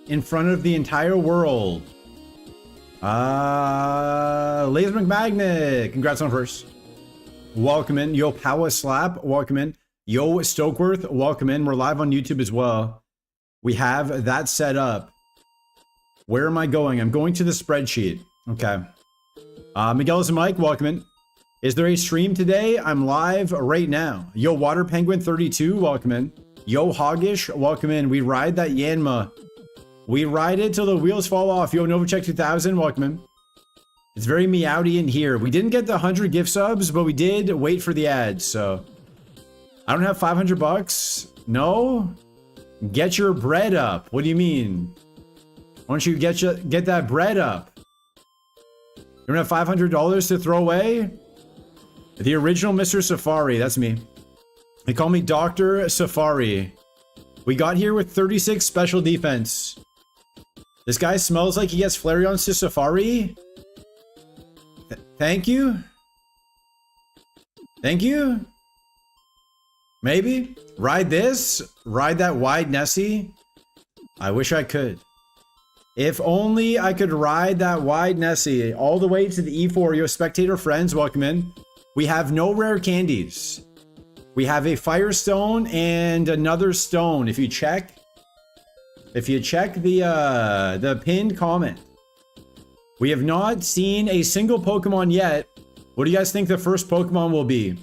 in front of the entire world. Laser McMagnet, congrats on first. Welcome in. Yo, Power Slap, welcome in. Yo, Stokeworth, welcome in. We're live on YouTube as well. We have that set up. Where am I going? I'm going to the spreadsheet. Okay. Miguel and Mike, welcome in. Is there a stream today? I'm live right now. Yo, Water Penguin 32, welcome in. Yo, Hoggish, welcome in. We ride that Yanma. We ride it till the wheels fall off. Yo, Novacek 2000, welcome in. It's very meowdy in here. We didn't get the 100 gift subs, but we did wait for the ads, so. I don't have 500 bucks. No? Get your bread up. What do you mean? Why don't you get that bread up? You don't have $500 to throw away? The original Mr. Safari, that's me. They call me Dr. Safari. We got here with 36 special defense. This guy smells like he gets Flareons to Safari. Thank you. Thank you. Maybe. Ride this. Ride that wide Nessie. I wish I could. If only I could ride that wide Nessie all the way to the E4. Yo, spectator friends, welcome in. We have no rare candies. We have a Firestone and another stone. If you check the pinned comment, we have not seen a single Pokemon yet. What do you guys think the first Pokemon will be?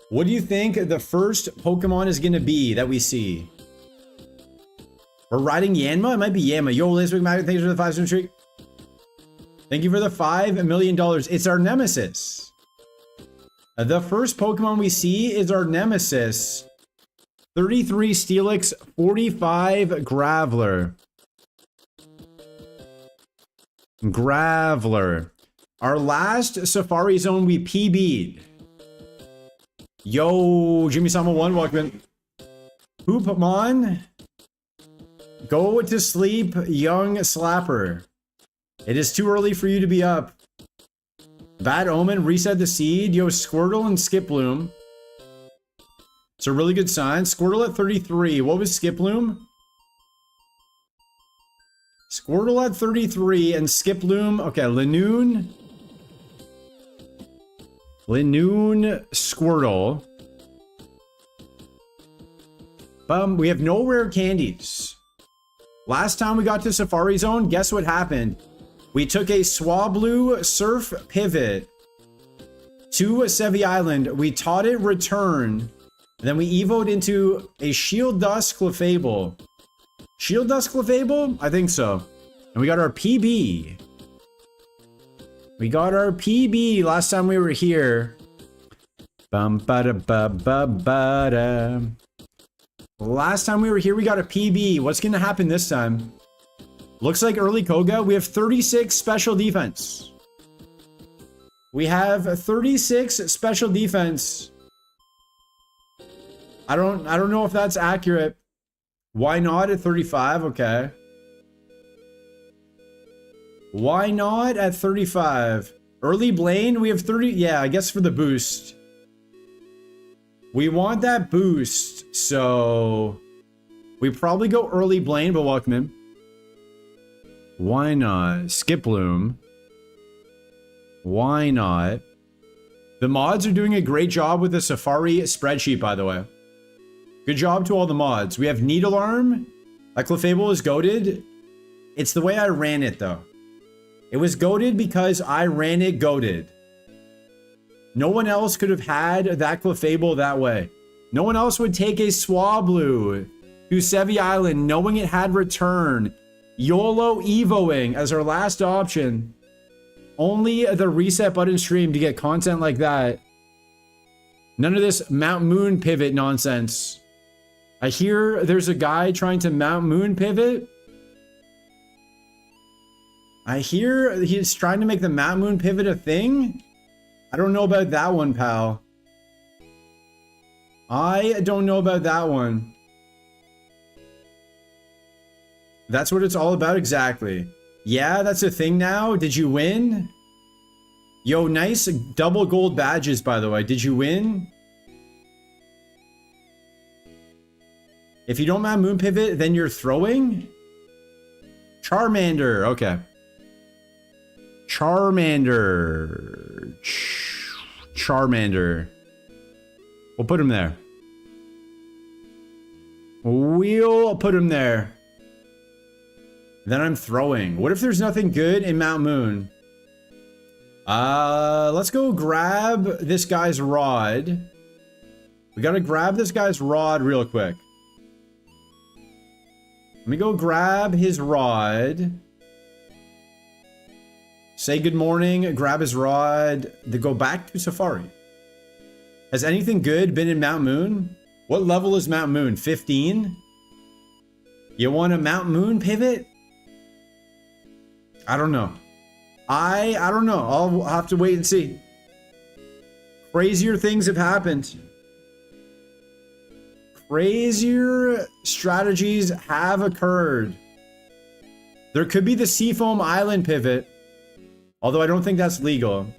What do you think the first Pokemon is gonna be that we see? We're riding Yanma? It might be Yanma. Yo, Laser McMagnet, thanks for the 5-star streak. Thank you for the $5 million. It's our nemesis. The first Pokemon we see is our nemesis. 33 Steelix, 45 Graveler. Graveler. Our last Safari Zone we PB'd. Yo, Jimmy Sama 1, welcome in. Hoopmon. Go to sleep, young slapper. It is too early for you to be up. Bad Omen, reset the seed. Yo, Squirtle and Skiploom. It's a really good sign. Squirtle at 33. What was Skiploom? Squirtle at 33 and Skiploom. Okay, Linoon. Linoon, Squirtle. We have no rare candies. Last time we got to Safari Zone, guess what happened? We took a Swablu Surf Pivot to Sevi Island. We taught it Return. Then we evoed into a Shield Dust Clefable. Shield Dust Clefable? I think so. And we got our PB. We got our PB last time we were here. Bum-ba-da-ba-ba-ba-da. Last time we were here, we got a PB. What's going to happen this time? Looks like early Koga. We have 36 special defense. We have 36 special defense. I don't know if that's accurate. Why not at 35? Okay. Why not at 35? Early Blaine, we have 30. Yeah, I guess for the boost. We want that boost, so we probably go early Blaine, but welcome in. Why not? Skiploom. Why not? The mods are doing a great job with the Safari spreadsheet, by the way. Good job to all the mods. We have Needle Arm. That Clefable is goated. It's the way I ran it, though. It was goated because I ran it goated. No one else could have had that Clefable that way. No one else would take a Swablu to Sevi Island knowing it had Return. YOLO Evoing as our last option. Only the reset button stream to get content like that. None of this Mount Moon pivot nonsense. I hear there's a guy trying to Mount Moon pivot. I hear he's trying to make the Mount Moon pivot a thing. I don't know about that one, pal. I don't know about that one. That's what it's all about exactly. Yeah, that's a thing now. Did you win? Yo, nice double gold badges, by the way. Did you win? If you don't Mount Moon pivot, then you're throwing? Charmander. Okay. Charmander. Charmander. We'll put him there. We'll put him there. Then I'm throwing. What if there's nothing good in Mount Moon? Let's go grab this guy's rod. We gotta grab this guy's rod real quick. Let me go grab his rod. Say good morning, grab his rod, then go back to Safari. Has anything good been in Mount Moon? What level is Mount Moon? 15? You want a Mount Moon pivot? I don't know. I don't know. I'll have to wait and see. Crazier things have happened. Crazier strategies have occurred. There could be the Seafoam Island pivot, although I don't think that's legal.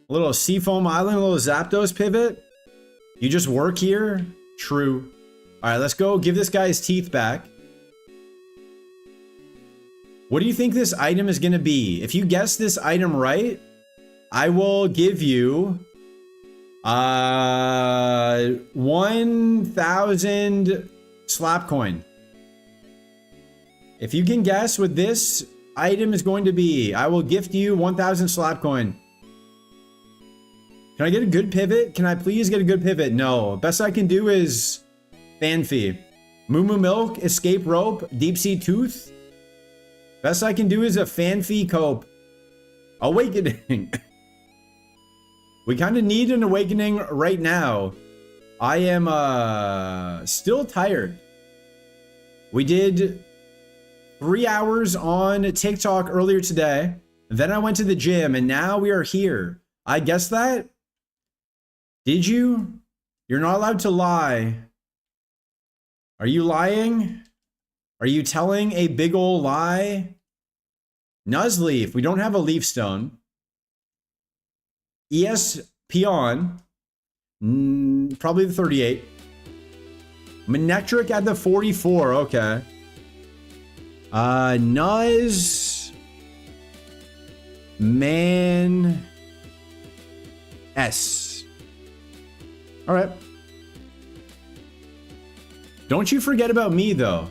A little Seafoam Island, a little Zapdos pivot. You just work here? True. All right, let's go give this guy his teeth back. What do you think this item is going to be? If you guess this item right, I will give you 1,000 slap coin. If you can guess what this item is going to be, I will gift you 1,000 slap coin. Can I get a good pivot? Can I please get a good pivot? No. Best I can do is Fanfy. Moo Moo Milk, Escape Rope, Deep Sea Tooth. Best I can do is a Fanfy Cope. Awakening. We kind of need an awakening right now. I am still tired. We did 3 hours on TikTok earlier today. Then I went to the gym and now we are here. I guessed that? Did you? You're not allowed to lie. Are you lying? Are you telling a big ol' lie? Nuzleaf, we don't have a leaf stone. Peon, probably the 38. Manectric at the 44, okay. Nuz, Man, S. All right. Don't you forget about me, though.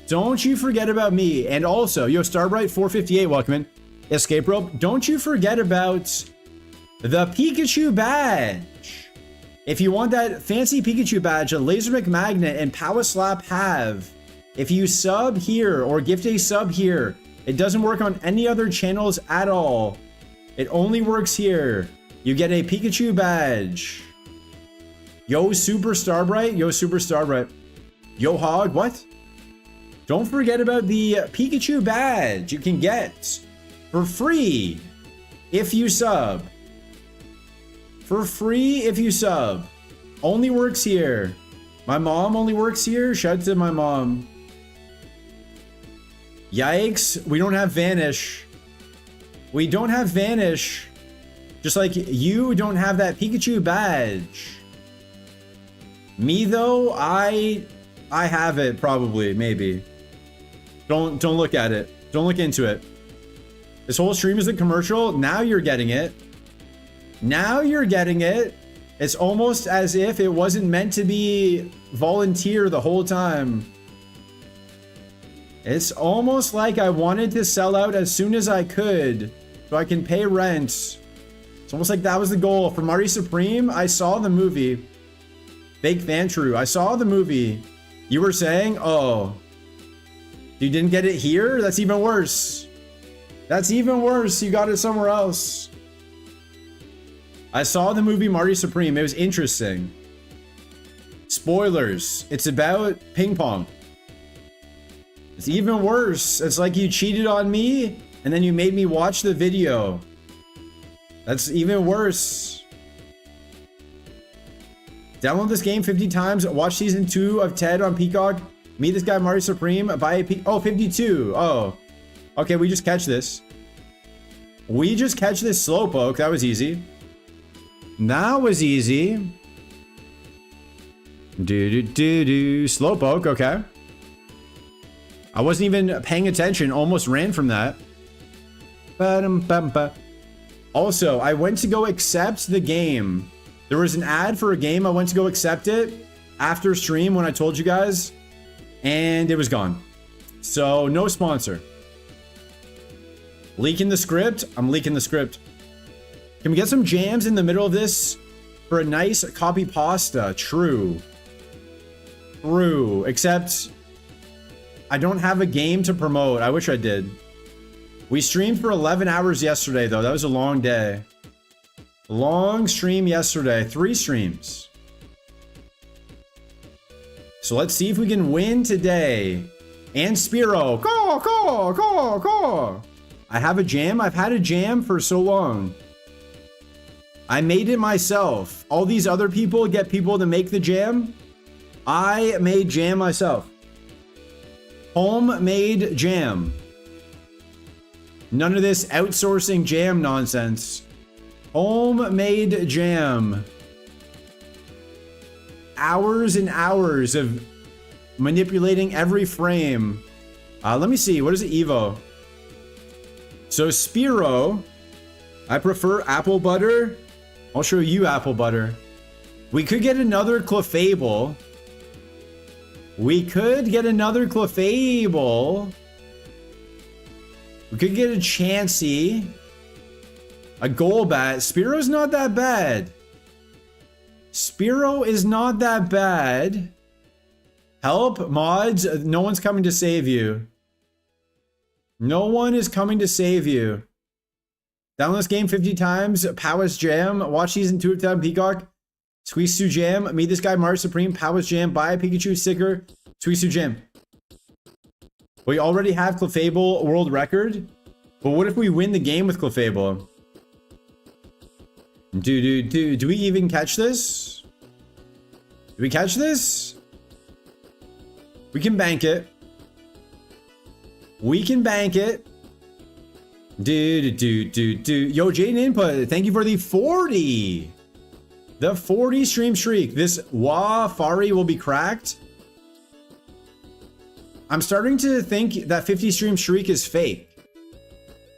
Don't you forget about me. And also, yo, Starbright 458, welcome in. Escape Rope. Don't you forget about the Pikachu badge. If you want that fancy Pikachu badge that Laser McMagnet and Power Slap have, if you sub here or gift a sub here, it doesn't work on any other channels at all. It only works here. You get a Pikachu badge. Yo, Super Starbright. Yo, Super Starbright. Yo, Hog. What? Don't forget about the Pikachu badge you can get for free if you sub. For free if you sub. Only works here. My mom only works here. Shout out to my mom. Yikes. We don't have Vanish. We don't have Vanish. Just like you don't have that Pikachu badge. Me though, I have it probably, maybe. Don't look at it. Don't look into it. This whole stream is a commercial. Now you're getting it. Now you're getting it. It's almost as if it wasn't meant to be volunteer the whole time. It's almost like I wanted to sell out as soon as I could so I can pay rent. It's almost like that was the goal. For Mario Supreme, I saw the movie. Fake fan true. I saw the movie. You were saying, oh, you didn't get it here? That's even worse. That's even worse. You got it somewhere else. I saw the movie Mario Supreme. It was interesting. Spoilers. It's about ping pong. It's even worse. It's like you cheated on me and then you made me watch the video. That's even worse. Download this game 50 times. Watch season 2 of Ted on Peacock. Meet this guy Mario Supreme. Buy a oh, 52. Oh. Okay, we just catch this. We just catch this Slowpoke. That was easy. That was easy. Slowpoke, okay. I wasn't even paying attention. Almost ran from that. Also, I went to go accept the game. There was an ad for a game. I went to go accept it after stream when I told you guys, and it was gone. So no sponsor. Leaking the script. I'm leaking the script. Can we get some jams in the middle of this for a nice copy pasta? True. True. Except I don't have a game to promote. I wish I did. We streamed for 11 hours yesterday, though. That was a long day. Long stream yesterday. 3 streams. So let's see if we can win today. And Spiro. Go. I have a jam. I've had a jam for so long. I made it myself. All these other people get people to make the jam. I made jam myself. Homemade jam. None of this outsourcing jam nonsense. Homemade jam. Hours and hours of manipulating every frame. Let me see. What is it, Evo? So Spiro, I prefer apple butter. I'll show you apple butter. We could get another Clefable. We could get another Clefable. We could get a Chansey. A Golbat. Spiro's not that bad. Spiro is not that bad. Help, mods. No one's coming to save you. No one is coming to save you. Download this game 50 times. Powers Jam. Watch season 2 of Town Peacock. Squeeze Jam. Meet this guy, Mars Supreme. Powers Jam. Buy a Pikachu sticker. Squeeze Jam. We already have Clefable world record. But what if we win the game with Clefable? Do we even catch this? Do we catch this? We can bank it. We can bank it. Yo, Jaden Input, thank you for the 40. The 40 stream streak. This Wafari will be cracked. I'm starting to think that 50 stream streak is fake.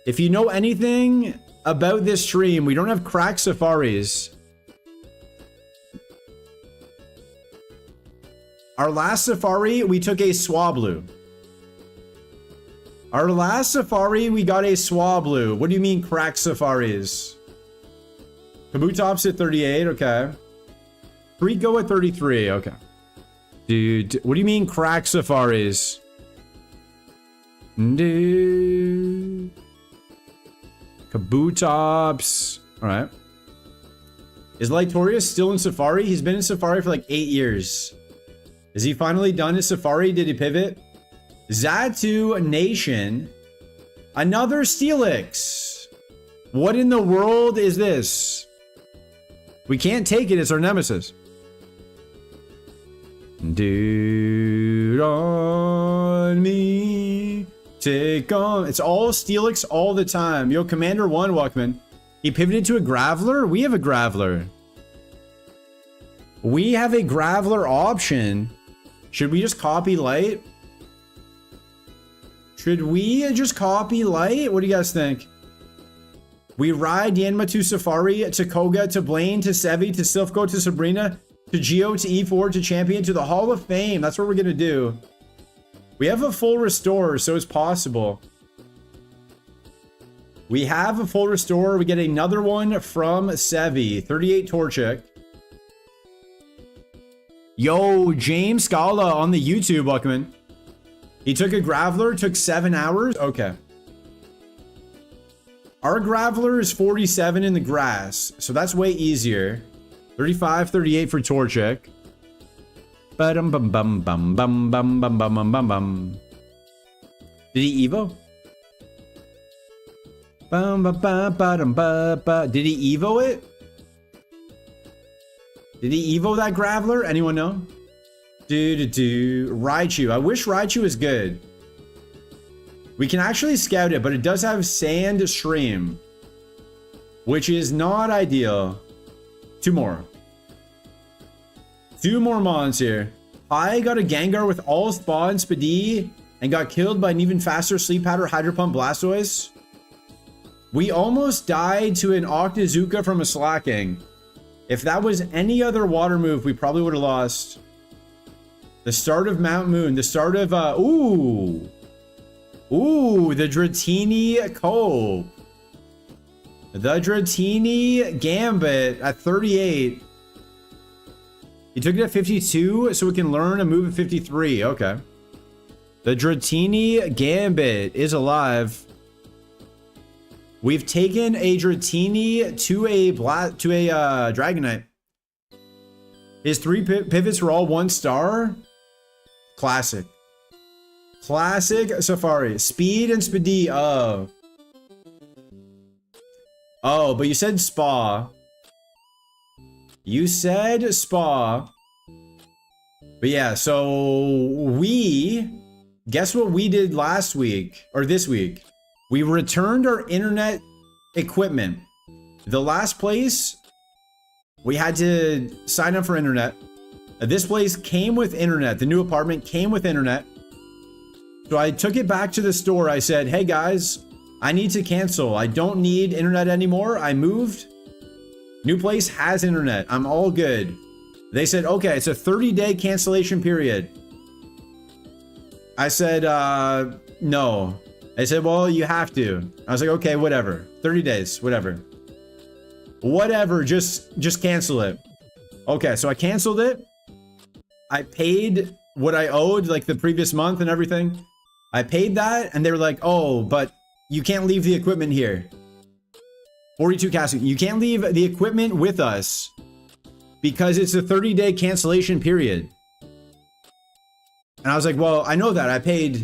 If you know anything about this stream, we don't have cracked safaris. Our last safari, we took a Swablu. Our last safari, we got a Swablu. What do you mean cracked safaris? Kabutops at 38, okay. Rico at 33, okay. Dude, what do you mean cracked safaris? Dude. Kabutops. Alright. Is Lytorius still in Safari? He's been in Safari for like 8 years. Is he finally done his Safari? Did he pivot? Zatu Nation. Another Steelix. What in the world is this? We can't take it. It's our nemesis. Dude on me. Take on. It's all Steelix all the time. Yo, Commander 1, Walkman. He pivoted to a Graveler? We have a Graveler. We have a Graveler option. Should we just copy Light? Should we just copy Light? What do you guys think? We ride Yanma to Safari, to Koga, to Blaine, to Sevi, to Silphco, to Sabrina, to Geo, to E4, to Champion, to the Hall of Fame. That's what we're going to do. We have a full restore, so it's possible. We have a full restore. We get another one from Sevi. 38 Torchic. Yo, James Scala on the YouTube, Buckman. He took a Graveler, took 7 hours. Okay. Our Graveler is 47 in the grass, so that's way easier. 35, 38 for Torchic. Bum bum bum bum bum bum bum bum bum bum. Did he Evo? Bum ba ba ba dum ba ba. Did he Evo it? Did he Evo that Graveler? Anyone know? Raichu. I wish Raichu was good. We can actually scout it, but it does have Sand Stream, which is not ideal. 2 more. 2 more mons here. I got a Gengar with all Spa and Spadee and got killed by an even faster Sleep Powder Hydro Pump Blastoise. We almost died to an Octazooka from a Slacking. If that was any other water move, we probably would have lost. The start of Mount Moon. The start of, ooh, the Dratini Cope. The Dratini Gambit at 38. He took it at 52, so we can learn a move at 53. Okay. The Dratini Gambit is alive. We've taken a Dratini to a Dragonite. His 3 pivots were all 1 star. Classic. Classic Safari. Speed and Spadee. Oh, but you said Spa. You said Spa. But yeah, so guess what we did last week, or this week? We returned our internet equipment. The last place, we had to sign up for internet. This place came with internet. The new apartment came with internet. So I took it back to the store. I said, hey guys, I need to cancel. I don't need internet anymore. I moved. New place has internet. I'm all good. They said, okay, it's a 30-day cancellation period. I said, no. They said, well, you have to. I was like, okay, whatever. 30 days, whatever. Whatever, just cancel it. Okay, so I canceled it. I paid what I owed, like the previous month and everything. I paid that, and they were like, oh, but you can't leave the equipment here. 42 casting. You can't leave the equipment with us because it's a 30-day cancellation period. And I was like, well, I know that. I paid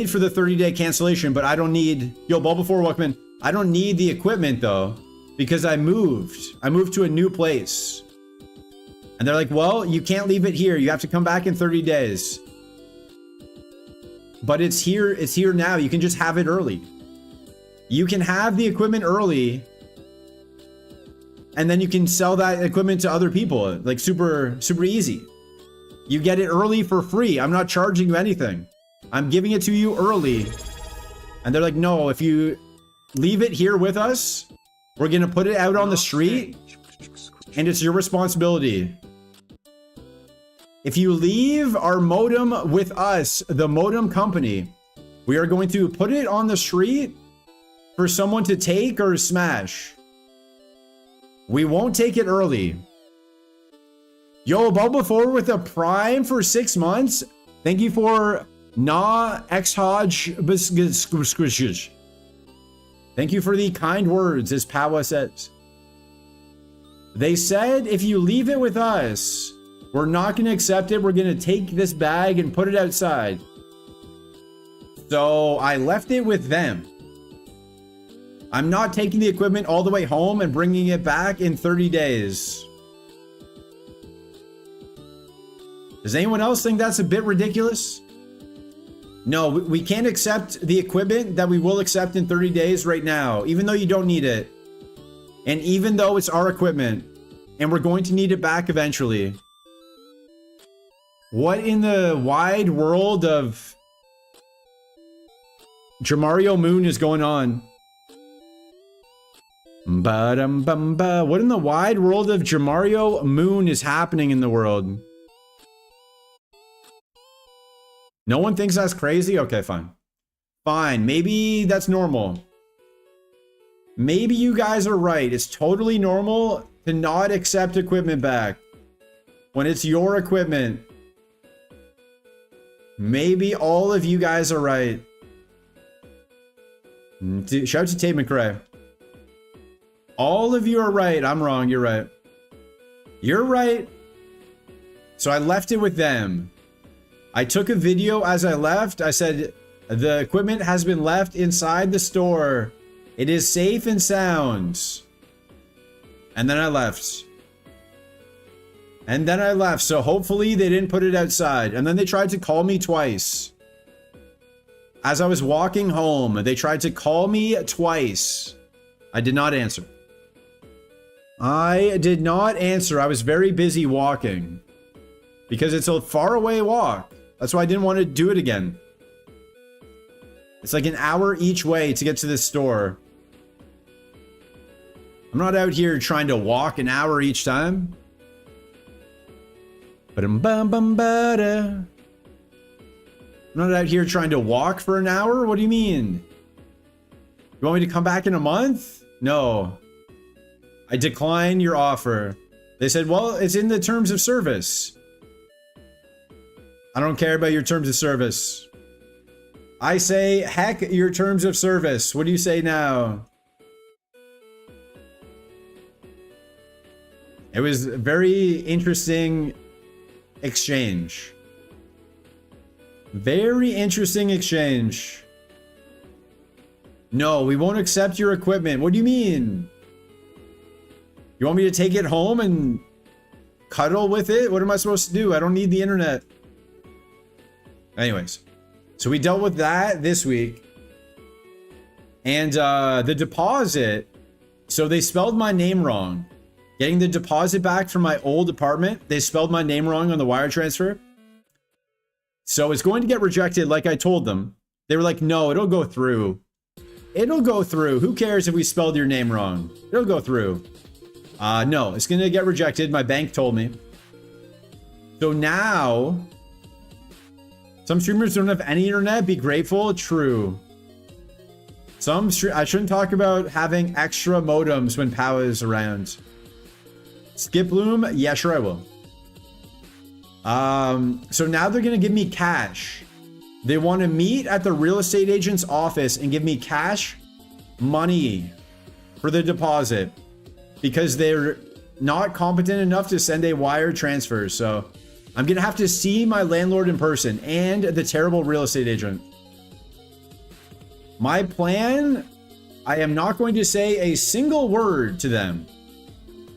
for the 30-day cancellation, but I don't need... Yo, Ball Before Welcome in. I don't need the equipment, though, because I moved. I moved to a new place. And they're like, well, you can't leave it here. You have to come back in 30 days. But it's here now. You can just have it early. You can have the equipment early, and then you can sell that equipment to other people. Like super easy. You get it early for free. I'm not charging you anything. I'm giving it to you early. And they're like, no, if you leave it here with us, we're going to put it out on the street, and it's your responsibility. If you leave our modem with us, the modem company, we are going to put it on the street for someone to take or smash. We won't take it early. Yo, Bubble Forward with a prime for 6 months. Thank you for X Hodge. Thank you for the kind words, as Pawa says. They said if you leave it with us, we're not going to accept it. We're going to take this bag and put it outside. So I left it with them. I'm not taking the equipment all the way home and bringing it back in 30 days. Does anyone else think that's a bit ridiculous? No, we can't accept the equipment that we will accept in 30 days right now, even though you don't need it. And even though it's our equipment, and we're going to need it back eventually. What in the wide world of Jamario Moon is going on? What in the wide world of Jamario Moon is happening in the world? No one thinks that's crazy? Okay, fine. Fine, maybe that's normal. Maybe you guys are right. It's totally normal to not accept equipment back when it's your equipment. Maybe all of you guys are right. Shout out to Tate McRae. All of you are right. I'm wrong. You're right. You're right. So I left it with them. I took a video as I left. I said, the equipment has been left inside the store. It is safe and sound. And then I left. And then I left. So hopefully they didn't put it outside. And then they tried to call me twice. As I was walking home, they tried to call me twice. I did not answer. I did not answer. I was very busy walking. Because it's a far away walk. That's why I didn't want to do it again. It's like an hour each way to get to this store. I'm not out here trying to walk an hour each time. I'm not out here trying to walk for an hour. What do you mean? You want me to come back in a month? No. I decline your offer. They said, well, it's in the terms of service. I don't care about your terms of service. I say, heck your terms of service. What do you say now? It was a very interesting exchange. Very interesting exchange. No, we won't accept your equipment. What do you mean? You want me to take it home and cuddle with it? What am I supposed to do? I don't need the internet. Anyways, so we dealt with that this week. And the deposit, so they spelled my name wrong. Getting the deposit back from my old apartment, they spelled my name wrong on the wire transfer. So it's going to get rejected like I told them. They were like, no, it'll go through. It'll go through. Who cares if we spelled your name wrong? It'll go through. No, it's going to get rejected. My bank told me. So now, some streamers don't have any internet. Be grateful. True. I shouldn't talk about having extra modems when Pow is around. Skip Loom? Yeah, sure I will. So now they're going to give me cash. They want to meet at the real estate agent's office and give me cash money for the deposit because they're not competent enough to send a wire transfer. So I'm going to have to see my landlord in person and the terrible real estate agent. My plan, I am not going to say a single word to them.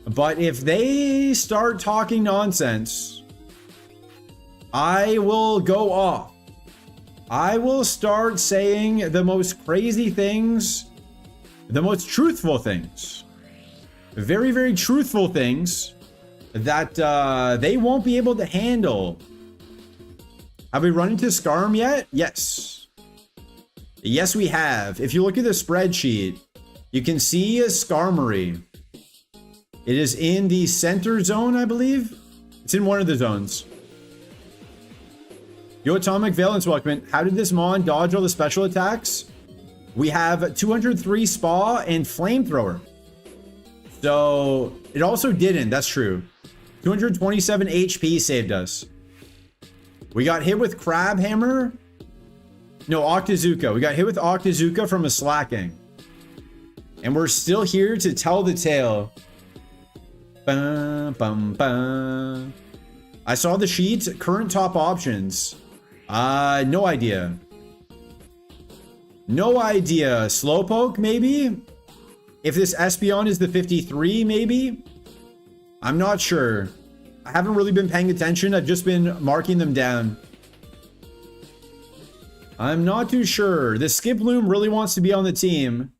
But if they start talking nonsense, I will go off. I will start saying the most crazy things, the most truthful things, very, very truthful things that they won't be able to handle. Have we run into Scarm yet? Yes. Yes, we have. If you look at the spreadsheet, you can see a Skarmory. It is in the center zone, I believe. It's in one of the zones. Yo, Atomic Valence, welcome. How did this Mon dodge all the special attacks? We have 203 Spa and Flamethrower. So it also didn't, that's true. 227 HP saved us. We got hit with Crab Hammer. No, Octazooka. We got hit with Octazooka from a slacking. And we're still here to tell the tale. Bum, bum, bum. I saw the sheet. Current top options. No idea. No idea. Slowpoke, maybe? If this Espeon is the 53, maybe? I'm not sure. I haven't really been paying attention. I've just been marking them down. I'm not too sure. The Skip Loom really wants to be on the team.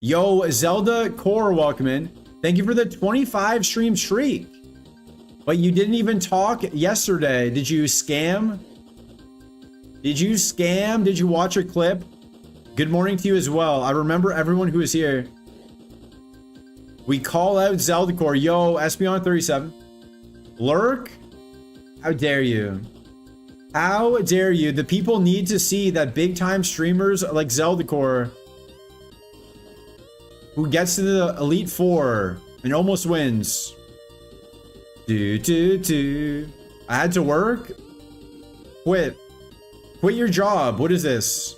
Yo, Zelda Core, welcome in. Thank you for the 25 stream streak. But you didn't even talk yesterday. Did you scam? Did you scam? Did you watch a clip? Good morning to you as well. I remember everyone who was here. We call out Zelda Core. Yo, Espeon 37. Lurk? How dare you? How dare you? The people need to see that big time streamers like Zelda Core, who gets to the Elite Four and almost wins. I had to work? Quit. Quit your job. What is this?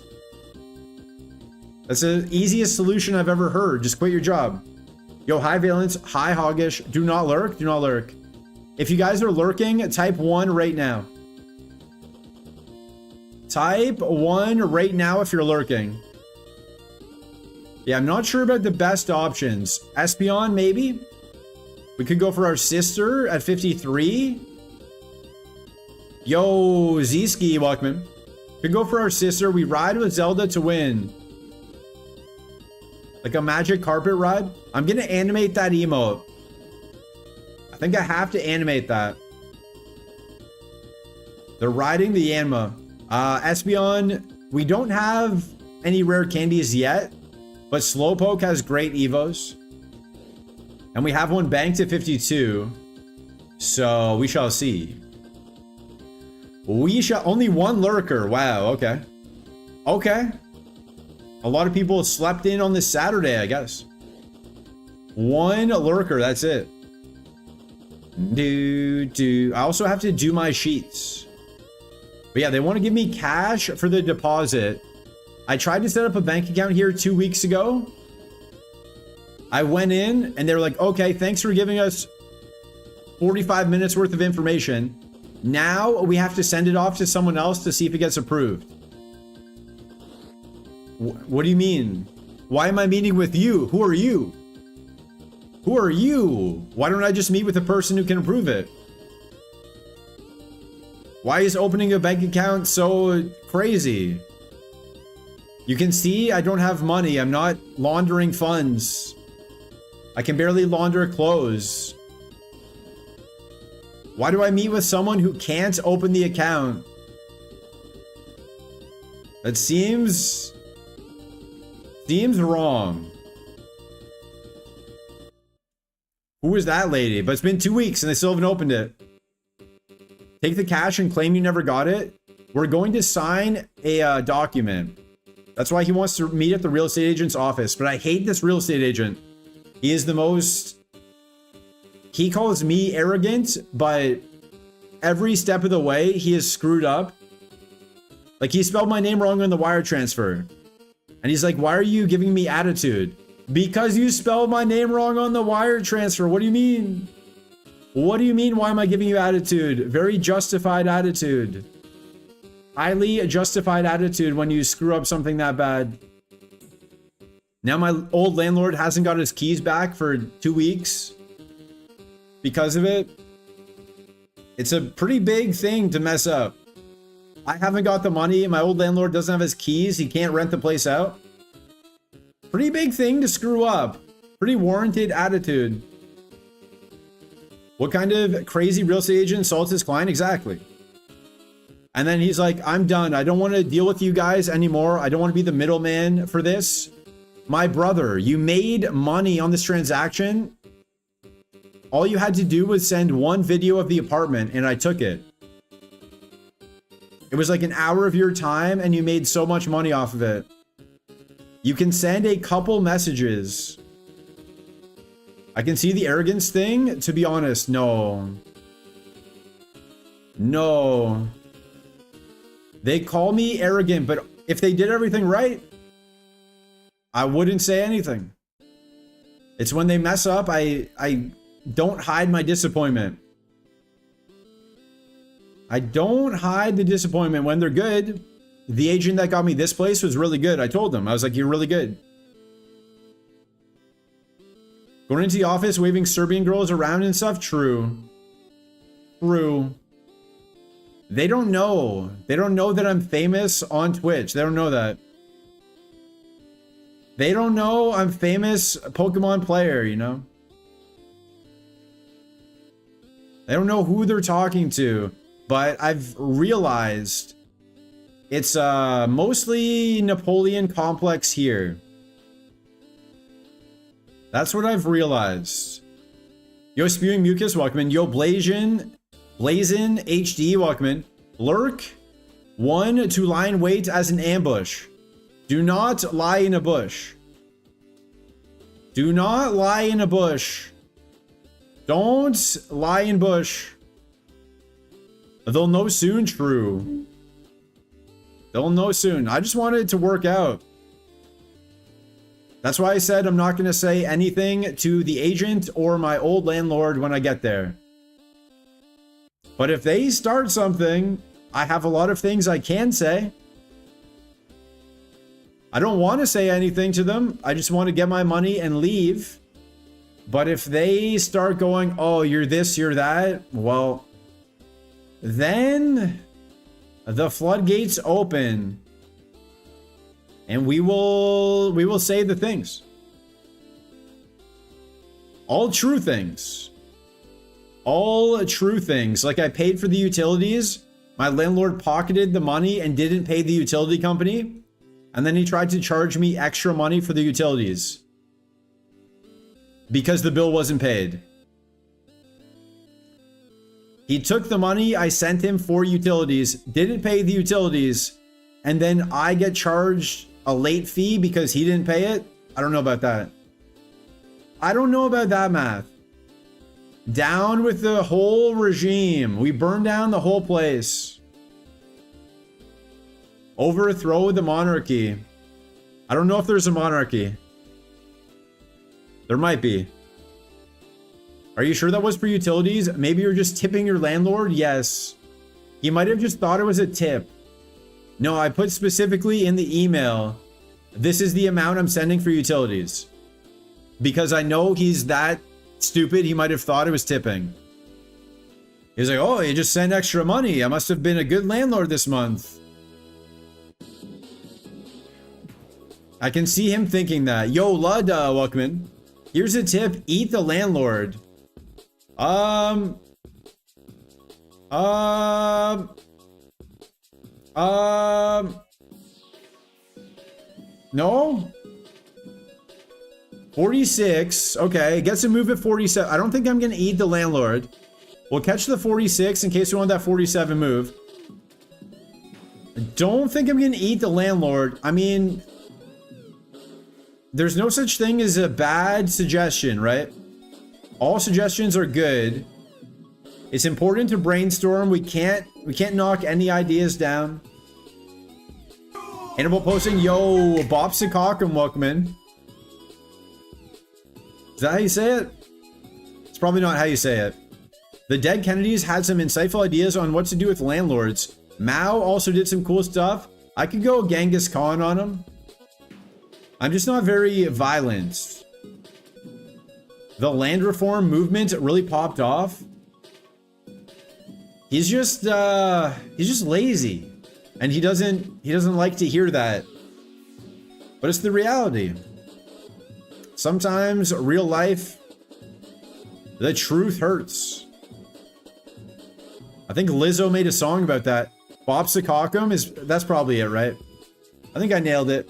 That's the easiest solution I've ever heard. Just quit your job. Yo, hi Valence, hi Hoggish. Do not lurk, do not lurk. If you guys are lurking, type 1 right now. Type 1 right now if you're lurking. Yeah, I'm not sure about the best options. Espeon, maybe? We could go for our sister at 53. Yo, Z-Ski, welcome in. Could go for our sister. We ride with Zelda to win. Like a magic carpet ride. I'm gonna animate that emote. I think I have to animate that. They're riding the Anima. Espeon, we don't have any rare candies yet, but Slowpoke has great evos. And we have one banked at 52. So we shall see. We shall, only one lurker. Wow, okay. Okay. A lot of people slept in on this Saturday, I guess. One lurker, that's it. I also have to do my sheets. But yeah, they want to give me cash for the deposit. I tried to set up a bank account here 2 weeks ago. I went in and they were like, okay, thanks for giving us 45 minutes worth of information. Now we have to send it off to someone else to see if it gets approved. What do you mean? Why am I meeting with you? Who are you? Who are you? Why don't I just meet with the person who can approve it? Why is opening a bank account so crazy? You can see I don't have money. I'm not laundering funds. I can barely launder clothes. Why do I meet with someone who can't open the account? That seems wrong. Who is that lady? But it's been 2 weeks and they still haven't opened it. Take the cash and claim you never got it. We're going to sign a document. That's why he wants to meet at the real estate agent's office. But I hate this real estate agent. He is the most... He calls me arrogant, but every step of the way, he is screwed up. Like, he spelled my name wrong on the wire transfer. And he's like, why are you giving me attitude? Because you spelled my name wrong on the wire transfer. What do you mean? What do you mean, why am I giving you attitude? Very justified attitude. Highly justified attitude when you screw up something that bad. Now my old landlord hasn't got his keys back for 2 weeks. Because of it. It's a pretty big thing to mess up. I haven't got the money. My old landlord doesn't have his keys. He can't rent the place out. Pretty big thing to screw up. Pretty warranted attitude. What kind of crazy real estate agent insults his client? Exactly. And then he's like, I'm done. I don't want to deal with you guys anymore. I don't want to be the middleman for this. My brother, you made money on this transaction. All you had to do was send one video of the apartment and I took it. It was like an hour of your time and you made so much money off of it. You can send a couple messages. I can see the arrogance thing. To be honest, no. No. They call me arrogant, but if they did everything right, I wouldn't say anything. It's when they mess up, I don't hide my disappointment. I don't hide the disappointment when they're good. The agent that got me this place was really good. I told them. I was like, you're really good. Going into the office, waving Serbian girls around and stuff? True. True. They don't know. They don't know that I'm famous on Twitch. They don't know that. They don't know I'm famous Pokemon player, you know? They don't know who they're talking to. But I've realized it's mostly Napoleon complex here. That's what I've realized. Yo, Spewing Mucus, welcome in. Yo, Blazin HD, welcome in. Lurk, 1 to lie in wait as an ambush. Do not lie in a bush. Do not lie in a bush. Don't lie in bush. They'll know soon, true. They'll know soon. I just wanted it to work out. That's why I said I'm not going to say anything to the agent or my old landlord when I get there. But if they start something, I have a lot of things I can say. I don't want to say anything to them. I just want to get my money and leave. But if they start going, oh, you're this, you're that, well, then the floodgates open and we will say the things. All true things. All true things. Like I paid for the utilities. My landlord pocketed the money and didn't pay the utility company. And then he tried to charge me extra money for the utilities. Because the bill wasn't paid. He took the money I sent him for utilities, didn't pay the utilities, and then I get charged a late fee because he didn't pay it? I don't know about that. I don't know about that math. Down with the whole regime. We burned down the whole place. Overthrow the monarchy. I don't know if there's a monarchy. There might be. Are you sure that was for utilities? Maybe you're just tipping your landlord? Yes. He might have just thought it was a tip. No, I put specifically in the email, this is the amount I'm sending for utilities. Because I know he's that stupid, he might have thought it was tipping. He's like, oh, you just sent extra money. I must have been a good landlord this month. I can see him thinking that. Yo, Lud, welcome in. Here's a tip, eat the landlord. No? 46. Okay, gets a move at 47. I don't think I'm gonna eat the landlord. We'll catch the 46 in case we want that 47 move. I don't think I'm gonna eat the landlord. I mean, there's no such thing as a bad suggestion, right? All suggestions are good. It's important to brainstorm. We can't knock any ideas down. Hannibal posting, yo, Bopsicockum, welcome in. Is that how you say it? It's probably not how you say it. The dead Kennedys had some insightful ideas on what to do with landlords. Mao also did some cool stuff. I could go Genghis Khan on him. I'm just not very violent. The land reform movement really popped off. He's just lazy. And he doesn't like to hear that. But it's the reality. Sometimes real life, the truth hurts. I think Lizzo made a song about that. Bopsicockum that's probably it, right? I think I nailed it.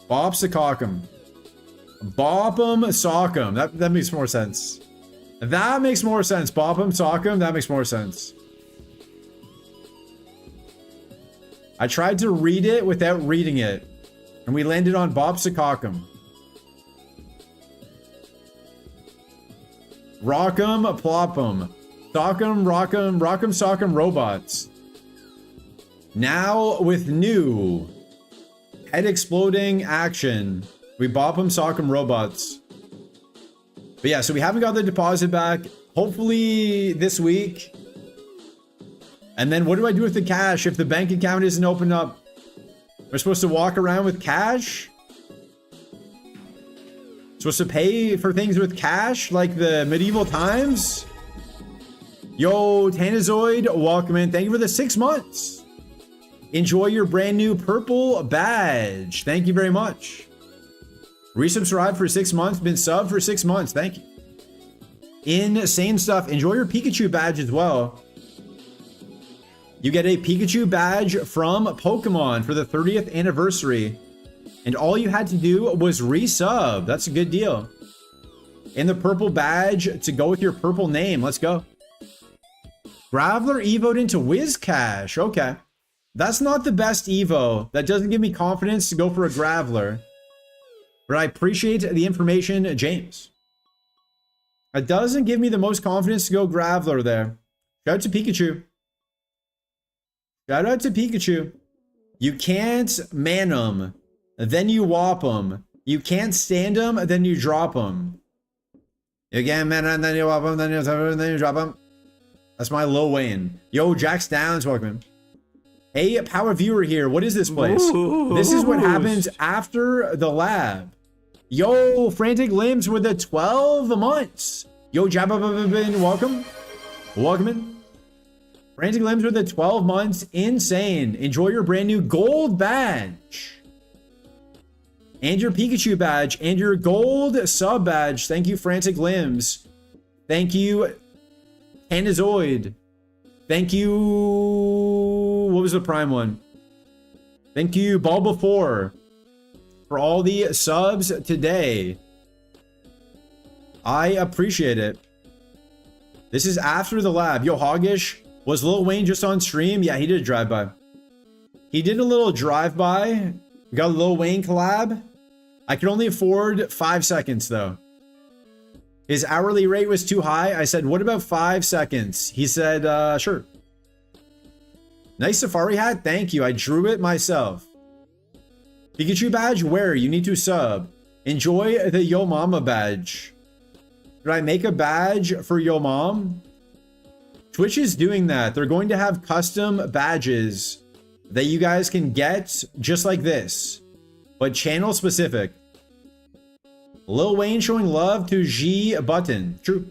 Bopsicockum. Bop'em sock'em. That makes more sense. That makes more sense. Bop'em sock'em. That makes more sense. I tried to read it without reading it. And we landed on Bopsicockum. Rock'em, plop'em. Sock'em, rock'em, rock'em, sock'em, robots. Now with new head exploding action. We bop'em, sock'em, robots. But yeah, so we haven't got the deposit back. Hopefully this week. And then what do I do with the cash if the bank account isn't opened up? We're supposed to walk around with cash? Supposed to pay for things with cash like the medieval times? Yo, Tanazoid, welcome in. Thank you for the 6 months. Enjoy your brand new purple badge. Thank you very much. Resubscribed for 6 months. Been subbed for 6 months. Thank you. Insane stuff. Enjoy your Pikachu badge as well. You get a Pikachu badge from Pokemon for the 30th anniversary. And all you had to do was resub. That's a good deal. And the purple badge to go with your purple name. Let's go. Graveler evoed into Whiscash. Okay. That's not the best evo. That doesn't give me confidence to go for a Graveler. But I appreciate the information, James. It doesn't give me the most confidence to go Graveler there. Shout out to Pikachu. Shout out to Pikachu. You can't man 'em, then you whop 'em. You can't stand 'em, then you drop 'em. You can't man 'em, then you whop 'em, then you drop 'em. That's my Lil Wayne. Yo, Jax Downs, welcome. Hey, Power Viewer here. What is this place? This is what happens after the lab. Yo, Frantic Limbs with the 12 months. Yo, Jabba, welcome. Welcome in. Frantic Limbs with the 12 months. Insane. Enjoy your brand new gold badge. And your Pikachu badge. And your gold sub badge. Thank you, Frantic Limbs. Thank you, Canazoid. Thank you... What was the prime one? Thank you, Bulba4, for all the subs today. I appreciate it. This is after the lab. Yo, Hoggish, was Lil Wayne just on stream? Yeah, he did a drive-by. He did a little drive-by. We got a Lil Wayne collab. I could only afford 5 seconds, though. His hourly rate was too high. I said, what about 5 seconds? He said, sure. Nice safari hat. Thank you. I drew it myself. Pikachu badge? Where? You need to sub. Enjoy the Yo Mama badge. Should I make a badge for Yo Mom? Twitch is doing that. They're going to have custom badges that you guys can get just like this, but channel specific. Lil Wayne showing love to G Button. True.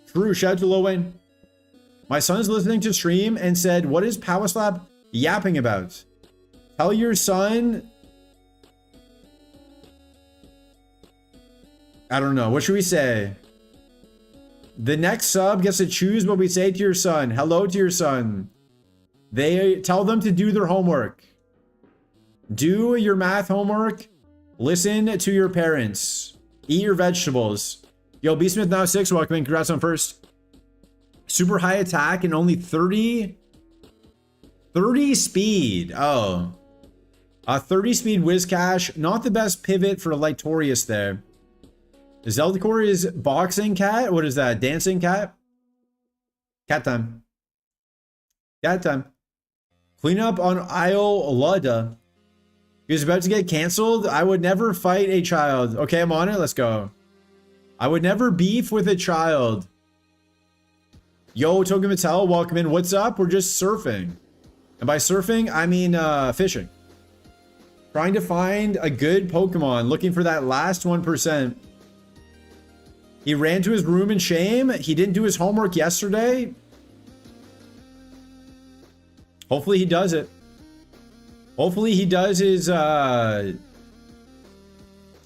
True. Shout out to Lil Wayne. My son's listening to stream and said, what is Power Slap yapping about? Tell your son... I don't know. What should we say? The next sub gets to choose what we say to your son. Hello to your son. They tell them to do their homework. Do your math homework. Listen to your parents. Eat your vegetables. Yo, B-Smith now 6. Welcome in. Congrats on first. Super high attack and only 30 speed. Oh. 30 speed Whiscash. Not the best pivot for Lytorius there. Zeldcore is boxing cat. What is that? Dancing cat? Cat time. Cat time. Clean up on Isle Ludda. He's about to get canceled. I would never fight a child. Okay, I'm on it. Let's go. I would never beef with a child. Yo, Token Mattel, welcome in. What's up? We're just surfing. And by surfing, I mean fishing. Trying to find a good Pokemon. Looking for that last 1%. He ran to his room in shame. He didn't do his homework yesterday. Hopefully he does it. Hopefully he does his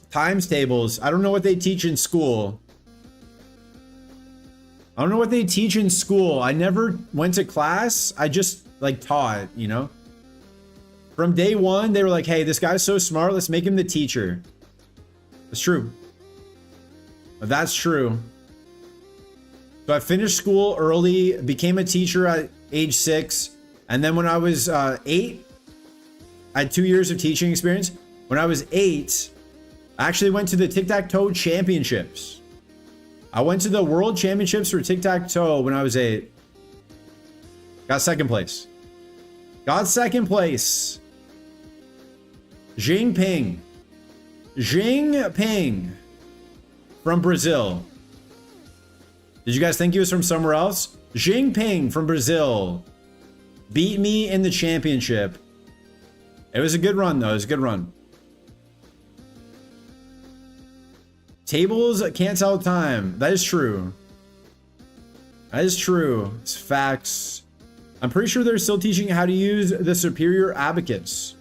times tables. I don't know what they teach in school. I don't know what they teach in school. I never went to class. I just like taught, you know? From day one, they were like, hey, this guy's so smart. Let's make him the teacher. That's true. That's true. So I finished school early, became a teacher at age 6. And then when I was 8, I had 2 years of teaching experience. When I was 8, I actually went to the Tic-Tac-Toe Championships. I went to the World Championships for Tic-Tac-Toe when I was 8. Got second place. Got second place. Jinping. Jinping. From Brazil. Did you guys think he was from somewhere else? Jinping from Brazil beat me in the championship. It was a good run, though. It was a good run. Tables can't tell time. That is true. That is true. It's facts. I'm pretty sure they're still teaching how to use the superior abacus.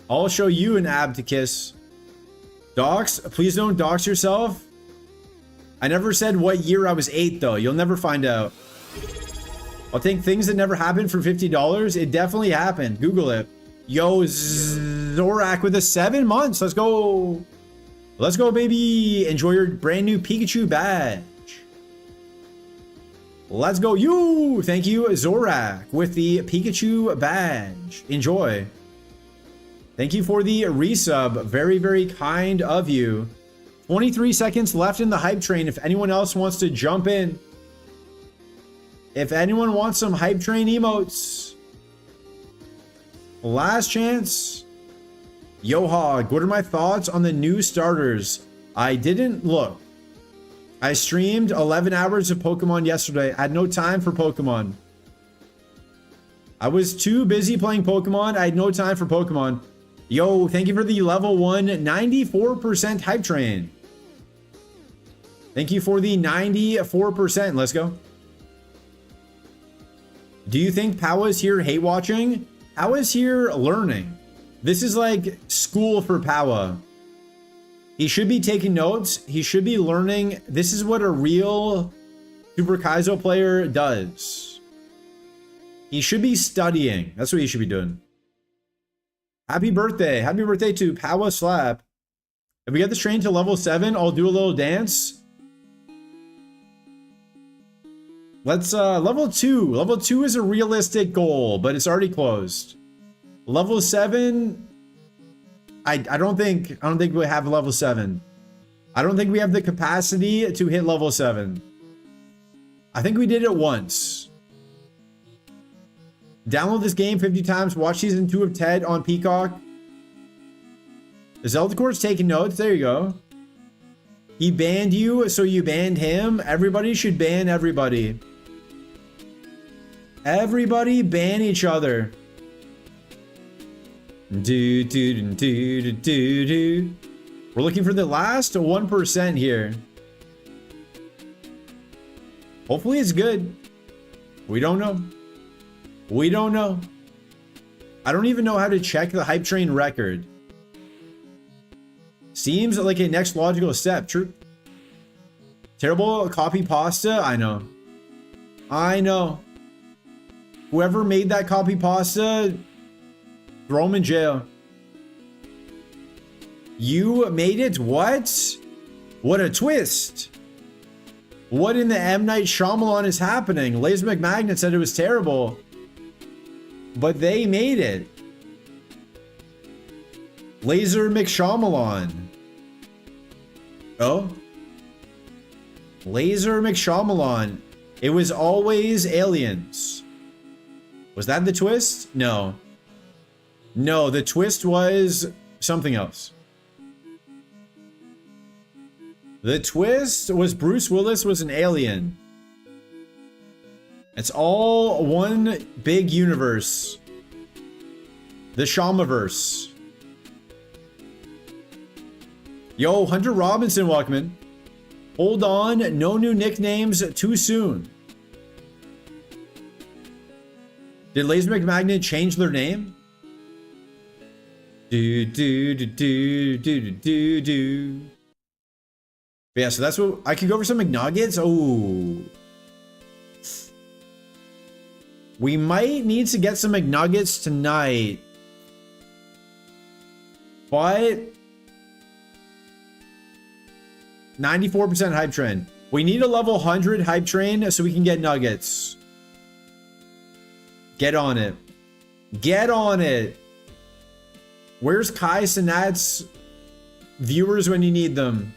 I'll show you an abacus. Dox, please don't dox yourself. I never said what year I was 8, though. You'll never find out. I'll take things that never happened for $50. It definitely happened. Google it. Yo, Zorak with the 7 months. Let's go. Let's go, baby. Enjoy your brand new Pikachu badge. Let's go. You. Thank you, Zorak, with the Pikachu badge. Enjoy. Thank you for the resub. Very, very kind of you. 23 seconds left in the hype train. If anyone else wants to jump in. If anyone wants some hype train emotes. Last chance. Yo, Hog, what are my thoughts on the new starters? I didn't look. I streamed 11 hours of Pokemon yesterday. I had no time for Pokemon. I was too busy playing Pokemon. I had no time for Pokemon. Yo, thank you for the level 1 94% hype train. Thank you for the 94%. Let's go. Do you think Pow is here hate watching? Pow is here learning. This is like school for Powa. He should be taking notes. He should be learning. This is what a real Super Kaizo player does. He should be studying. That's what he should be doing. Happy birthday. Happy birthday to Powa Slap. If we get this train to level 7, I'll do a little dance. Let's level 2. Level 2 is a realistic goal, but it's already closed. Level 7, I don't think we have level 7. I don't think we have the capacity to hit level 7. I think we did it once. Download this game 50 times. Watch season 2 of Ted on Peacock. Zelda Court's taking notes. There you go. He banned you, so you banned him. Everybody should ban everybody. Everybody ban each other. We're looking for the last 1% here. Hopefully it's good. We don't know. We don't know. I don't even know how to check the hype train record. Seems like a next logical step. True. Terrible copy pasta. I know. I know. Whoever made that copy pasta, throw him in jail. You made it? What? What a twist. What in the M. Night Shyamalan is happening? Laser McMagnet said it was terrible. But they made it. Laser McShyamalan. Oh? Laser McShyamalan. It was always aliens. Was that the twist? No. No, the twist was something else. The twist was Bruce Willis was an alien. It's all one big universe. The Shamaverse. Yo, Hunter Robinson, welcome in. Hold on, no new nicknames too soon. Did Laser McMagnet change their name? Yeah, so that's what I could go for some McNuggets. Oh, we might need to get some McNuggets tonight, but 94% hype train. We need a level 100 hype train so we can get nuggets. Get on it. Get on it. Where's Kai Sinat's viewers when you need them?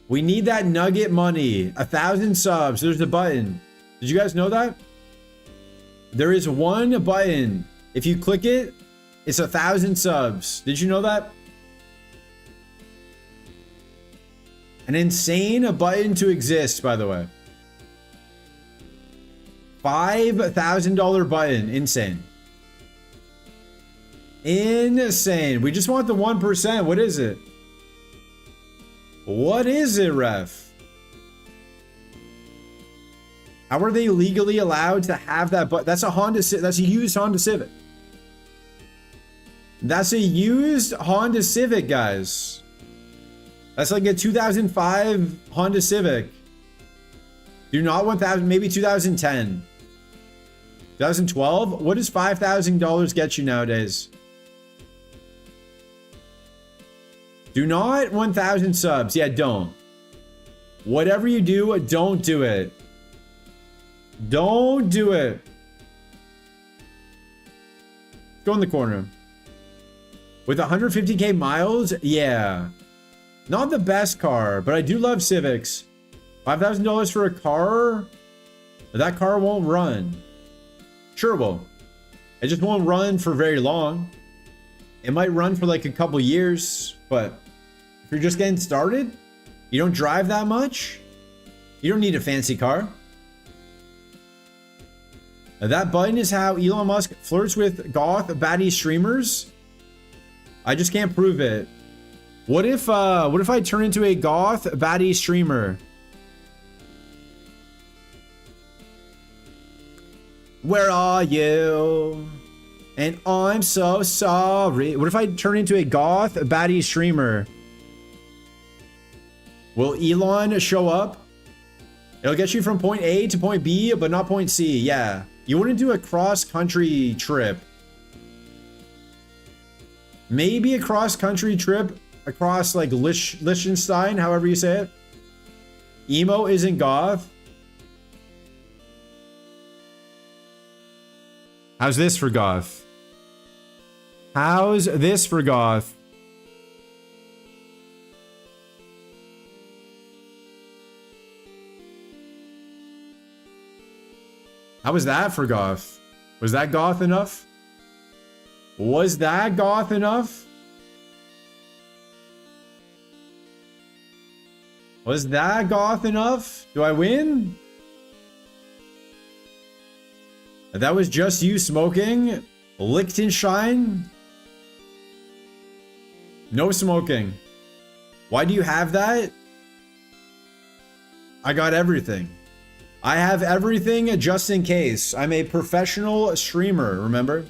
We need that nugget money. 1,000 subs. There's a button. Did you guys know that? There is one button. If you click it, it's 1,000 subs. Did you know that? An insane button to exist, by the way. $5,000 button. Insane. Insane. We just want the 1%. What is it? What is it, ref? How are they legally allowed to have that? But that's a Honda. That's a used Honda Civic. That's a used Honda Civic, guys. That's like a 2005 Honda Civic. Do not 1,000. Maybe 2010. 2012. What does $5,000 get you nowadays? Do not 1,000 subs. Yeah, don't. Whatever you do, don't do it. Don't do it. Go in the corner. With 150k miles? Yeah. Not the best car, but I do love Civics. $5,000 for a car? That car won't run. Sure it will. It just won't run for very long. It might run for like a couple years, but if you're just getting started, you don't drive that much, you don't need a fancy car. Now, that button is how Elon Musk flirts with goth baddie streamers. I just can't prove it. What if I turn into a goth baddie streamer? Where are you? And I'm so sorry. What if I turn into a goth baddie streamer? Will Elon show up? It'll get you from point A to point B, but not point C. Yeah. You wouldn't do a cross-country trip. Maybe a cross-country trip across like Liechtenstein, however you say it. Emo isn't goth. How's this for goth? How's this for goth? How was that for goth? Was that goth enough? Was that goth enough? Was that goth enough? Do I win? That was just you smoking? Liechtenstein? No smoking. Why do you have that? I got everything. I have everything just in case. I'm a professional streamer, remember?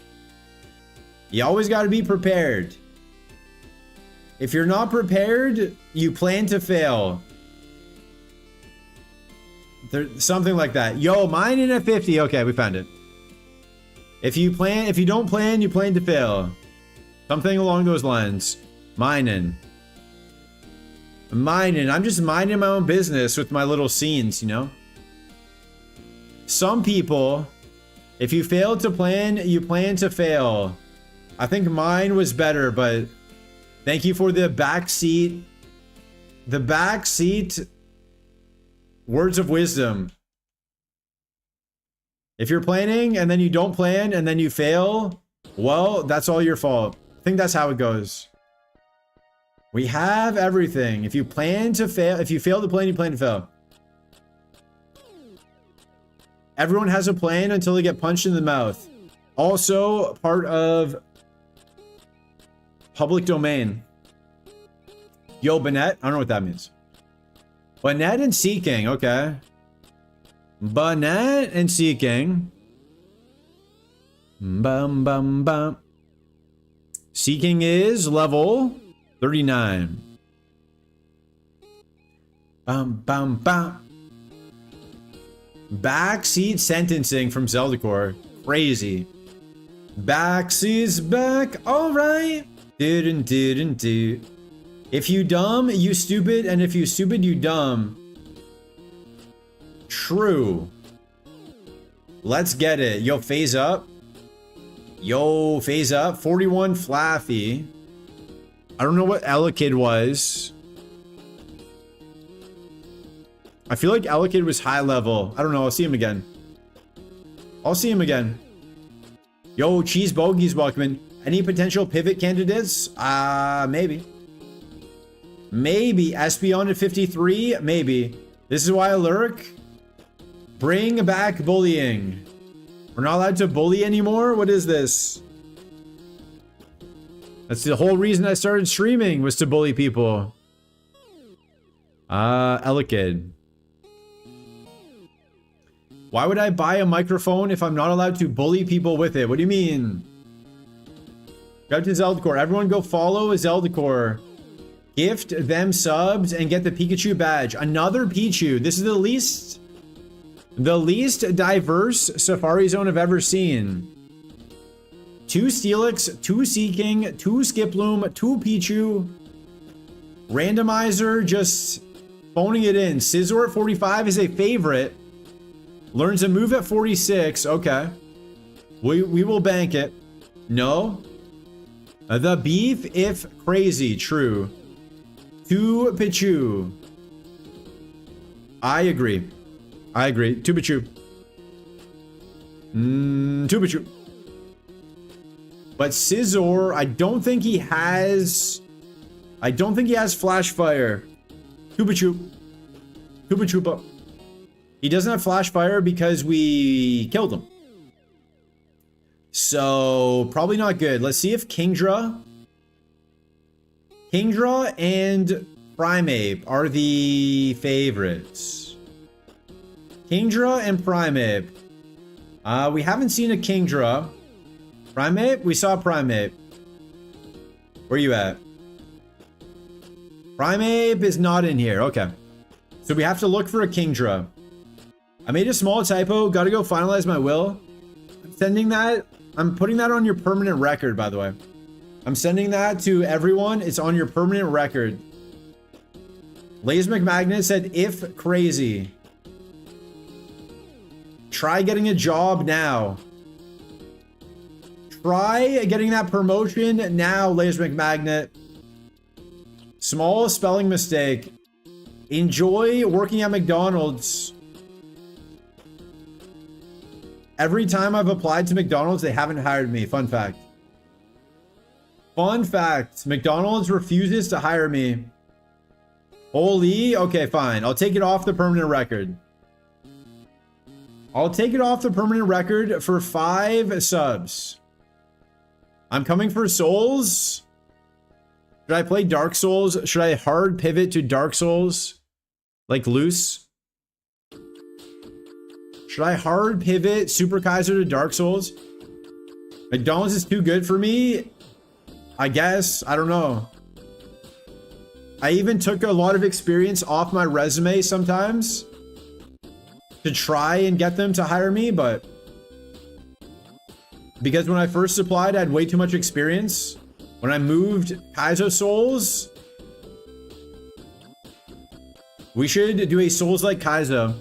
You always got to be prepared. If you're not prepared, you plan to fail. Something like that. Yo, mine in at 50. Okay, we found it. If you don't plan, you plan to fail. Something along those lines. Mining. I'm just minding my own business with my little scenes, you know? Some people, if you fail to plan, you plan to fail. I think mine was better, but thank you for the backseat. The backseat words of wisdom. If you're planning and then you don't plan and then you fail, well, that's all your fault. I think that's how it goes. We have everything. If you plan to fail, if you fail to plan, you plan to fail. Everyone has a plan until they get punched in the mouth. Also, part of public domain. Yo, Bennett. I don't know what that means. Bennett and Seeking. Okay. Bennett and Seeking. Bum, bum, bum. Seeking is level 39. Bum, bum, bum. Backseat sentencing from Zeldacore. Crazy. Backseat's back. Alright. Didn't do. If you dumb, you stupid. And if you stupid, you dumb. True. Let's get it. Yo, phase up. Yo, phase up. 41 Flaffy. I don't know what Elekid was. I feel like Elekid was high level. I don't know. I'll see him again. I'll see him again. Yo, Cheese Bogies welcome in. Any potential pivot candidates? Maybe. Maybe. Espeon at 53? Maybe. This is why I lurk. Bring back bullying. We're not allowed to bully anymore? What is this? That's the whole reason I started streaming, was to bully people. Elekid. Why would I buy a microphone if I'm not allowed to bully people with it? What do you mean? Go to Zeldacore. Everyone go follow Zeldacore. Gift them subs and get the Pikachu badge. Another Pichu. This is the least diverse Safari Zone I've ever seen. 2 Steelix, 2 Seeking, 2 Skiploom, 2 Pichu. Randomizer just phoning it in. Scizor at 45 is a favorite. Learns a move at 46. Okay. We will bank it. No. The beef, if crazy. True. 2 Pichu. I agree. 2 Pichu. 2 Pichu. But Scizor, I don't think he has Flash Fire. 2 Pichu. 2 Pichu. He doesn't have Flash Fire because we killed him. So, probably not good. Let's see if Kingdra and Primeape are the favorites. Kingdra and Primeape. We haven't seen a Kingdra. Primate? We saw Primate. Where you at? Primate is not in here. Okay. So we have to look for a Kingdra. I made a small typo. Gotta go finalize my will. I'm sending that. I'm putting that on your permanent record, by the way. I'm sending that to everyone. It's on your permanent record. Lays McMagnet said, if crazy. Try getting a job now. Try getting that promotion now, Lays McMagnet. Small spelling mistake. Enjoy working at McDonald's. Every time I've applied to McDonald's, they haven't hired me. Fun fact. Fun fact. McDonald's refuses to hire me. Holy. Okay, fine. I'll take it off the permanent record. I'll take it off the permanent record for 5 subs. I'm coming for souls. Should I play Dark Souls? Should I hard pivot to Dark Souls? Like loose? Should I hard pivot Super Kaiser to Dark Souls? McDonald's is too good for me? I guess. I don't know. I even took a lot of experience off my resume sometimes to try and get them to hire me, but because when I first applied, I had way too much experience. When I moved Kaizo Souls, we should do a Souls like Kaizo.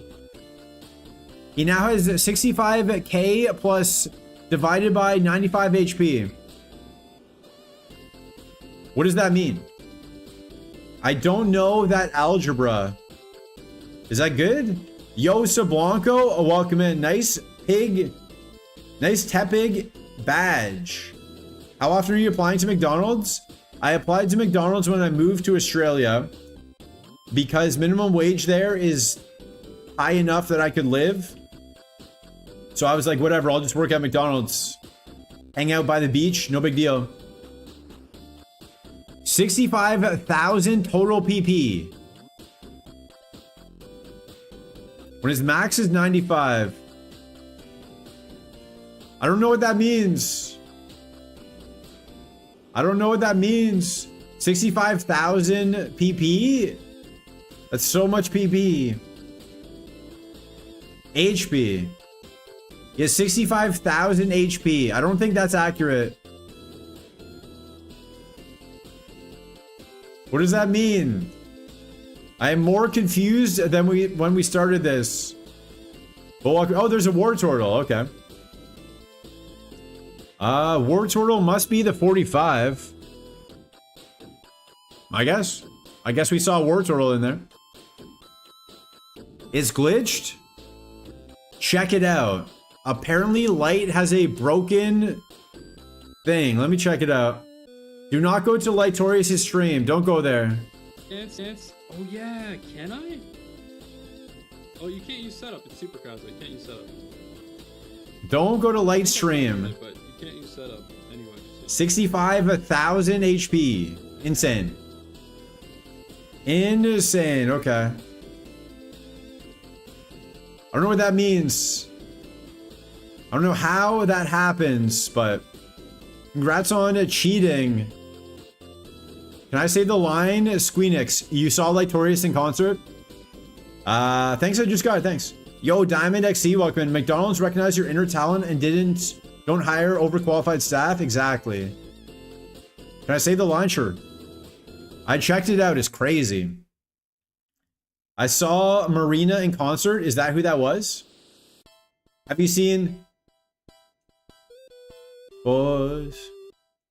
He now has 65k plus divided by 95 HP. What does that mean? I don't know that algebra. Is that good? Yo, Sablanco, welcome in. Nice pig. Nice tepig badge. How often are you applying to McDonald's? I applied to McDonald's when I moved to Australia because minimum wage there is high enough that I could live. So I was like, whatever, I'll just work at McDonald's. Hang out by the beach, no big deal. 65,000 total PP. When his max is 95. I don't know what that means. I don't know what that means. 65,000 PP? That's so much PP. HP. He has 65,000 HP. I don't think that's accurate. What does that mean? I am more confused than when we started this. Oh, there's a war turtle. Okay. War turtle must be the 45. I guess we saw a war turtle in there. It's glitched? Check it out. Apparently Light has a broken thing. Let me check it out. Do not go to Lightorius' stream. Don't go there. Oh yeah, can I? Oh, you can't use setup. It's super Kaizo. You can't use setup. Don't go to Light stream. But you can't use setup anyway. 65,000 HP. Insane. Insane. Okay. I don't know what that means. I don't know how that happens, but congrats on cheating. Can I say the line? Squeenix, you saw Lightorius in concert? Thanks, I just got it, thanks. Yo, Diamond XC, welcome in. McDonald's recognized your inner talent and don't hire overqualified staff? Exactly. Can I say the line? Sure. I checked it out, it's crazy. I saw Marina in concert. Is that who that was? Have you seen... Boys...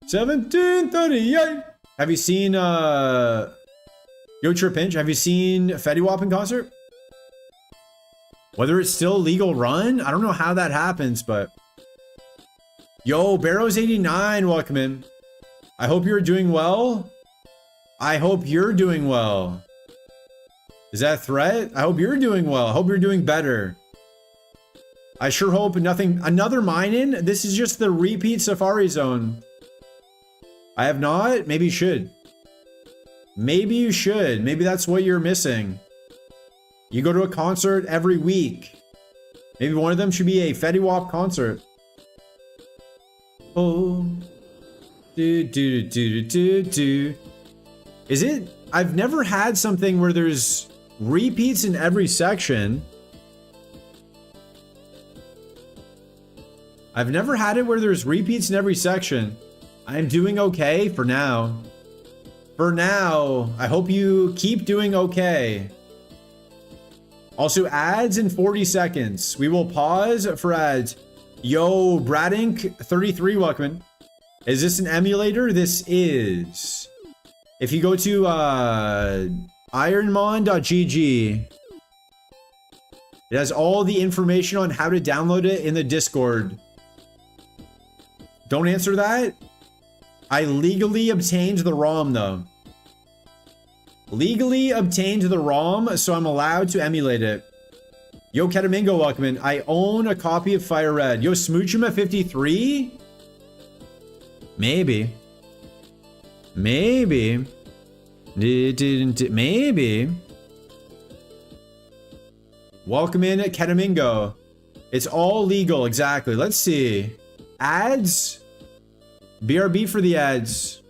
1738! Have you seen, Yo Tripinch? Have you seen Fetty Wap in concert? Whether it's still legal run? I don't know how that happens, but... Yo, Barrows89, welcome in. I hope you're doing well. I hope you're doing well. Is that a threat? I hope you're doing well. I hope you're doing better. I sure hope nothing... Another mine-in? This is just the repeat Safari Zone. I have not? Maybe you should. Maybe you should. Maybe that's what you're missing. You go to a concert every week. Maybe one of them should be a Fetty Wap concert. oh. Do, do, do, do, do. Is it? I've never had something where there's repeats in every section. I've never had it where there's repeats in every section. I'm doing okay for now. For now, I hope you keep doing okay. Also, ads in 40 seconds. We will pause for ads. Yo, Bradink33, welcome in. Is this an emulator? This is. If you go to ironmon.gg, it has all the information on how to download it in the Discord. Don't answer that. I legally obtained the ROM though. Legally obtained the ROM, so I'm allowed to emulate it. Yo, Ketamingo, welcome in. I own a copy of Fire Red. Yo, Smoochum at 53? Maybe. Maybe. Maybe. Welcome in at Ketamingo. It's all legal, exactly. Let's see. Ads? BRB for the ads.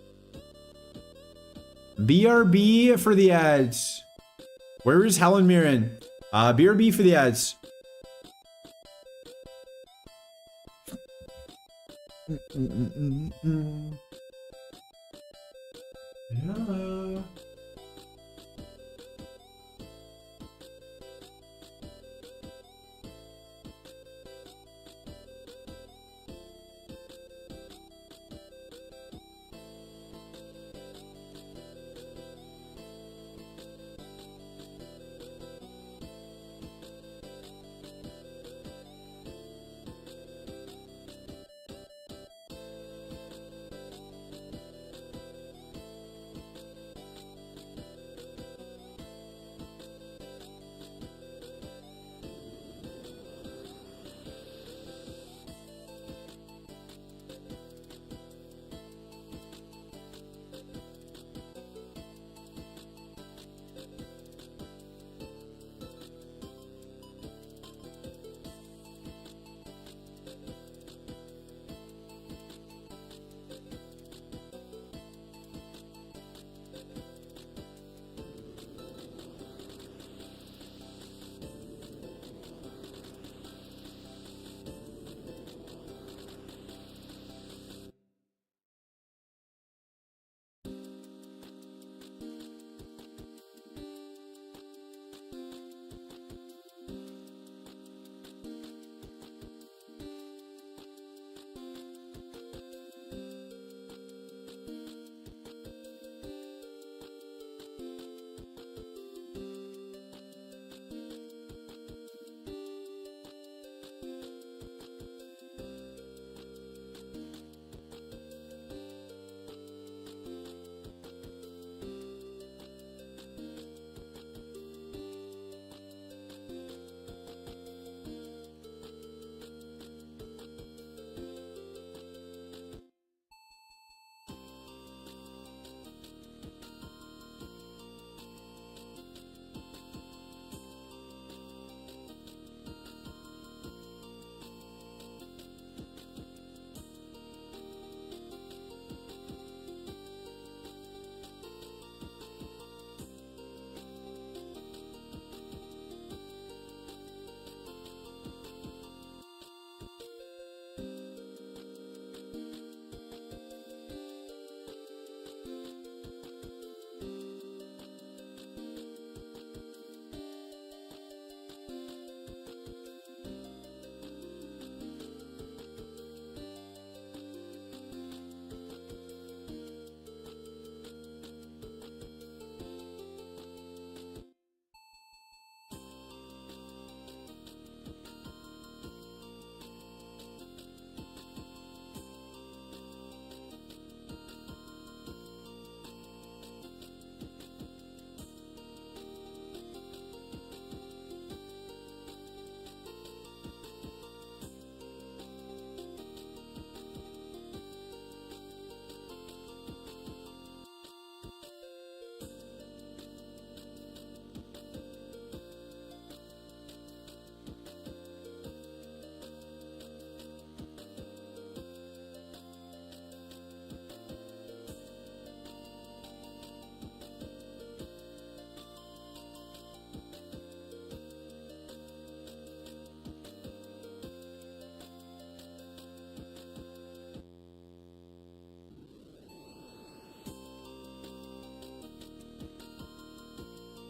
BRB for the ads. Where is Helen Mirren? BRB for the ads. Hello.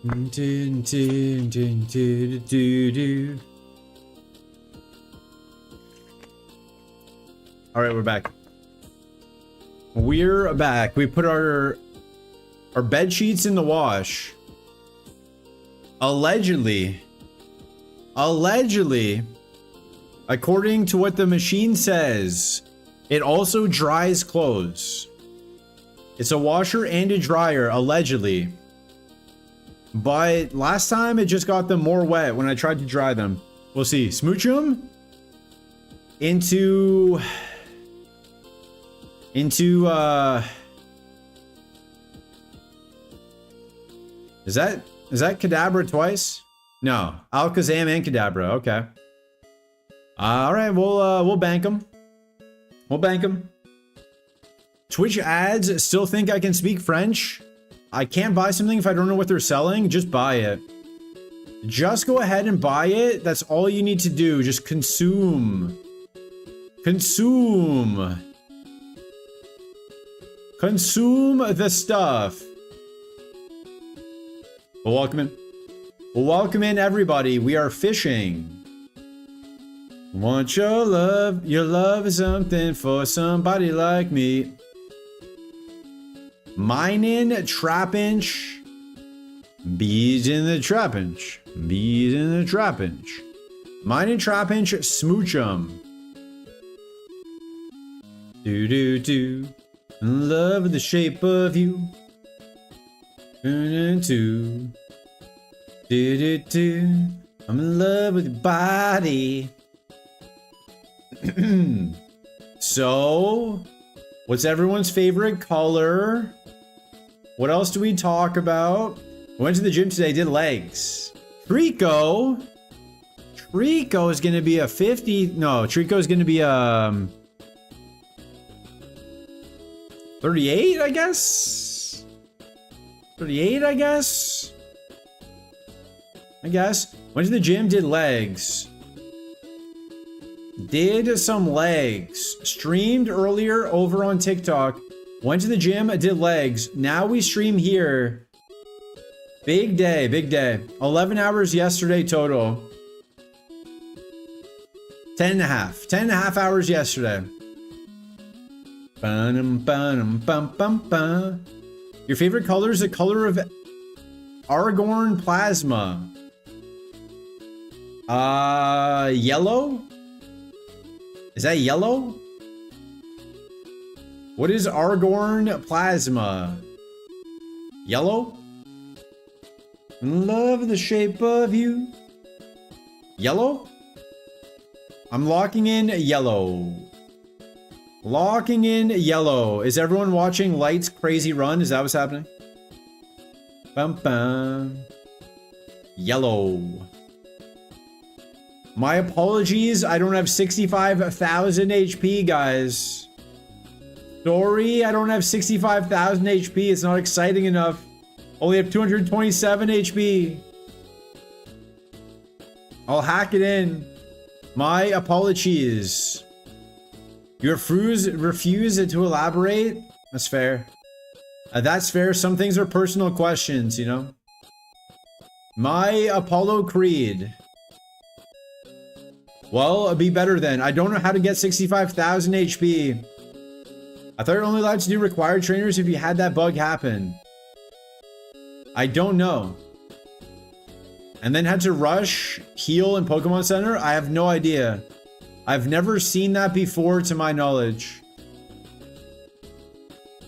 All right, we're back. We're back. We put our bed sheets in the wash. Allegedly, according to what the machine says, it also dries clothes. It's a washer and a dryer, allegedly. But last time it just got them more wet when I tried to dry them. We'll see. Smooch them into is that Kadabra twice? No, Alakazam and Kadabra. Okay. All right, we'll bank them. We'll bank them. Twitch ads still think I can speak French. I can't buy something if I don't know what they're selling. Just buy it. Just go ahead and buy it. That's all you need to do. Just consume. Consume. Consume the stuff. Well, welcome in. Well, welcome in, everybody. We are fishing. Want your love. Your love is something for somebody like me. Mining, trappinch. Bees in the trappinch. Bees in the trappinch. Mining, trappinch, smooch 'em. Do. In love with the shape of you. Turn into. Do. I'm in love with your body. So, what's everyone's favorite color? What else do we talk about? I went to the gym today, did legs. Trico is gonna be a 50. No, Trico is gonna be a 38, I guess. 38, I guess. Went to the gym, did legs. Did some legs. Streamed earlier over on TikTok. Went to the gym, did legs. Now we stream here. Big day, big day. 11 hours yesterday total. 10 and a half. 10 and a half hours yesterday. Your favorite color is the color of Aragorn Plasma. Yellow? Is that yellow? What is Aragorn Plasma? Yellow? Love the shape of you. Yellow? I'm locking in yellow. Locking in yellow. Is everyone watching Light's Crazy Run? Is that what's happening? Bum bum. Yellow. My apologies, I don't have 65,000 HP, guys. Sorry, I don't have 65,000 HP. It's not exciting enough. Only have 227 HP. I'll hack it in. My apologies. You refuse to elaborate? That's fair. That's fair. Some things are personal questions, you know? My Apollo Creed. Well, it'd be better then. I don't know how to get 65,000 HP. I thought you're only allowed to do required trainers if you had that bug happen. I don't know. And then had to rush, heal in Pokemon Center? I have no idea. I've never seen that before to my knowledge.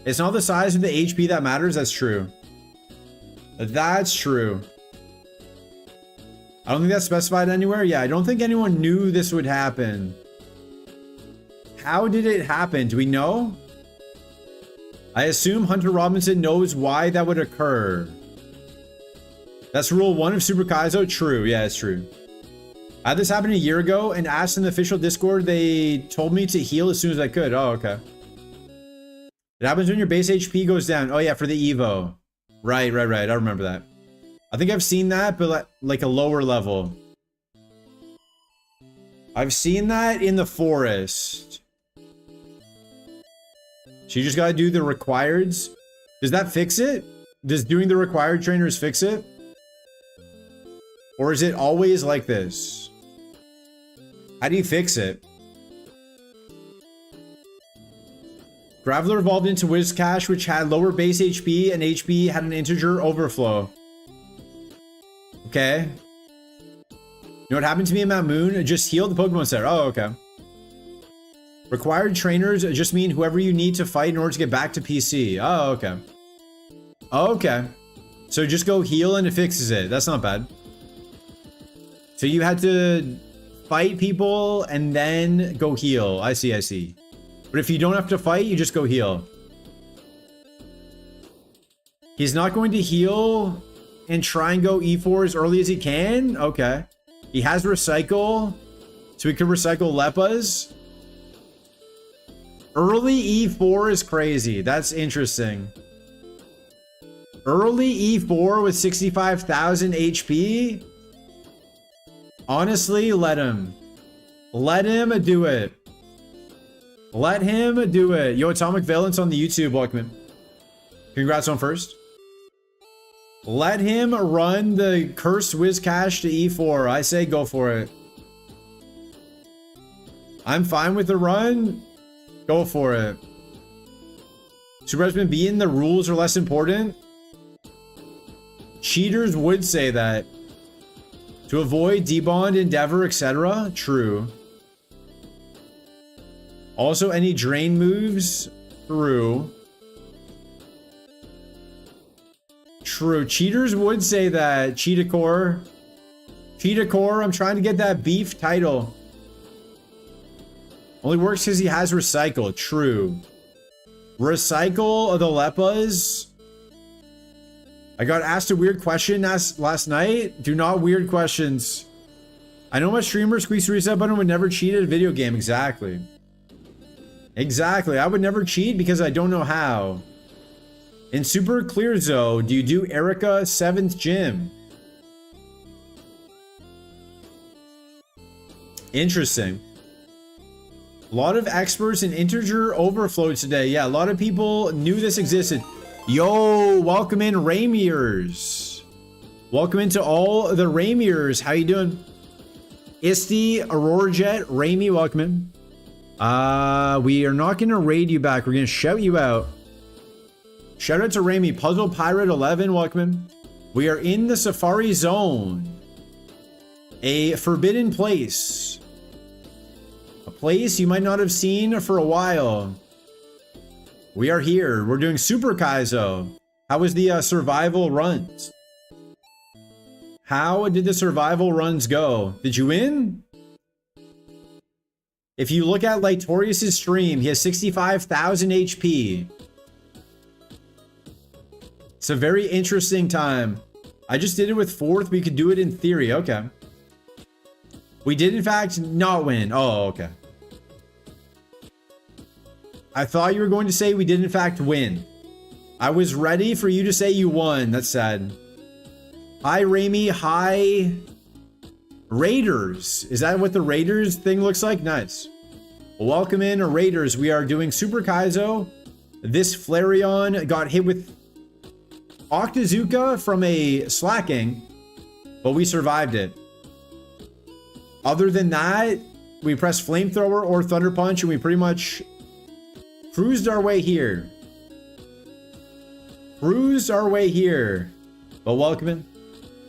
It's not the size of the HP that matters, that's true. That's true. I don't think that's specified anywhere. Yeah, I don't think anyone knew this would happen. How did it happen? Do we know? I assume Hunter Robinson knows why that would occur. That's rule 1 of Super Kaizo? True. Yeah, it's true. I had this happen a year ago and asked in the official Discord. They told me to heal as soon as I could. Oh, okay. It happens when your base HP goes down. Oh, yeah, for the Evo. Right. I remember that. I think I've seen that, but like a lower level. I've seen that in the forest. So you just gotta do the requireds. Does that fix it? Does doing the required trainers fix it? Or is it always like this? How do you fix it? Graveler evolved into Whiscash, which had lower base HP, and HP had an integer overflow. Okay. You know what happened to me in Mount Moon? Just healed the Pokemon Center. Oh, okay. Required trainers just mean whoever you need to fight in order to get back to PC. Oh, okay. Okay. So just go heal and it fixes it. That's not bad. So you had to fight people and then go heal. I see, I see. But if you don't have to fight, you just go heal. He's not going to heal and try and go E4 as early as he can? Okay. He has Recycle, so he can recycle Leppas. Early E4 is crazy. That's interesting. Early E4 with 65,000 HP? Honestly, let him. Let him do it. Let him do it. Yo, Atomic Valence on the YouTube, welcome. Congrats on first. Let him run the Cursed Whiscash to E4. I say go for it. I'm fine with the run. Go for it. Super Husband being the rules are less important. Cheaters would say that. To avoid debond, endeavor, etc. True. Also, any drain moves? True. True. Cheaters would say that. Cheetah Core. Cheetah Core, I'm trying to get that beef title. Only works because he has Recycle. True. Recycle the Leppas. I got asked a weird question last night. Do not weird questions. I know my streamer squeeze the reset button would never cheat at a video game. Exactly. Exactly. I would never cheat because I don't know how. In Super Clear Zone, do you do Erica 7th Gym? Interesting. A lot of experts in integer overflow today. Yeah, a lot of people knew this existed. Yo, welcome in Ramiers. Welcome into all the Ramiers. How you doing? Isti, Aurora Jet, Rami, welcome in. We are not going to raid you back. We're going to shout you out. Shout out to Rami. Puzzle Pirate 11, welcome in. We are in the Safari Zone. A forbidden place. A place you might not have seen for a while. We are here. We're doing Super Kaizo. How was the survival runs? How did the survival runs go? Did you win? If you look at Lytorius' stream, he has 65,000 HP. It's a very interesting time. I just did it with 4th. We could do it in theory. Okay. We did, in fact, not win. Oh, okay. I thought you were going to say we did, in fact, win. I was ready for you to say you won. That's sad. Hi, Rami. Hi, Raiders. Is that what the Raiders thing looks like? Nice. Welcome in, Raiders. We are doing Super Kaizo. This Flareon got hit with Octazooka from a slacking, but we survived it. Other than that, we pressed Flamethrower or Thunder Punch, and we pretty much cruised our way here. Cruised our way here. But welcome in.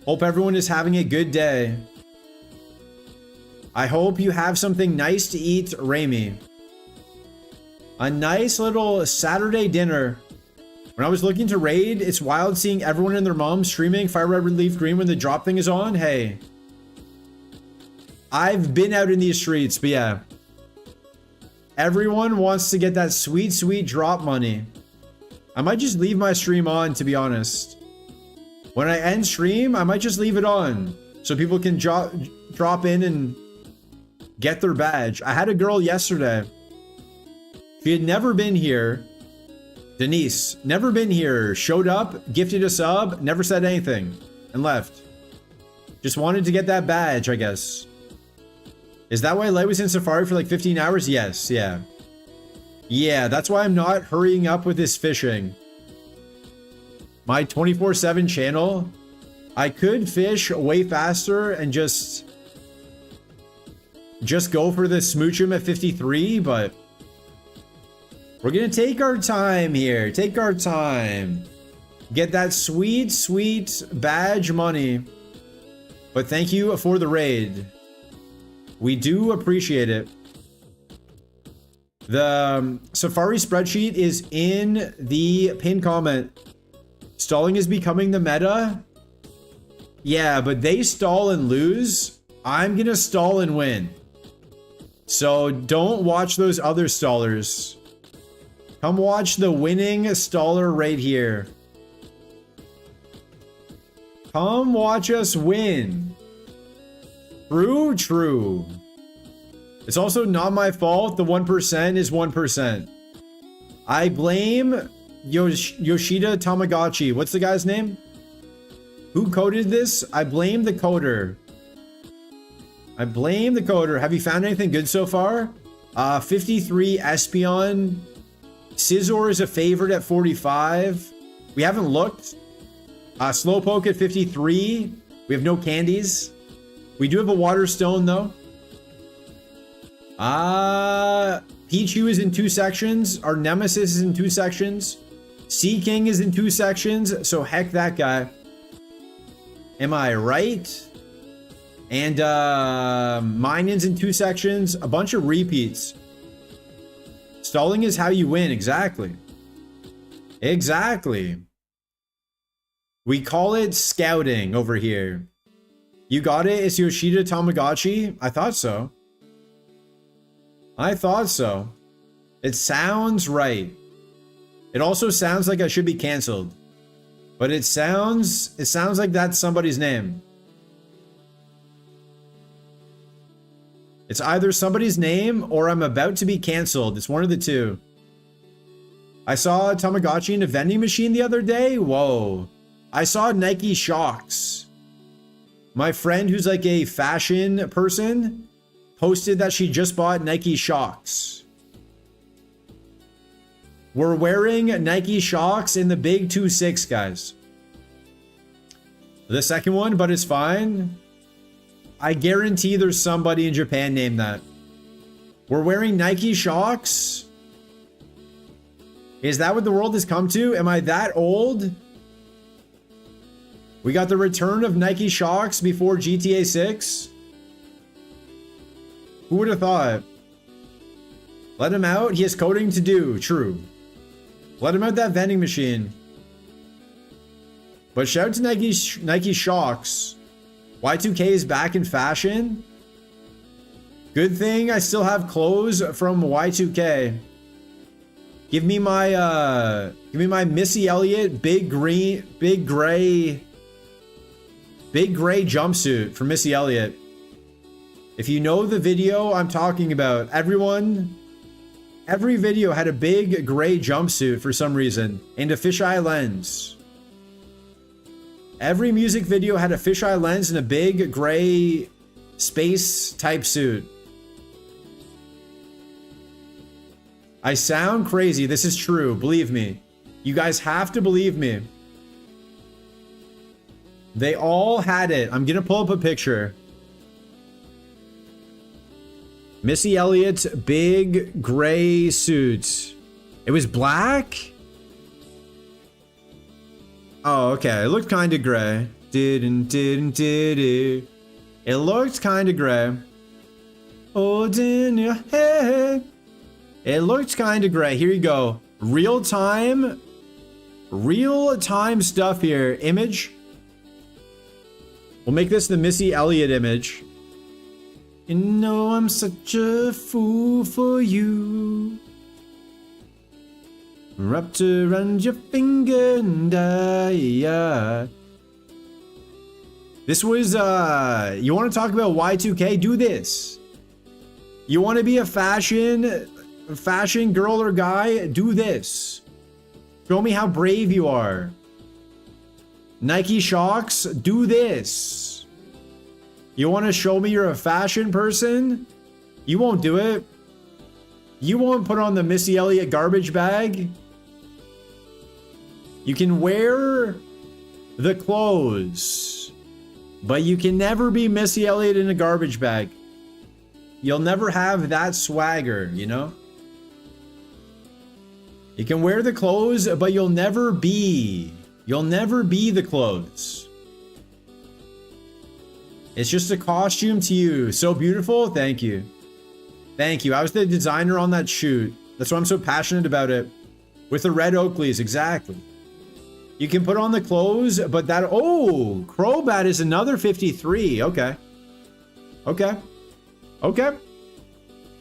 Hope everyone is having a good day. I hope you have something nice to eat, Rami. A nice little Saturday dinner. When I was looking to raid, it's wild seeing everyone and their mom streaming Fire Red Relief Green when the drop thing is on. Hey. I've been out in these streets, but yeah. Everyone wants to get that sweet, sweet drop money. I might just leave my stream on, to be honest. When I end stream, I might just leave it on. So people can drop in and get their badge. I had a girl yesterday. She had never been here. Denise, never been here. Showed up, gifted a sub, never said anything, and left. Just wanted to get that badge, I guess. Is that why Light was in Safari for like 15 hours? Yes, yeah. Yeah, that's why I'm not hurrying up with this fishing. My 24/7 channel I could fish way faster and just go for the smooch him at 53, but we're gonna take our time here. Take our time. Get that sweet, sweet badge money. But thank you for the raid. We do appreciate it. The Safari spreadsheet is in the pinned comment. Stalling is becoming the meta. Yeah, but they stall and lose. I'm gonna stall and win. So don't watch those other stallers. Come watch the winning staller right here. Come watch us win. True, true. It's also not my fault. The 1% is 1%. I blame Yoshida Tamagotchi. What's the guy's name? Who coded this? I blame the coder. I blame the coder. Have you found anything good so far? 53 Espion. Scizor is a favorite at 45. We haven't looked. Slowpoke at 53. We have no candies. We do have a water stone though. Pichu is in 2 sections. Our Nemesis is in 2 sections. Sea King is in 2 sections. So heck that guy. Am I right? And Minion's in 2 sections. A bunch of repeats. Stalling is how you win. Exactly. Exactly. We call it scouting over here. You got it? It's Yoshida Tamagotchi? I thought so. I thought so. It sounds right. It also sounds like I should be canceled. But it sounds like that's somebody's name. It's either somebody's name or I'm about to be canceled. It's one of the two. I saw a Tamagotchi in a vending machine the other day. Whoa. I saw Nike Shocks. My friend who's like a fashion person posted that she just bought Nike Shocks. We're wearing Nike Shocks in the big 2-6, guys. The second one, but it's fine. I guarantee there's somebody in Japan named that. We're wearing Nike Shocks? Is that what the world has come to? Am I that old? We got the return of Nike Shocks before GTA 6? Who would have thought? Let him out. He has coding to do. True. Let him out that vending machine. But shout out to Nike Shocks. Y2K is back in fashion. Good thing I still have clothes from Y2K. Give me my Missy Elliott big gray jumpsuit from Missy Elliott. If you know the video I'm talking about, every video had a big gray jumpsuit for some reason and a fisheye lens. Every music video had a fisheye lens and a big gray space type suit. I sound crazy. This is true. Believe me. You guys have to believe me. They all had it. I'm gonna pull up a picture. Missy Elliott's big gray suit. It was black? Oh, okay. It looked kind of gray. It looked kind of gray. Hold in your head. It looked kind of gray. Here you go. Real time stuff here. Image. We'll make this the Missy Elliott image. You know I'm such a fool for you. Wrapped around your finger and I. This was, you want to talk about Y2K? Do this. You want to be a fashion girl or guy? Do this. Show me how brave you are. Nike Shocks? Do this. You want to show me you're a fashion person? You won't do it. You won't put on the Missy Elliott garbage bag. You can wear the clothes. But you can never be Missy Elliott in a garbage bag. You'll never have that swagger, you know? You can wear the clothes, but you'll never be the clothes. It's just a costume to you. So beautiful. Thank you. Thank you. I was the designer on that shoot. That's why I'm so passionate about it. With the red Oakleys, exactly. You can put on the clothes, but that... Oh, Crobat is another 53. Okay. Okay. Okay.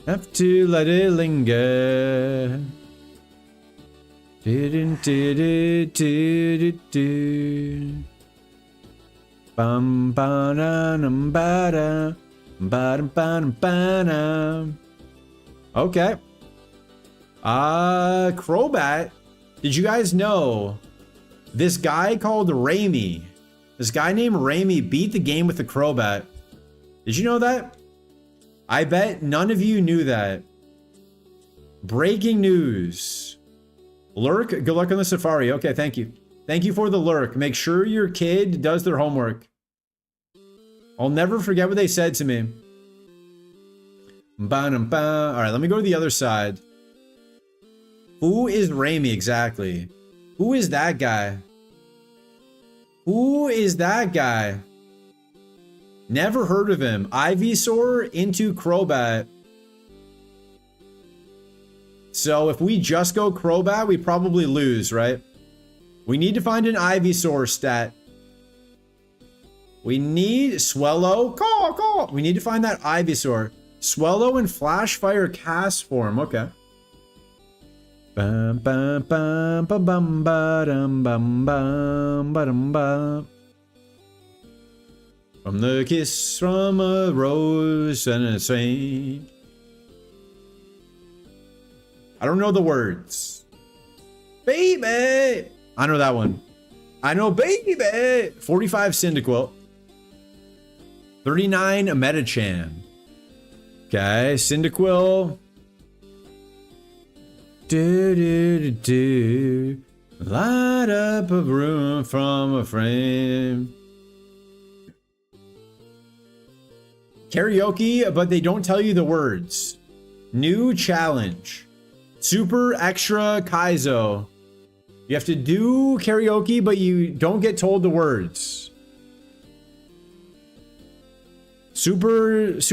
Have to let it linger. Bum ba dum ba da ba dum ba dum ba da. Okay. Crobat. Did you guys know this guy called Raimi? This guy named Raimi beat the game with the Crobat. Did you know that? I bet none of you knew that. Breaking news. Lurk, good luck on the safari. Okay, thank you. Thank you for the lurk. Make sure your kid does their homework. I'll never forget what they said to me. Ba-dum-ba. All right, let me go to the other side. Who is Raimi exactly? Who is that guy? Who is that guy? Never heard of him. Ivysaur into Crobat. So if we just go Crobat, we probably lose, right? We need to find an Ivysaur stat. We need Swellow. Caw. We need to find that Ivysaur. Swellow and Flash Fire cast form. Okay. Bum bum bum bum bum bum bum bum bum bum. From the kiss from a rose and a saint. I don't know the words. Baby! I know that one. I know baby! 45 Cyndaquil. 39 Metachan. Okay, Cyndaquil. Do. Light up a room from a frame. Karaoke, but they don't tell you the words. New challenge. Super extra Kaizo. You have to do karaoke, but you don't get told the words. Superstar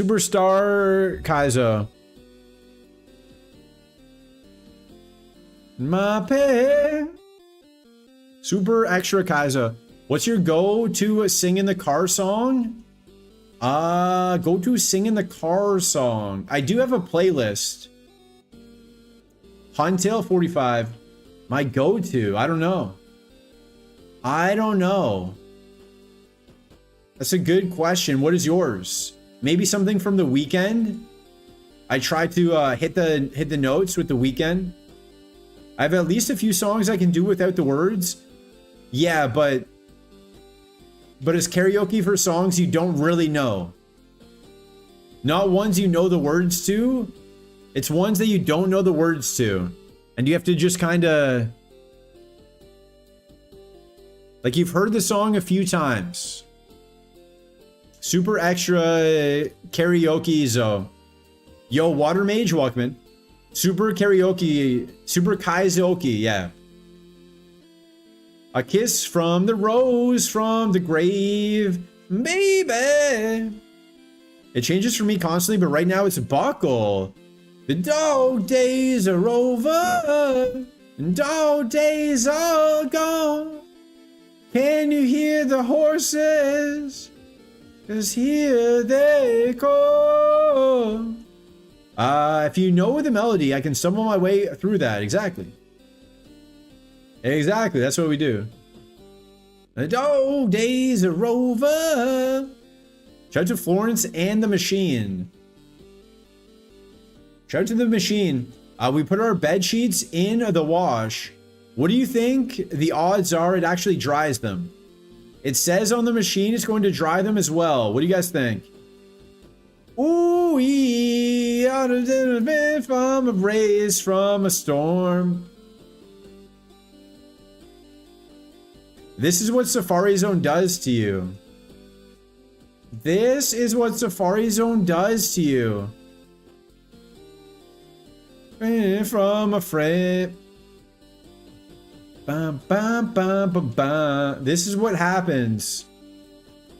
Kaizo. My pay. Super extra Kaizo. What's your go-to sing in the car song? Go to sing in the car song. I do have a playlist. Huntail 45. My go-to. I don't know. That's a good question. What is yours? Maybe something from The Weeknd? I try to hit the notes with The Weeknd. I have at least a few songs I can do without the words. Yeah, but it's karaoke for songs you don't really know. Not ones you know the words to. It's ones that you don't know the words to. And you have to just kind of... like you've heard the song a few times. Super extra karaoke zo. Yo, Water Mage, welcome in. Super karaoke, super kaizoke, yeah. A kiss from the rose from the grave, baby. It changes for me constantly, but right now it's Buckle. The dog days are over, and dog days are gone. Can you hear the horses? 'Cause here they go. If you know the melody, I can stumble my way through that. Exactly. Exactly, that's what we do. The dog days are over. Shout out to Florence and the Machine. Shout out to the Machine. We put our bed sheets in the wash. What do you think the odds are it actually dries them? It says on the machine it's going to dry them as well. What do you guys think? Ooh, we out of been from a race from a storm. This is what Safari Zone does to you. This is what Safari Zone does to you. From a friend. Bum, bum, bum, bum, bum. This is what happens.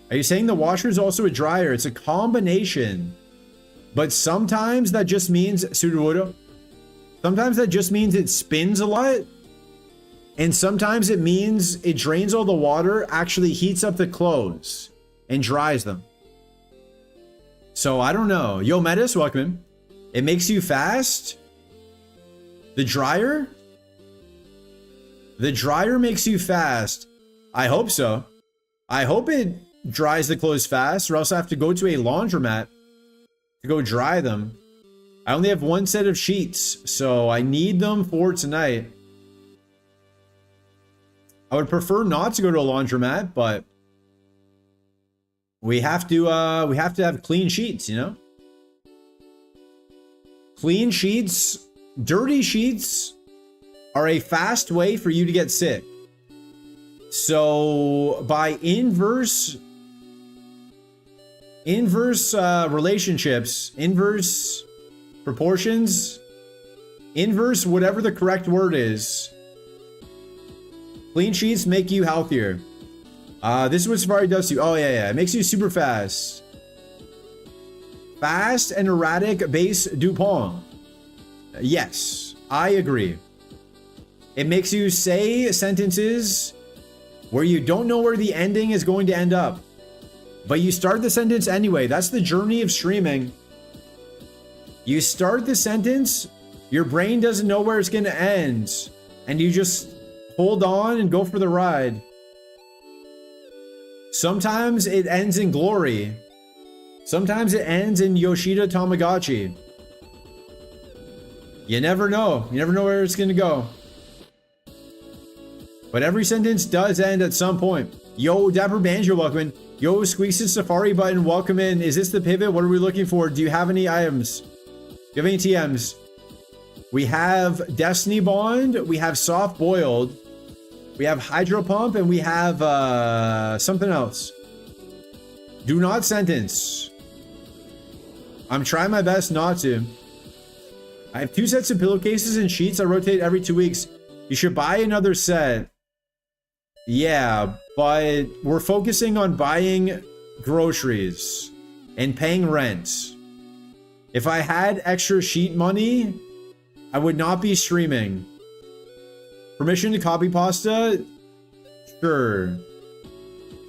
Are you saying the washer is also a dryer? It's a combination. But sometimes that just means sometimes that just means it spins a lot. And sometimes it means it drains all the water, actually heats up the clothes and dries them. So I don't know. Yo, Metis, welcome in. It makes you fast. The dryer? The dryer makes you fast. I hope so. I hope it dries the clothes fast, or else I have to go to a laundromat to go dry them. I only have one set of sheets, so I need them for tonight. I would prefer not to go to a laundromat, but we have to have clean sheets, you know? Clean sheets, dirty sheets are a fast way for you to get sick. So by inverse relationships, inverse proportions, inverse whatever the correct word is, clean sheets make you healthier. This is what Safari does to you. Oh yeah, it makes you super fast. Fast and erratic base Dupont. Yes, I agree. It makes you say sentences where you don't know where the ending is going to end up, but you start the sentence anyway. That's the journey of streaming. You start the sentence, your brain doesn't know where it's going to end, and you just hold on and go for the ride. Sometimes it ends in glory. Sometimes it ends in Yoshida Tamagotchi. You never know. You never know where it's going to go. But every sentence does end at some point. Yo, Dapper Banjo, welcome in. Yo, Squeezes Safari button, welcome in. Is this the pivot? What are we looking for? Do you have any items? Do you have any TMs? We have Destiny Bond. We have Soft Boiled. We have Hydro Pump. And we have something else. Do not sentence. I'm trying my best not to. I have 2 sets of pillowcases and sheets I rotate every 2 weeks. You should buy another set. Yeah, but we're focusing on buying groceries and paying rent. If I had extra sheet money, I would not be streaming. Permission to copy pasta? Sure.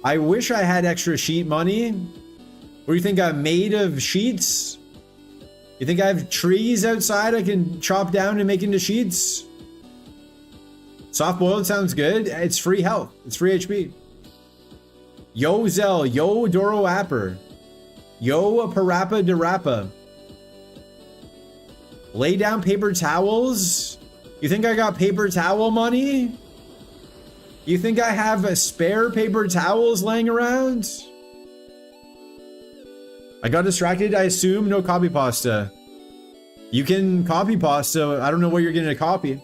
I wish I had extra sheet money. What do you think, I'm made of sheets? You think I have trees outside I can chop down and make into sheets? Soft boiled sounds good. It's free health. It's free HP. Yo Zell. Yo Doro Apper. Yo Parappa Derappa. Lay down paper towels. You think I got paper towel money? You think I have a spare paper towels laying around? I got distracted. I assume no copy pasta. You can copy pasta. I don't know what you're going to copy.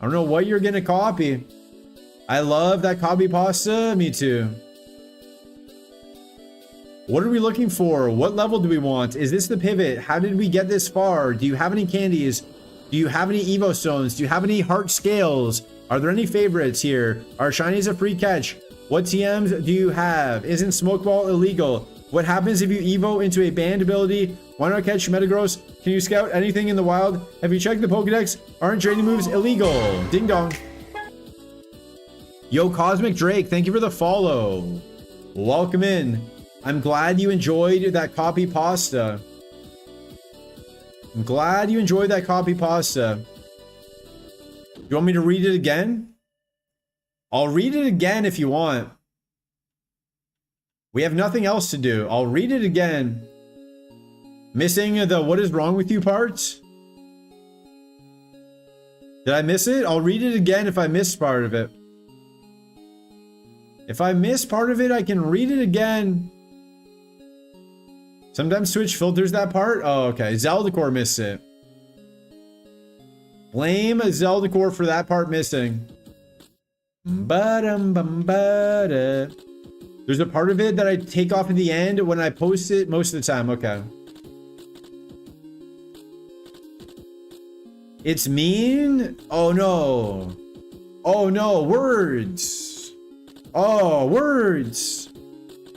I don't know what you're going to copy. I love that copy pasta. Me too. What are we looking for? What level do we want? Is this the pivot? How did we get this far? Do you have any candies? Do you have any Evo stones? Do you have any heart scales? Are there any favorites here? Are shinies a free catch? What TMs do you have? Isn't Smokeball illegal? What happens if you Evo into a banned ability? Why not catch Metagross? Can you scout anything in the wild? Have you checked the Pokedex? Aren't training moves illegal? Ding dong. Yo, Cosmic Drake, thank you for the follow. Welcome in. I'm glad you enjoyed that copy pasta. I'm glad you enjoyed that copy pasta. You want me to read it again? I'll read it again if you want. We have nothing else to do. I'll read it again. Missing the what is wrong with you part? Did I miss it? I'll read it again if I missed part of it. If I miss part of it, I can read it again. Sometimes Twitch filters that part. Oh, okay. Zeldacore missed it. Blame Zeldacore for that part missing. Ba-dum-bum-ba-da. There's a part of it that I take off at the end when I post it most of the time. Okay. It's mean? Oh no. Oh no, words. Oh, words.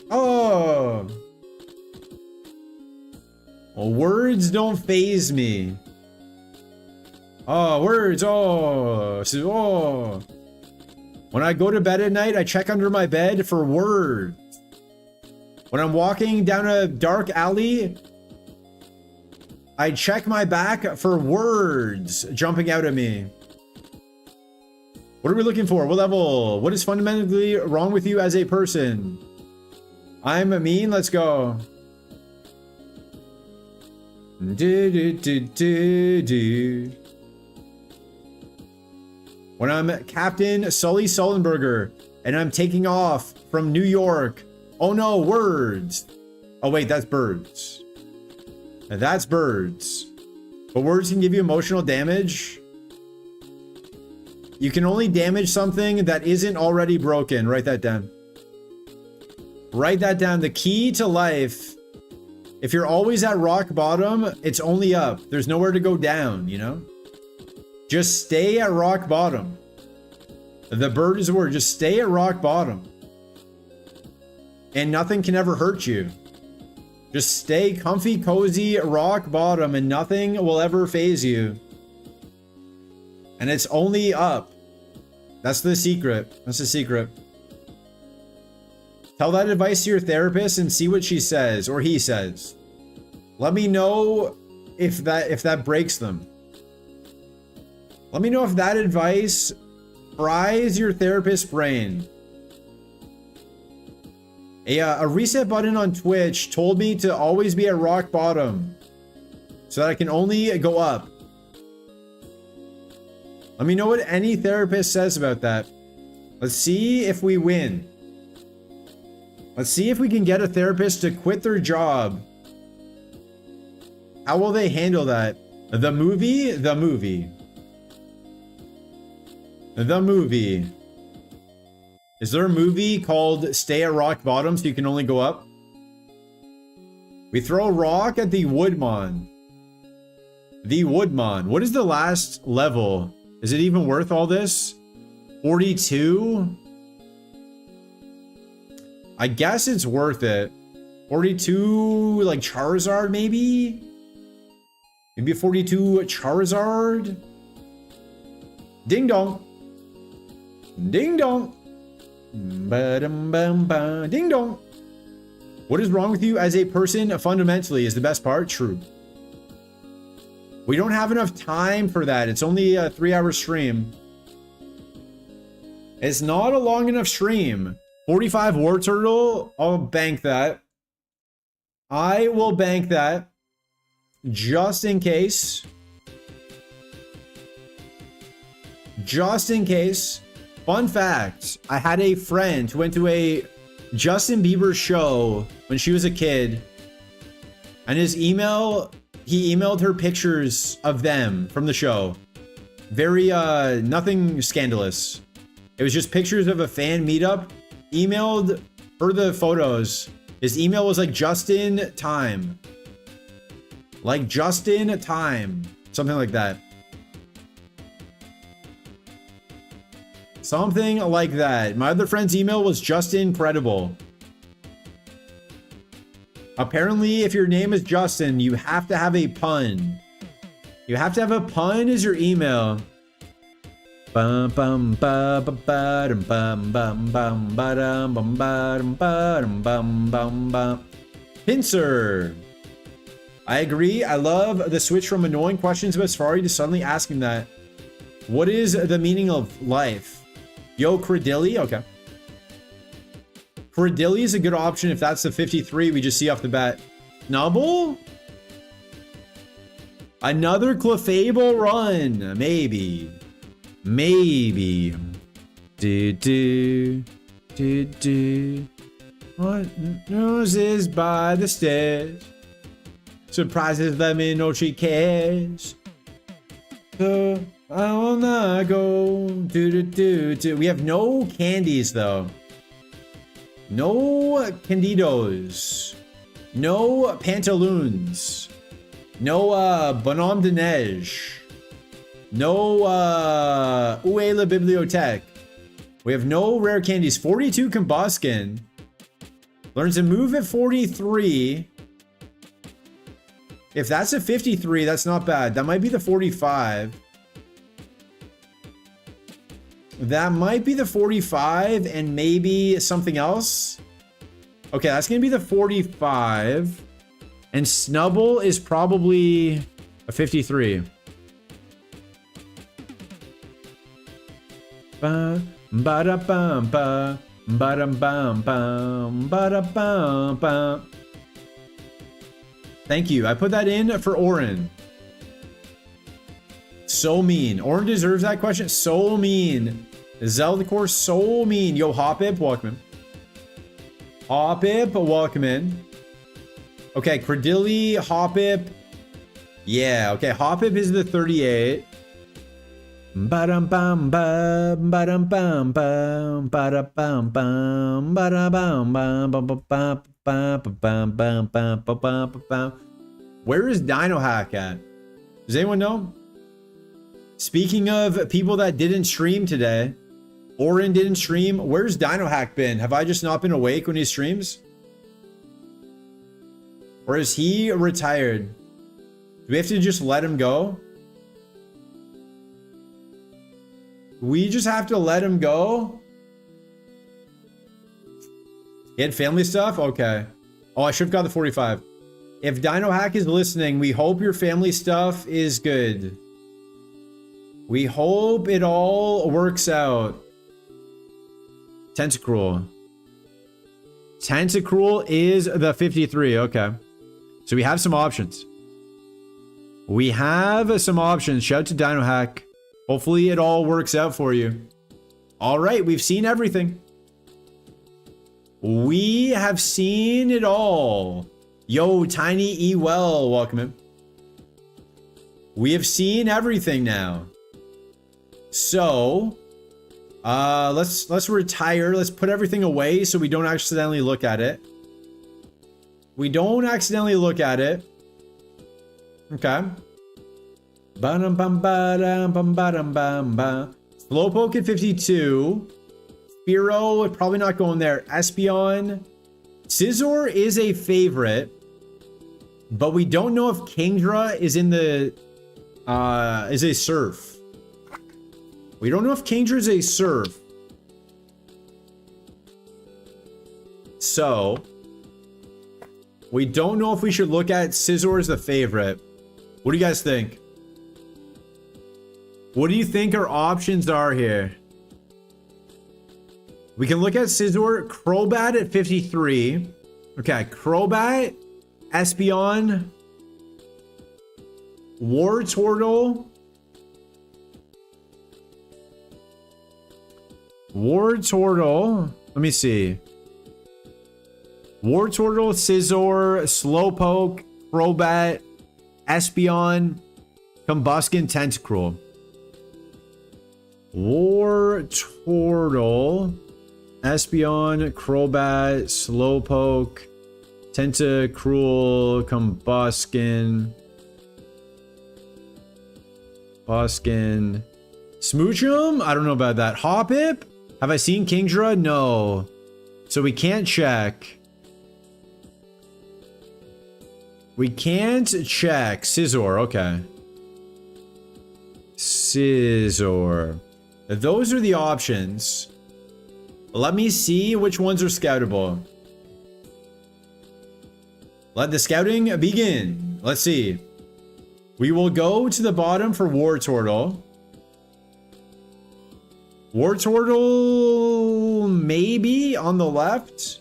Oh. Well, words don't faze me. Oh, words. Oh. Oh. When I go to bed at night, I check under my bed for words. When I'm walking down a dark alley, I check my back for words jumping out at me. What are we looking for? What level? What is fundamentally wrong with you as a person? I'm mean. Let's go. Do. When I'm Captain Sully Sullenberger and I'm taking off from New York. Oh no, words. Oh wait, that's birds. That's birds. But words can give you emotional damage. You can only damage something that isn't already broken. Write that down. Write that down. The key to life, if you're always at rock bottom, it's only up. There's nowhere to go down, you know? Just stay at rock bottom. The bird is the word. Just stay at rock bottom. And nothing can ever hurt you. Just stay comfy, cozy, rock bottom, and nothing will ever faze you. And it's only up. That's the secret. That's the secret. Tell that advice to your therapist and see what she says or he says. Let me know if that breaks them. Let me know if that advice fries your therapist's brain. A reset button on Twitch told me to always be at rock bottom so that I can only go up. Let me know what any therapist says about that. Let's see if we win. Let's see if we can get a therapist to quit their job. How will they handle that? The movie? The movie. The movie. Is there a movie called Stay at Rock Bottom so you can only go up? We throw a rock at the Woodmon. The Woodmon. What is the last level? Is it even worth all this? 42? I guess it's worth it. 42, like Charizard maybe? Maybe 42 Charizard? Ding dong. Ding dong. Ba-dum-bum-bum. Ding dong. What is wrong with you as a person fundamentally is the best part. True. We don't have enough time for that. It's only a 3-hour stream. It's not a long enough stream. 45 War Turtle. I'll bank that. I will bank that. Just in case. Just in case. Fun fact, I had a friend who went to a Justin Bieber show when she was a kid. And his email, he emailed her pictures of them from the show. Very, nothing scandalous. It was just pictures of a fan meetup. Emailed her the photos. His email was like Justin Time. Like Justin Time. Something like that. Something like that. My other friend's email was just incredible. Apparently, if your name is Justin, you have to have a pun. You have to have a pun as your email. Bum bum ba ba ba dum bum bum bum ba dum bum ba dum ba dum bum bum bum. Pincer. I agree. I love the switch from annoying questions about Safari to suddenly asking that. What is the meaning of life? Yo, Credilli? Okay. Credilli is a good option if that's the 53 we just see off the bat. Snubble? Another Clefable run. Maybe. Maybe. Do. What noses by the stairs? Surprises, let me know she cares. I will not go. Do. We have no candies though. No Candidos. No Pantaloons. No Bonhomme de Neige. No Où est la bibliothèque? We have no rare candies. 42 Combuskin. Learns to move at 43. If that's a 53, that's not bad. That might be the 45. That might be the 45 and maybe something else. Okay, that's going to be the 45. And Snubble is probably a 53. Ba-da-bum-ba. Ba-dum-bum-bum. Ba-da-bum-bum. Thank you. I put that in for Oren. So mean. Oren deserves that question. So mean. Zelda course, so mean. Yo, Hopip, welcome in. Hopip, welcome in. Okay, Credilli, Hopip. Yeah, okay, Hopip is the 38. Ba-dum-bum-bum, ba-dum-bum-bum, ba-da-bum-bum, ba-da-bum-bum, ba-ba-bum-bum-bum-bum-bum-bum-bum. Where is Dino Hack at? Does anyone know? Speaking of people that didn't stream today, Oren didn't stream. Where's Dino Hack been? Have I just not been awake when he streams? Or is he retired? Do we have to just let him go? We just have to let him go? He had family stuff? Okay. Oh, I should have got the 45. If Dino Hack is listening, we hope your family stuff is good. We hope it all works out. Tentacruel. Tentacruel is the 53. Okay. So we have some options. We have some options. Shout out to Dino Hack. Hopefully it all works out for you. All right. We've seen everything. We have seen it all. Yo, Tiny E. Well, welcome in. We have seen everything now. So, let's retire. Let's put everything away so we don't accidentally look at it. We don't accidentally look at it. Okay. Slowpoke at 52. Spearow, probably not going there. Espeon. Scizor is a favorite. But we don't know if Kingdra is in the, is a surf. We don't know if Kingdra is a surf. So, we don't know if we should look at Scizor as the favorite. What do you guys think? What do you think our options are here? We can look at Scizor, Crobat at 53. Okay, Crobat, Espeon, Wartortle, let me see. Wartortle, Scizor, Slowpoke, Crobat, Espeon, Combuskin, Tentacruel. Wartortle, Espeon, Crobat, Slowpoke, Tentacruel, Combuskin, Smoochum? I don't know about that. Hoppip? Have I seen Kingdra? No. So we can't check. We can't check. Scizor, okay. Scizor. Those are the options. Let me see which ones are scoutable. Let the scouting begin. Let's see. We will go to the bottom for Wartortle. Wartortle maybe on the left.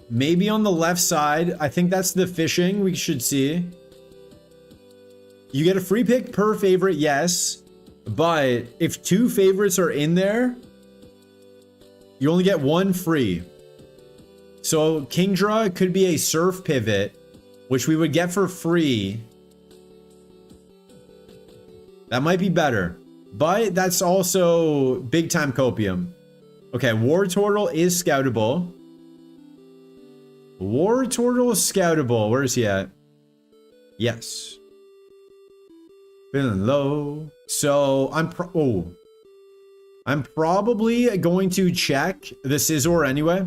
Maybe on the left side. I think that's the fishing we should see. You get a free pick per favorite, yes. But if two favorites are in there, you only get one free. So Kingdra could be a surf pivot, which we would get for free. That might be better. But that's also big time copium. Okay, War Turtle is scoutable. War Turtle is scoutable. Where is he at? Yes. Feeling low. So I'm probably going to check the Scizor anyway.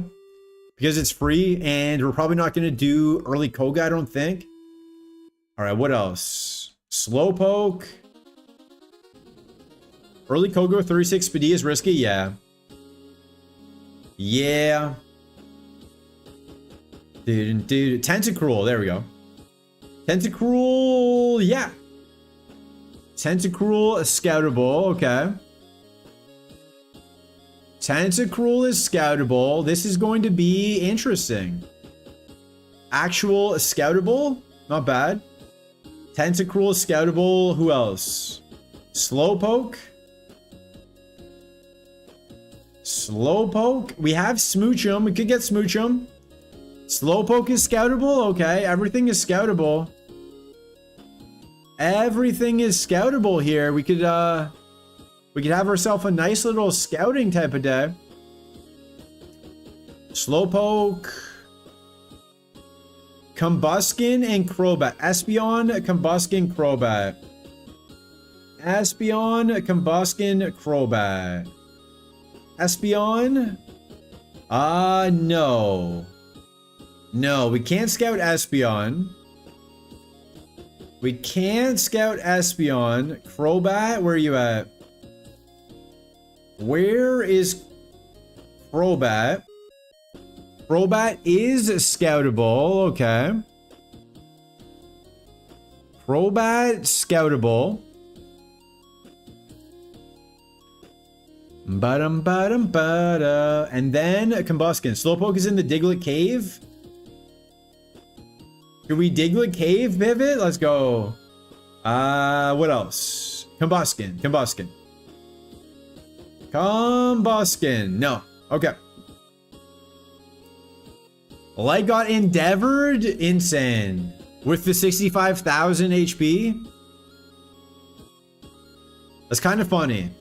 Because it's free and we're probably not going to do early Koga, I don't think. Alright, what else? Slowpoke. Early Koga with 36 speed is risky, yeah. Yeah. Dude. Tentacruel, there we go. Tentacruel, yeah. Tentacruel is scoutable, okay. Tentacruel is scoutable. This is going to be interesting. Actual scoutable, not bad. Tentacruel is scoutable. Who else? Slowpoke. Slowpoke. We have Smoochum. We could get Smoochum. Slowpoke is scoutable. Okay, everything is scoutable. Everything is scoutable here. We could have ourselves a nice little scouting type of day. Slowpoke. Combuskin and Crobat. Espeon, Combuskin, Crobat. Espeon, Combuskin, Crobat. Espeon? No. No, we can't scout Espeon. We can't scout Espeon. Crobat, where are you at? Where is Crobat? Crobat is scoutable, okay. Crobat scoutable. Ba-dum-ba-dum-ba-da. And then Combuskin. Slowpoke is in the Diglett Cave. Can we Diglett Cave pivot? Let's go. What else? Combuskin. No. Okay. Light got endeavored. Insane. With the 65,000 HP. That's kind of funny.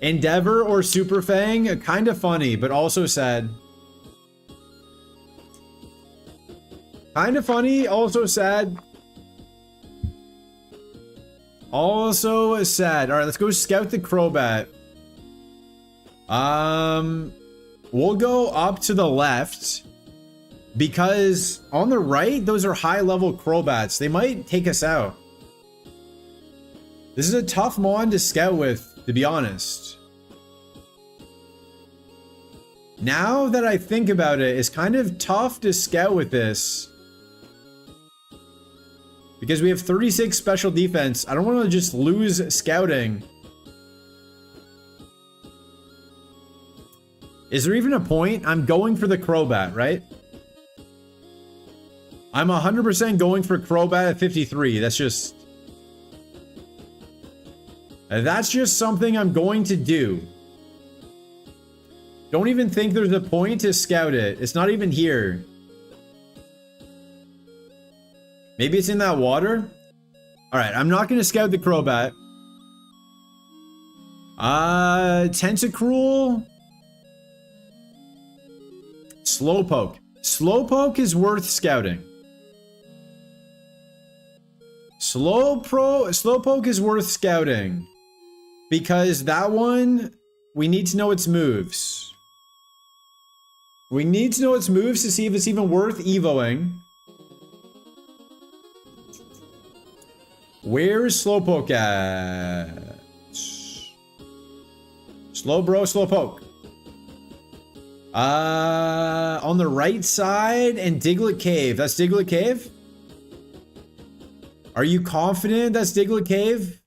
Endeavor or Super Fang, kind of funny, but also sad. Kind of funny, also sad. Also sad. All right, let's go scout the Crobat. We'll go up to the left because on the right, those are high-level Crobats. They might take us out. This is a tough mon to scout with, to be honest. Now that I think about it, it's kind of tough to scout with this. Because we have 36 special defense. I don't want to just lose scouting. Is there even a point? I'm going for the Crobat, right? I'm 100% going for Crobat at 53. That's just something I'm going to do. Don't even think there's a point to scout it. It's not even here. Maybe it's in that water? Alright, I'm not going to scout the Crobat. Tentacruel. Slowpoke. Slowpoke is worth scouting. Slowpoke is worth scouting. Because that one, we need to know its moves. We need to know its moves to see if it's even worth evoing. Where is Slowpoke at? Slowpoke. On the right side and Diglett Cave. That's Diglett Cave? Are you confident that's Diglett Cave?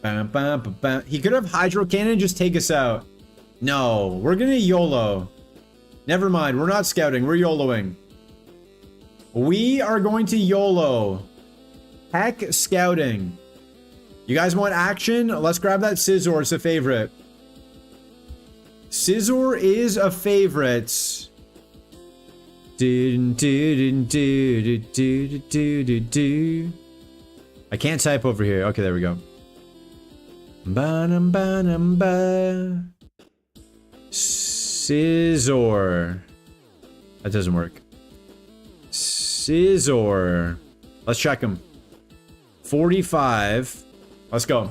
Bam, bam, bam, bam. He could have Hydro Cannon and just take us out. No, we're gonna YOLO. Never mind, we're not scouting, we're YOLOing. We are going to YOLO. Heck scouting. You guys want action? Let's grab that Scizor, it's a favorite. Scizor is a favorite. I can't type over here. Okay, there we go. Ba-dum-ba-dum-ba. Scizor. That doesn't work. Scizor. Let's check him. 45. Let's go.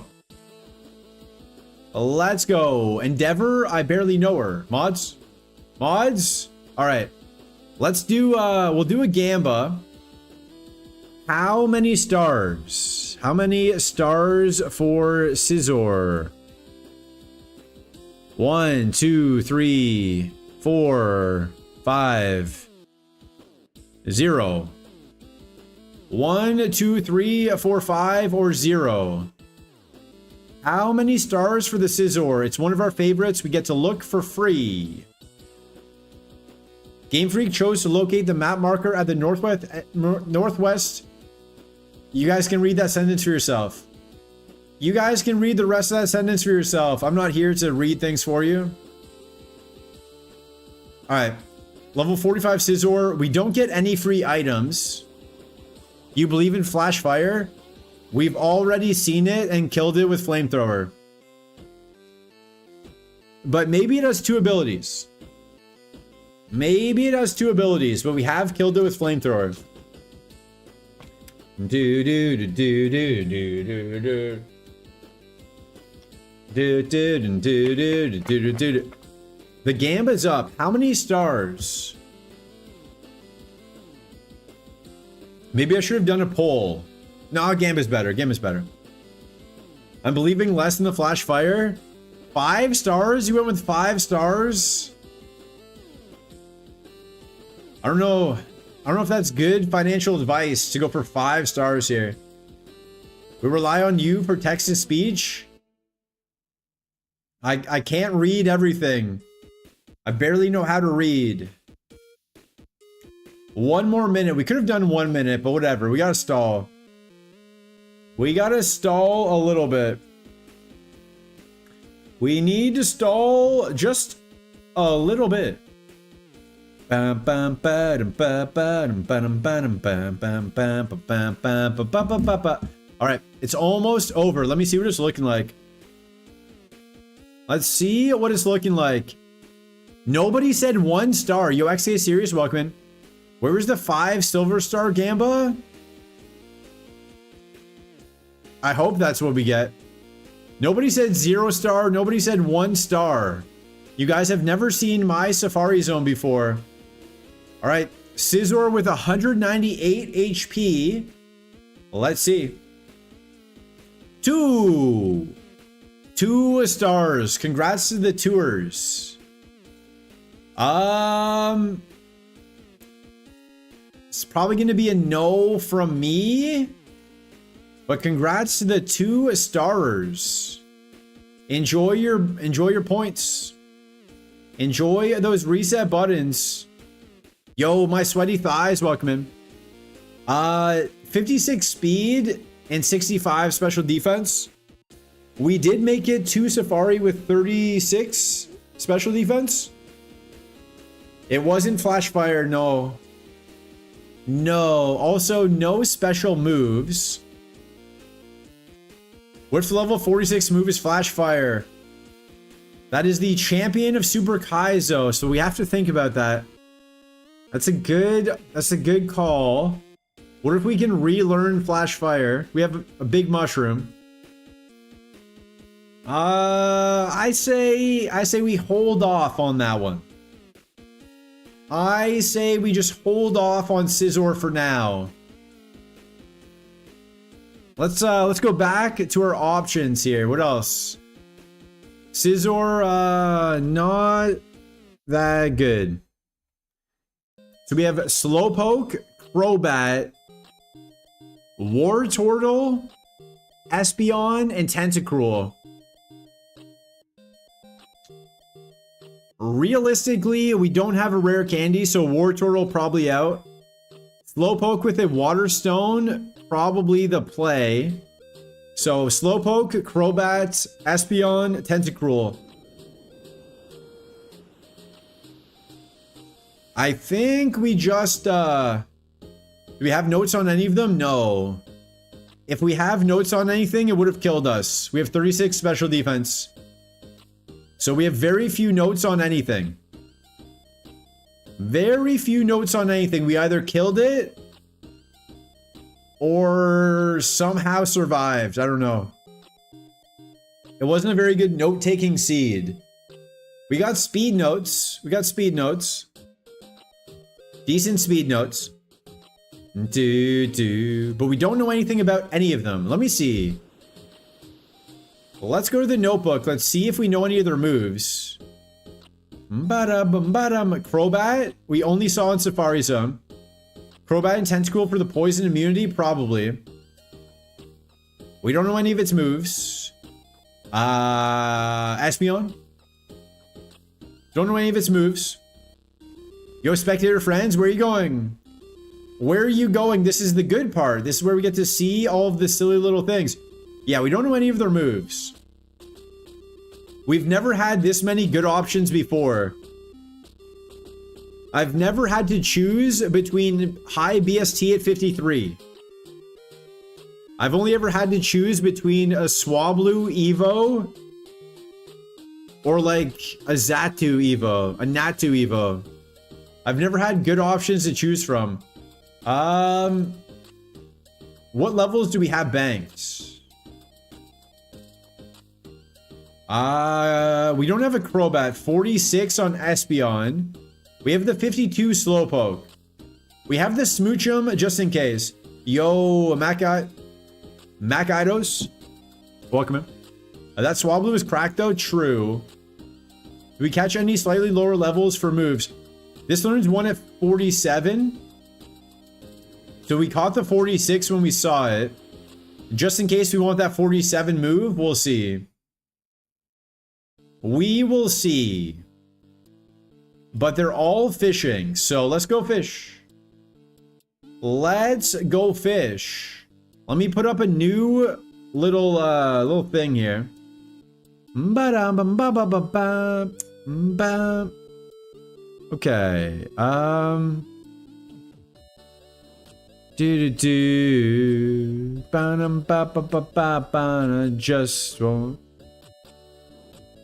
Let's go. Endeavor, I barely know her. Mods? Mods? Alright. Let's do, we'll do a Gamba. How many stars? How many stars for Scizor? 1, 2, 3, 4, 5, 0. 1, 2, 3, 4, 5, or 0. How many stars for the Scizor? It's one of our favorites. We get to look for free. Game Freak chose to locate the map marker at the northwest. You guys can read that sentence for yourself. You guys can read the rest of that sentence for yourself. I'm not here to read things for you. Alright. Level 45 Scizor. We don't get any free items. You believe in Flash Fire? We've already seen it and killed it with Flamethrower. But maybe it has 2 abilities. Maybe it has 2 abilities, but we have killed it with Flamethrower. Do do do do do do do do. Do do do do do do do. The Gamba's up. How many stars? Maybe I should have done a poll. No, Gamba's better. Gamba's better. I'm believing less in the Flash Fire. 5 stars? You went with 5 stars? I don't know. I don't know if that's good financial advice to go for 5 stars here. We rely on you for text to speech. I can't read everything. I barely know how to read. 1 more minute. We could have done 1 minute, but whatever. We gotta stall. We gotta stall a little bit. We need to stall just a little bit. Alright, it's almost over. Let me see what it's looking like. Let's see what it's looking like. Nobody said 1 star. Yo, XA Serious, welcome in. Where was the 5 silver star Gamba? I hope that's what we get. Nobody said 0 star. Nobody said 1 star. You guys have never seen my Safari Zone before. All right, Scizor with 198 HP. Let's see. 2 stars. Congrats to the tours. It's probably going to be a no from me. But congrats to the 2 stars. Enjoy your points. Enjoy those reset buttons. Yo, my sweaty thighs, welcome in. 56 speed and 65 special defense. We did make it to Safari with 36 special defense. It wasn't Flash Fire, no. No, also no special moves. What's the level 46 move is Flash Fire? That is the champion of Super Kaizo, so we have to think about that. That's a good call. What if we can relearn Flash Fire? We have a big mushroom. I say we hold off on that one. I say we just hold off on Scizor for now. Let's go back to our options here. What else? Scizor, not that good. So we have Slowpoke, Crobat, Wartortle, Espeon, and Tentacruel. Realistically, we don't have a rare candy, so Wartortle probably out. Slowpoke with a Water Stone, probably the play. So Slowpoke, Crobat, Espeon, Tentacruel. I think we just, do we have notes on any of them? No. if we have notes on anything, it would have killed us. We have 36 special defense. So we have very few notes on anything. Very few notes on anything. We either killed it or somehow survived. I don't know. It wasn't a very good note-taking seed. We got speed notes. We got speed notes. Decent speed notes. But we don't know anything about any of them. Let me see. Well, let's go to the notebook. Let's see if we know any of their moves. Crobat, we only saw in Safari Zone. Crobat and Tentacool for the poison immunity? Probably. We don't know any of its moves. Espeon? Don't know any of its moves. Yo, spectator friends, where are you going? Where are you going? This is the good part. This is where we get to see all of the silly little things. Yeah, we don't know any of their moves. We've never had this many good options before. I've never had to choose between high BST at 53. I've only ever had to choose between a Swablu Evo or like a Xatu Evo, a Natu Evo. I've never had good options to choose from. What levels do we have banked? We don't have a Crobat. 46 on Espeon. We have the 52 Slowpoke. We have the Smoochum just in case. Yo, Macidos. Welcome in. That Swablu is cracked though? True. Do we catch any slightly lower levels for moves? This learns one at 47. So we caught the 46 when we saw it. Just in case we want that 47 move, we'll see. We will see. But they're all fishing, so let's go fish. Let's go fish. Let me put up a new little thing here. Okay. Just won't.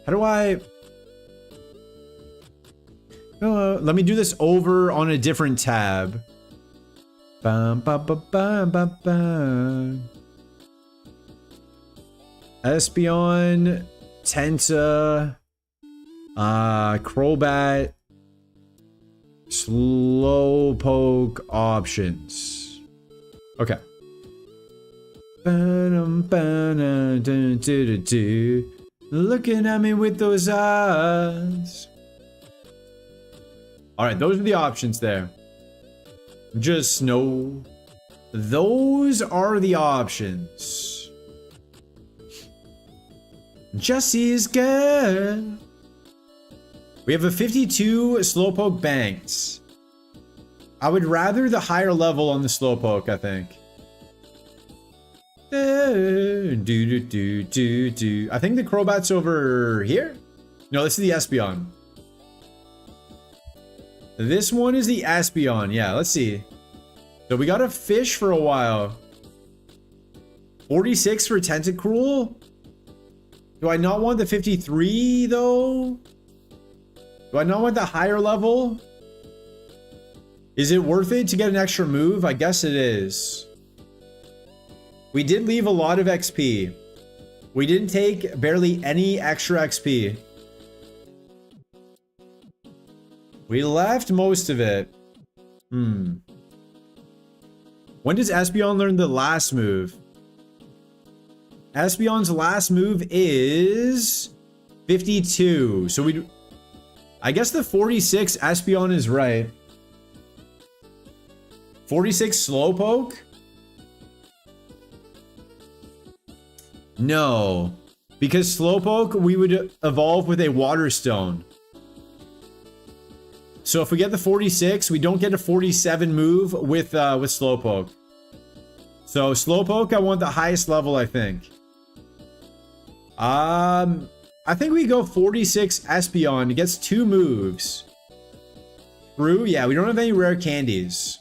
How do I? Let me do this over on a different tab. Espeon, Tenta, Crobat, Slowpoke options. Okay. Looking at me with those eyes. Alright, those are the options there. Just know those are the options. Jesse's good. We have a 52 Slowpoke banked. I would rather the higher level on the Slowpoke, I think. I think the Crobat's over here? No, this is the Espeon. This one is the Espeon. Yeah, let's see. So we got a fish for a while. 46 for Tentacruel? Do I not want the 53 though? Do I not want the higher level? Is it worth it to get an extra move? I guess it is. We did leave a lot of XP. We didn't take barely any extra XP. We left most of it. When does Espeon learn the last move? Espeon's last move is 52. So I guess the 46 Espeon is right. 46 Slowpoke? No. Because Slowpoke, we would evolve with a Water Stone. So if we get the 46, we don't get a 47 move with Slowpoke. So Slowpoke, I want the highest level, I think. I think we go 46 Espeon. It gets 2 moves. True? Yeah, we don't have any rare candies.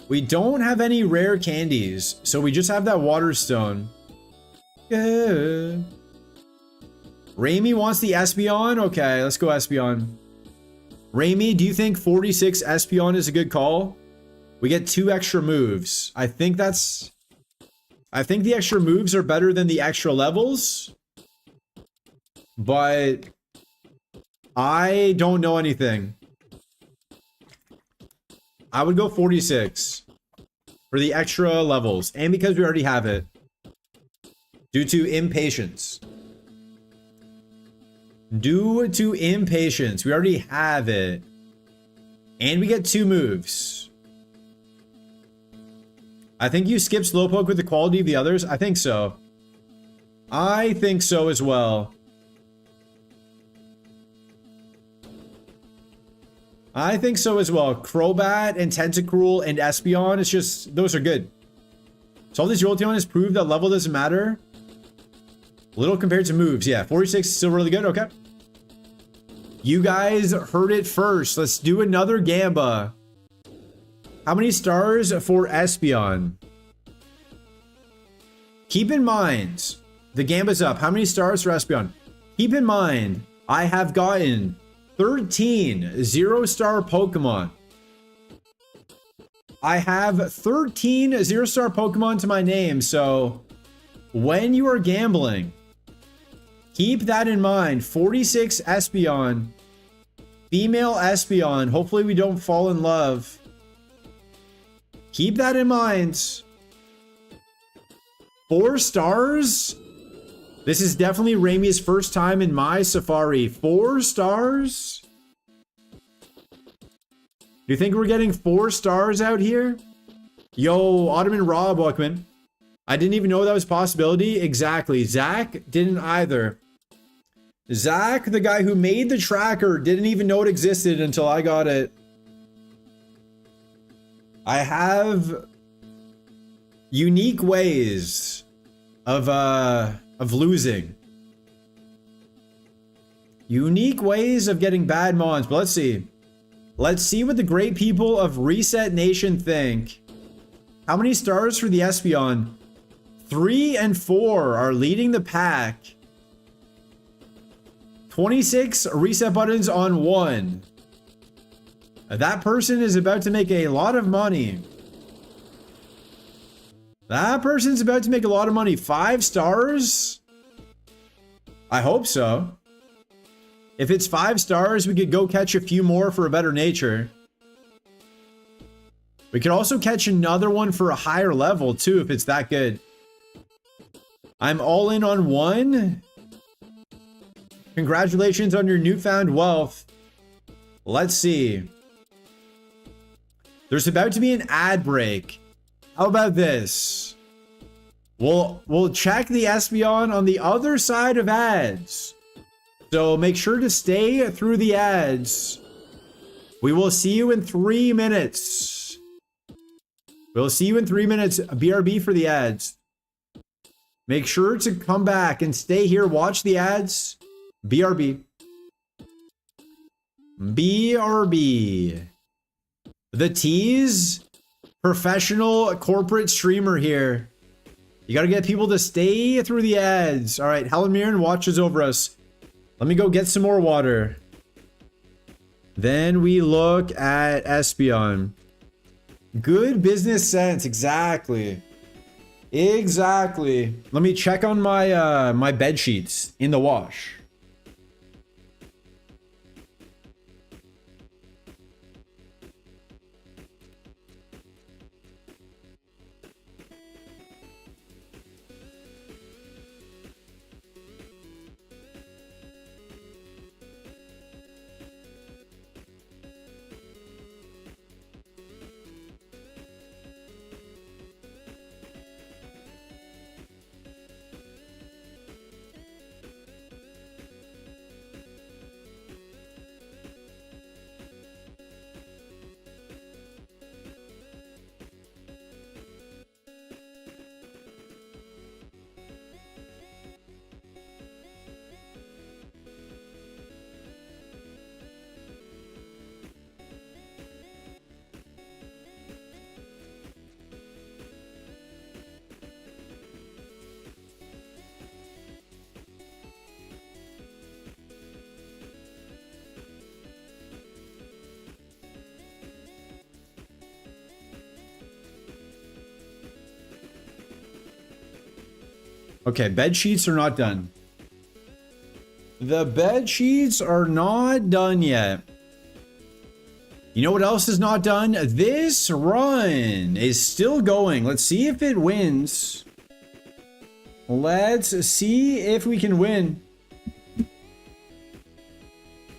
We don't have any rare candies, so we just have that water stone. Yeah. Raimi wants the Espeon? Okay, let's go Espeon. Raimi, do you think 46 Espeon is a good call? We get 2 extra moves. I think the extra moves are better than the extra levels. But I don't know anything. I would go 46 for the extra levels. And because we already have it. Due to impatience. Due to impatience. We already have it. And we get 2 moves. I think you skip Slowpoke with the quality of the others. I think so. I think so as well. I think so as well. Crobat and Tentacruel and Espeon, it's just, those are good. So all these Jolteon has proved that level doesn't matter. Little compared to moves. Yeah, 46 is still really good. Okay. You guys heard it first. Let's do another Gamba. How many stars for Espeon? Keep in mind, the Gamba's up. How many stars for Espeon? Keep in mind, I have gotten 13 0-star Pokemon. I have 13 0-star Pokemon to my name, so when you are gambling, keep that in mind. 46 Espeon, female Espeon. Hopefully we don't fall in love. Keep that in mind. 4 stars? This is definitely Raimi's first time in my Safari. 4 stars? Do you think we're getting 4 stars out here? Yo, Ottoman Rob, welcome in. I didn't even know that was a possibility. Exactly. Zach didn't either. Zach, the guy who made the tracker, didn't even know it existed until I got it. I have unique ways of losing. Unique ways of getting bad mons, but let's see. Let's see what the great people of Reset Nation think. How many stars for the Espeon? 3 and 4 are leading the pack. 26 reset buttons on 1. That person is about to make a lot of money. That person's about to make a lot of money. 5 stars? I hope so. If it's 5 stars, we could go catch a few more for a better nature. We could also catch another one for a higher level too, if it's that good. I'm all in on 1. Congratulations on your newfound wealth. Let's see. There's about to be an ad break. How about this? We'll check the Espeon on the other side of ads. So make sure to stay through the ads. We will see you in 3 minutes. We'll see you in 3 minutes. BRB for the ads. Make sure to come back and stay here. Watch the ads. BRB. BRB. The tease. Professional corporate streamer here. You gotta get people to stay through the ads. All right, Helen Mirren watches over us. Let me go get some more water. Then we look at Espeon. Good business sense, exactly. Exactly. Let me check on my my bed sheets in the wash. Okay, bed sheets are not done. The bed sheets are not done yet. You know what else is not done? This run is still going. Let's see if it wins. Let's see if we can win.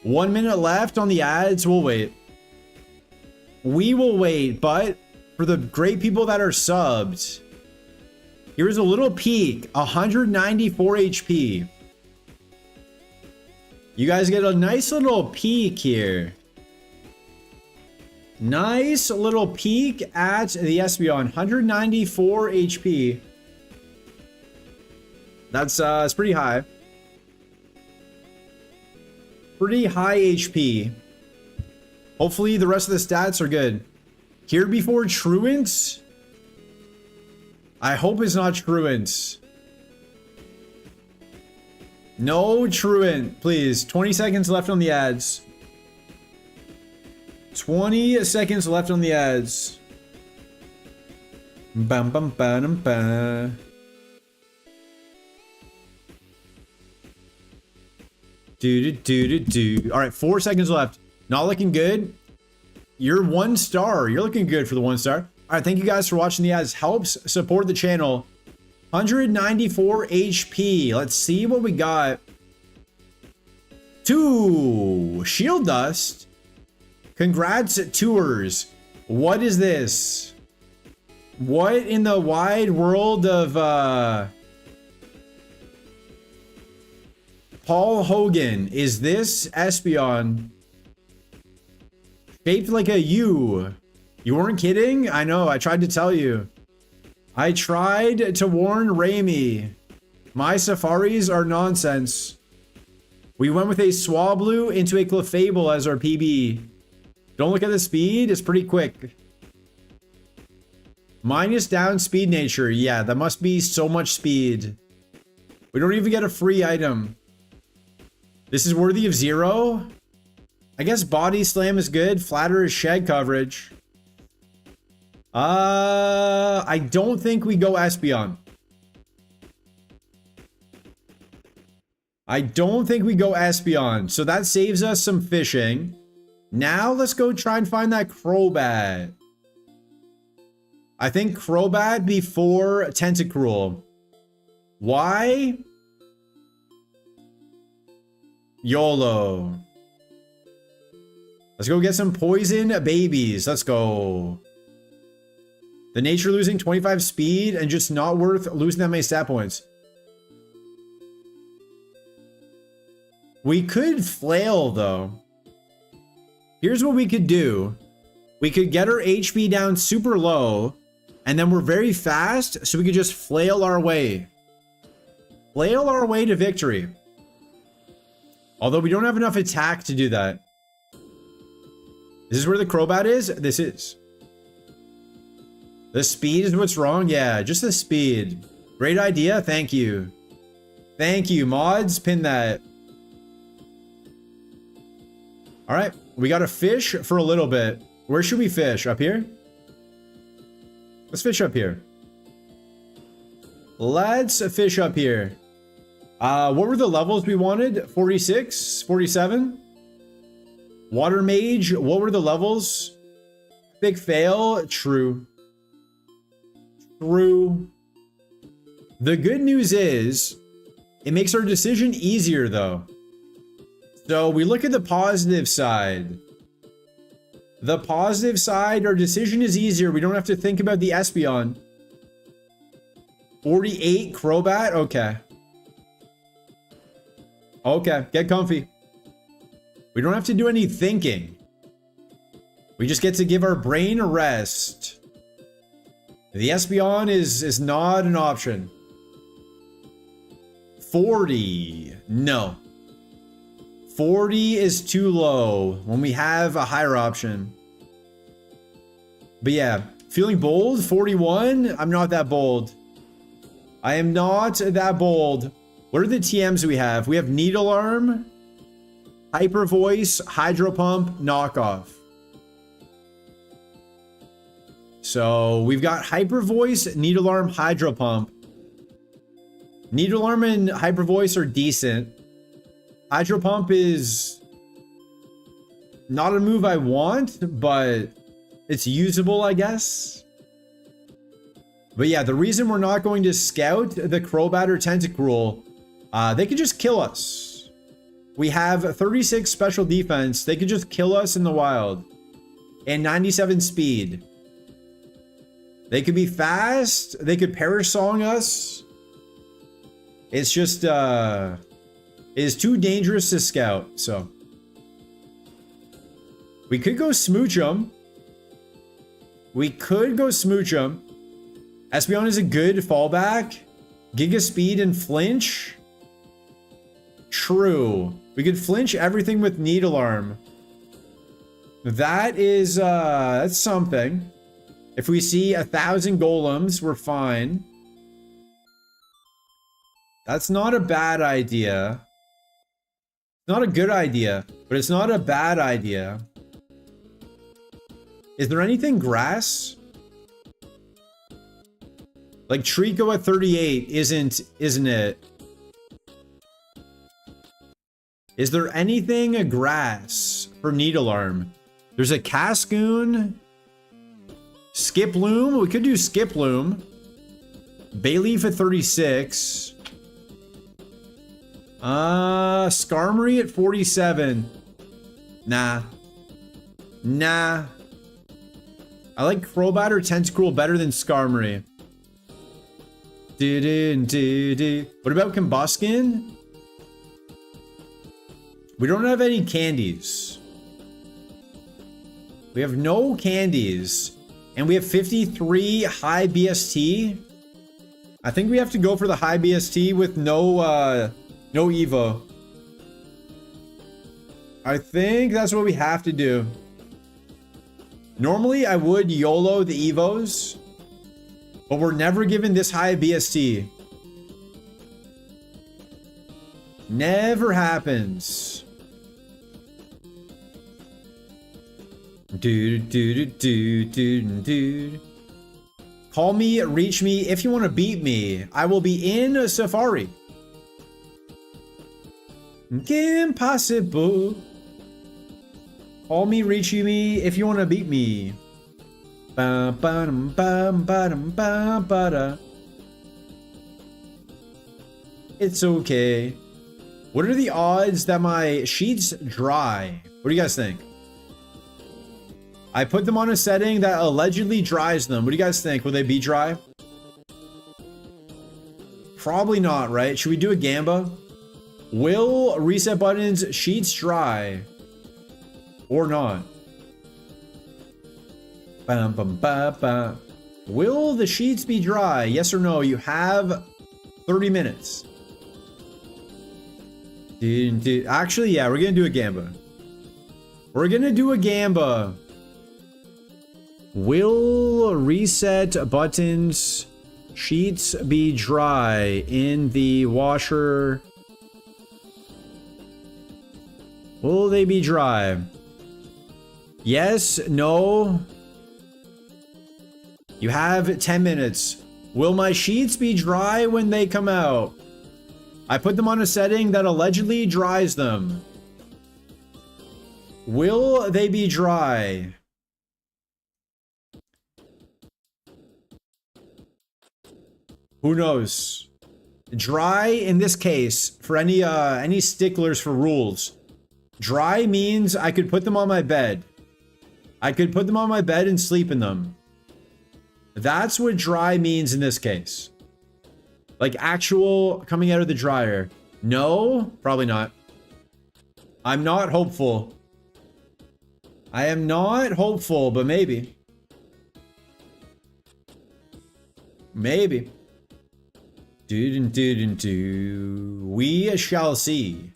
1 minute left on the ads. We'll wait. We will wait, but for the great people that are subbed, here's a little peek. 194 HP. You guys get a nice little peek here. Nice little peek at the Espeon. 194 HP. That's pretty high. Pretty high HP. Hopefully the rest of the stats are good. Here before Truant? I hope it's not Truant. No Truant, please. 20 seconds left on the ads. 20 seconds left on the ads. Bam bam bam bam. All right, 4 seconds left. Not looking good. You're 1 star. You're looking good for the 1 star. All right, thank you guys for watching the ads. Helps support the channel. 194 HP. Let's see what we got. 2 shield dust. Congrats, tours. What is this? What in the wide world of Paul Hogan is this Espeon? Shaped like a U. You weren't kidding? I know, I tried to tell you. I tried to warn Raimi. My safaris are nonsense. We went with a Swablu into a Clefable as our PB. Don't look at the speed, it's pretty quick. Minus down speed nature. Yeah, that must be so much speed. We don't even get a free item. This is worthy of 0. I guess body slam is good. Flatter is shed coverage. I don't think we go Espeon. I don't think we go Espeon. So that saves us some fishing. Now let's go try and find that Crobat. I think Crobat before Tentacruel. Why? YOLO. Let's go get some poison babies. Let's go. The nature losing 25 speed and just not worth losing that many stat points. We could flail though. Here's what we could do. We could get our HP down super low and then we're very fast so we could just flail our way. Flail our way to victory. Although we don't have enough attack to do that. Is this where the Crobat is? This is. The speed is what's wrong? Yeah, just the speed. Great idea. Thank you. Thank you, mods. Pin that. All right. We got to fish for a little bit. Where should we fish? Up here? Let's fish up here. Let's fish up here. What were the levels we wanted? 46? 47? Water Mage, what were the levels? Big fail, true. True. The good news is, it makes our decision easier though. So we look at the positive side. The positive side, our decision is easier. We don't have to think about the Espeon. 48 Crobat, okay. Okay, get comfy. We don't have to do any thinking. We just get to give our brain a rest. The Espeon is not an option. 40. No. 40 is too low when we have a higher option. But yeah, feeling bold, 41. I'm not that bold. I am not that bold. What are the TMs we have? We have Needle Arm, Hyper Voice, Hydro Pump, Knockoff. So we've got Hyper Voice, Needle Arm, Hydro Pump. Needle Arm and Hyper Voice are decent. Hydro Pump is not a move I want, but it's usable, I guess. But yeah, the reason we're not going to scout the Crobat or Tentacruel, they could just kill us. We have 36 special defense. They could just kill us in the wild. And 97 speed. They could be fast. They could Perish Song us. It's just, it's too dangerous to scout, so. We could go Smooch 'em. We could go Smooch 'em. Espeon is a good fallback. Giga Speed and Flinch. True. We could flinch everything with Needle Arm. That is, that's something. If we see 1,000 golems, we're fine. That's not a bad idea. Not a good idea, but it's not a bad idea. Is there anything grass? Like Trico at 38 isn't it? Is there anything a grass for Needle Arm? There's a Cascoon. Skiploom. We could do Skiploom. Bayleaf at 36. Skarmory at 47. Nah. Nah. I like Crobat or Tentacruel better than Skarmory. What about Combuskin? We don't have any candies. We have no candies. And we have 53 high BST. I think we have to go for the high BST with no Evo. I think that's what we have to do. Normally, I would YOLO the Evos. But we're never given this high BST. Never happens. Dude. Call me, reach me if you want to beat me. I will be in a safari. Impossible. Call me, reach me if you want to beat me. It's okay. What are the odds that my sheets dry? What do you guys think? I put them on a setting that allegedly dries them. What do you guys think? Will they be dry? Probably not, right? Should we do a Gamba? Will reset buttons sheets dry? Or not? Will the sheets be dry? Yes or no? You have 30 minutes. Actually, yeah, we're gonna do a Gamba. We're gonna do a Gamba. Will reset buttons sheets be dry in the washer? Will they be dry? Yes, no. You have 10 minutes. Will my sheets be dry when they come out? I put them on a setting that allegedly dries them. Will they be dry? Who knows? Dry in this case, for any sticklers for rules, dry means I could put them on my bed. I could put them on my bed and sleep in them. That's what dry means in this case. Like actual coming out of the dryer. No, probably not. I'm not hopeful. I am not hopeful, but maybe. Maybe. We shall see.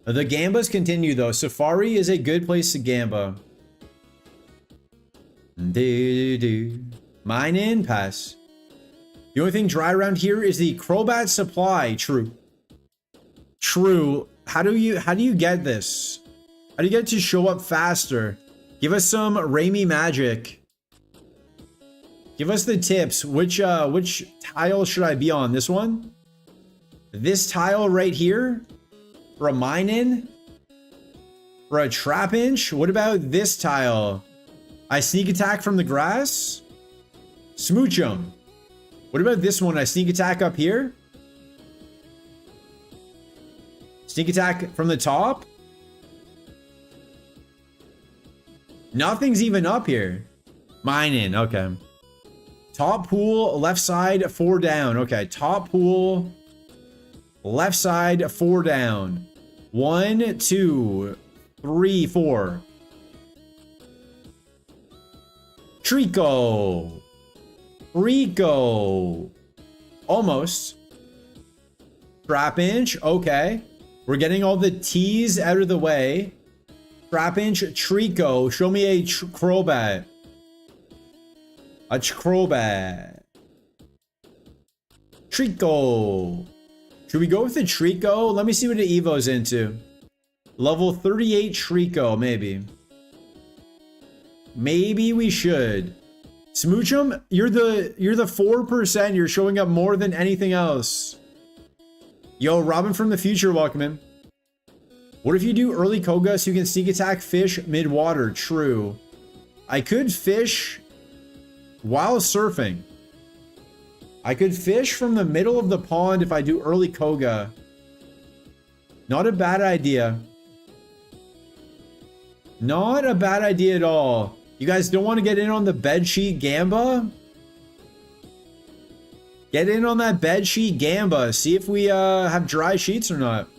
The Gambas continue though. Safari is a good place to Gamba. Mine in, pass. The only thing dry around here is the Crobat supply. True. True. How do you get this? How do you get it to show up faster? Give us some Raimi magic. Give us the tips. Which tile should I be on? This one? This tile right here for a mine in, for a trap inch. What about this tile? I sneak attack from the grass. Smooch 'em. What about this one? I sneak attack up here. Sneak attack from the top. Nothing's even up here. Mine in, okay. Top pool, left side, 4 down. Okay, top pool, left side, 4 down. 1, 2, 3, 4. Trico. Rico. Almost. Trap inch, okay. We're getting all the T's out of the way. Trap inch, Trico. Show me a Crobat. A Crobat. Trico. Should we go with the Trico? Let me see what the Evo's into. Level 38 Trico, maybe. Maybe we should. Smoochum, you're the 4%. You're showing up more than anything else. Yo, Robin from the future, welcome in. What if you do early Koga so you can sneak attack fish mid-water? True. I could fish while surfing. I could fish from the middle of the pond if I do early Koga. Not a bad idea. Not a bad idea at all. You guys don't want to get in on the bedsheet Gamba? Get in on that bedsheet Gamba. See if we have dry sheets or not.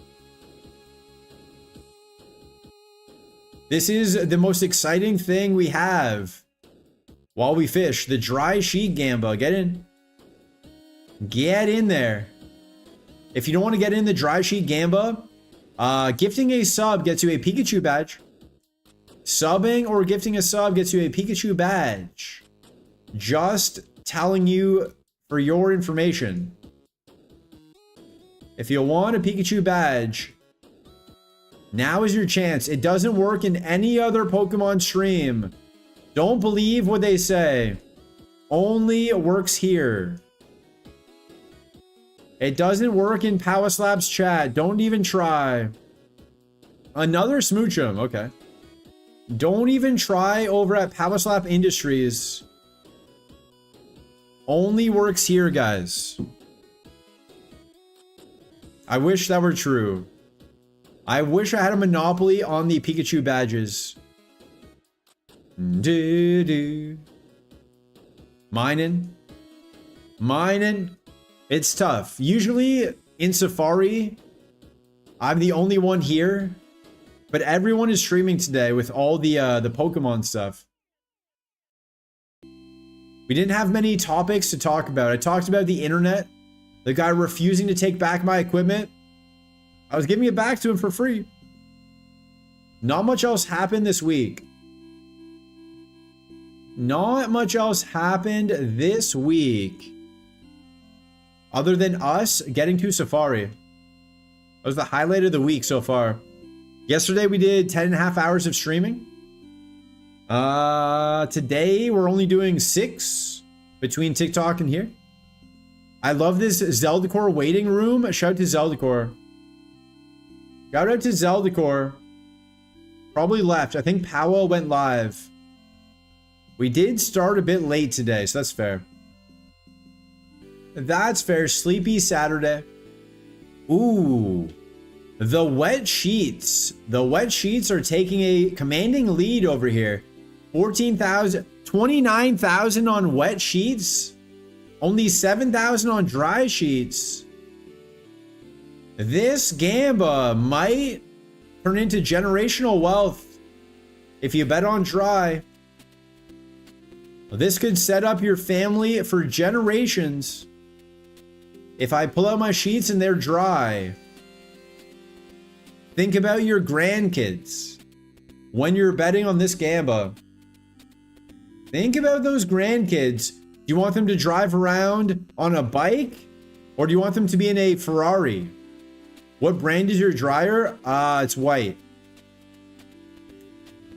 This is the most exciting thing we have while we fish. The dry sheet Gamba. Get in. Get in there. If you don't want to get in the dry sheet Gamba, gifting a sub gets you a Pikachu badge. Subbing or gifting a sub gets you a Pikachu badge. Just telling you for your information. If you want a Pikachu badge, now is your chance. It doesn't work in any other Pokemon stream. Don't believe what they say. Only works here. It doesn't work in Powerslap's chat. Don't even try. Another Smoochum. Okay. Don't even try over at Powerslap Industries. Only works here, guys. I wish that were true. I wish I had a monopoly on the Pikachu badges. Mining. It's tough. Usually in Safari, I'm the only one here. But everyone is streaming today with all the Pokemon stuff. We didn't have many topics to talk about. I talked about the internet. The guy refusing to take back my equipment. I was giving it back to him for free. Not much else happened this week. Not much else happened this week. Other than us getting to Safari. That was the highlight of the week so far. Yesterday we did 10.5 hours of streaming. Today we're only doing 6 between TikTok and here. I love this Zeldacore waiting room. Shout out to Zeldacore. Shout out to Zeldacore. Probably left. I think Powell went live. We did start a bit late today, so that's fair. That's fair. Sleepy Saturday. Ooh. The wet sheets. The wet sheets are taking a commanding lead over here. 14,000, 29,000 on wet sheets. Only 7,000 on dry sheets. This Gamba might turn into generational wealth if you bet on dry. This could set up your family for generations. If I pull out my sheets and they're dry. Think about your grandkids when you're betting on this Gamba. Think about those grandkids. Do you want them to drive around on a bike? Or do you want them to be in a Ferrari? What brand is your dryer? It's white.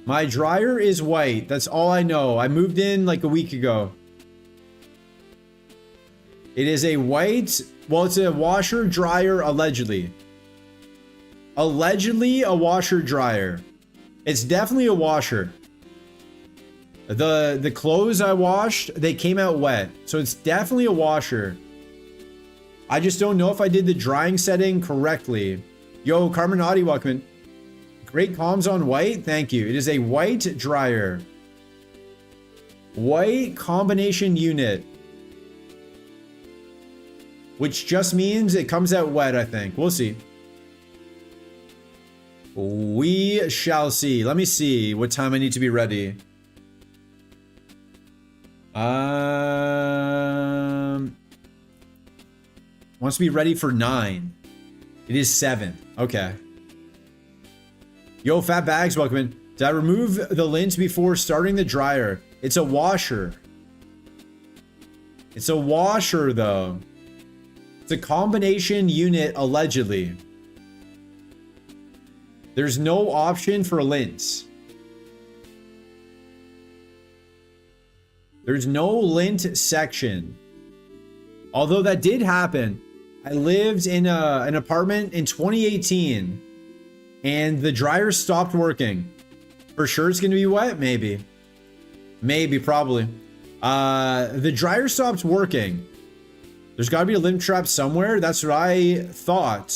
My dryer is white. That's all I know. I moved in like a week ago. It is a white, well, it's a washer dryer, allegedly. Allegedly a washer dryer. It's definitely a washer. The clothes I washed, they came out wet. So it's definitely a washer. I just don't know if I did the drying setting correctly. Yo, Carminati, welcome in. Great comms on white. Thank you. It is a white dryer. White combination unit. Which just means it comes out wet, I think. We'll see. We shall see. Let me see what time I need to be ready. Wants to be ready for 9. It is 7. Okay. Yo, Fat Bags, welcome in. Did I remove the lint before starting the dryer? It's a washer. It's a washer, though. It's a combination unit, allegedly. There's no option for lint. There's no lint section. Although that did happen. I lived in an apartment in 2018 and the dryer stopped working. For sure it's going to be wet? Maybe. Maybe, probably. The dryer stopped working. There's got to be a lint trap somewhere. That's what I thought.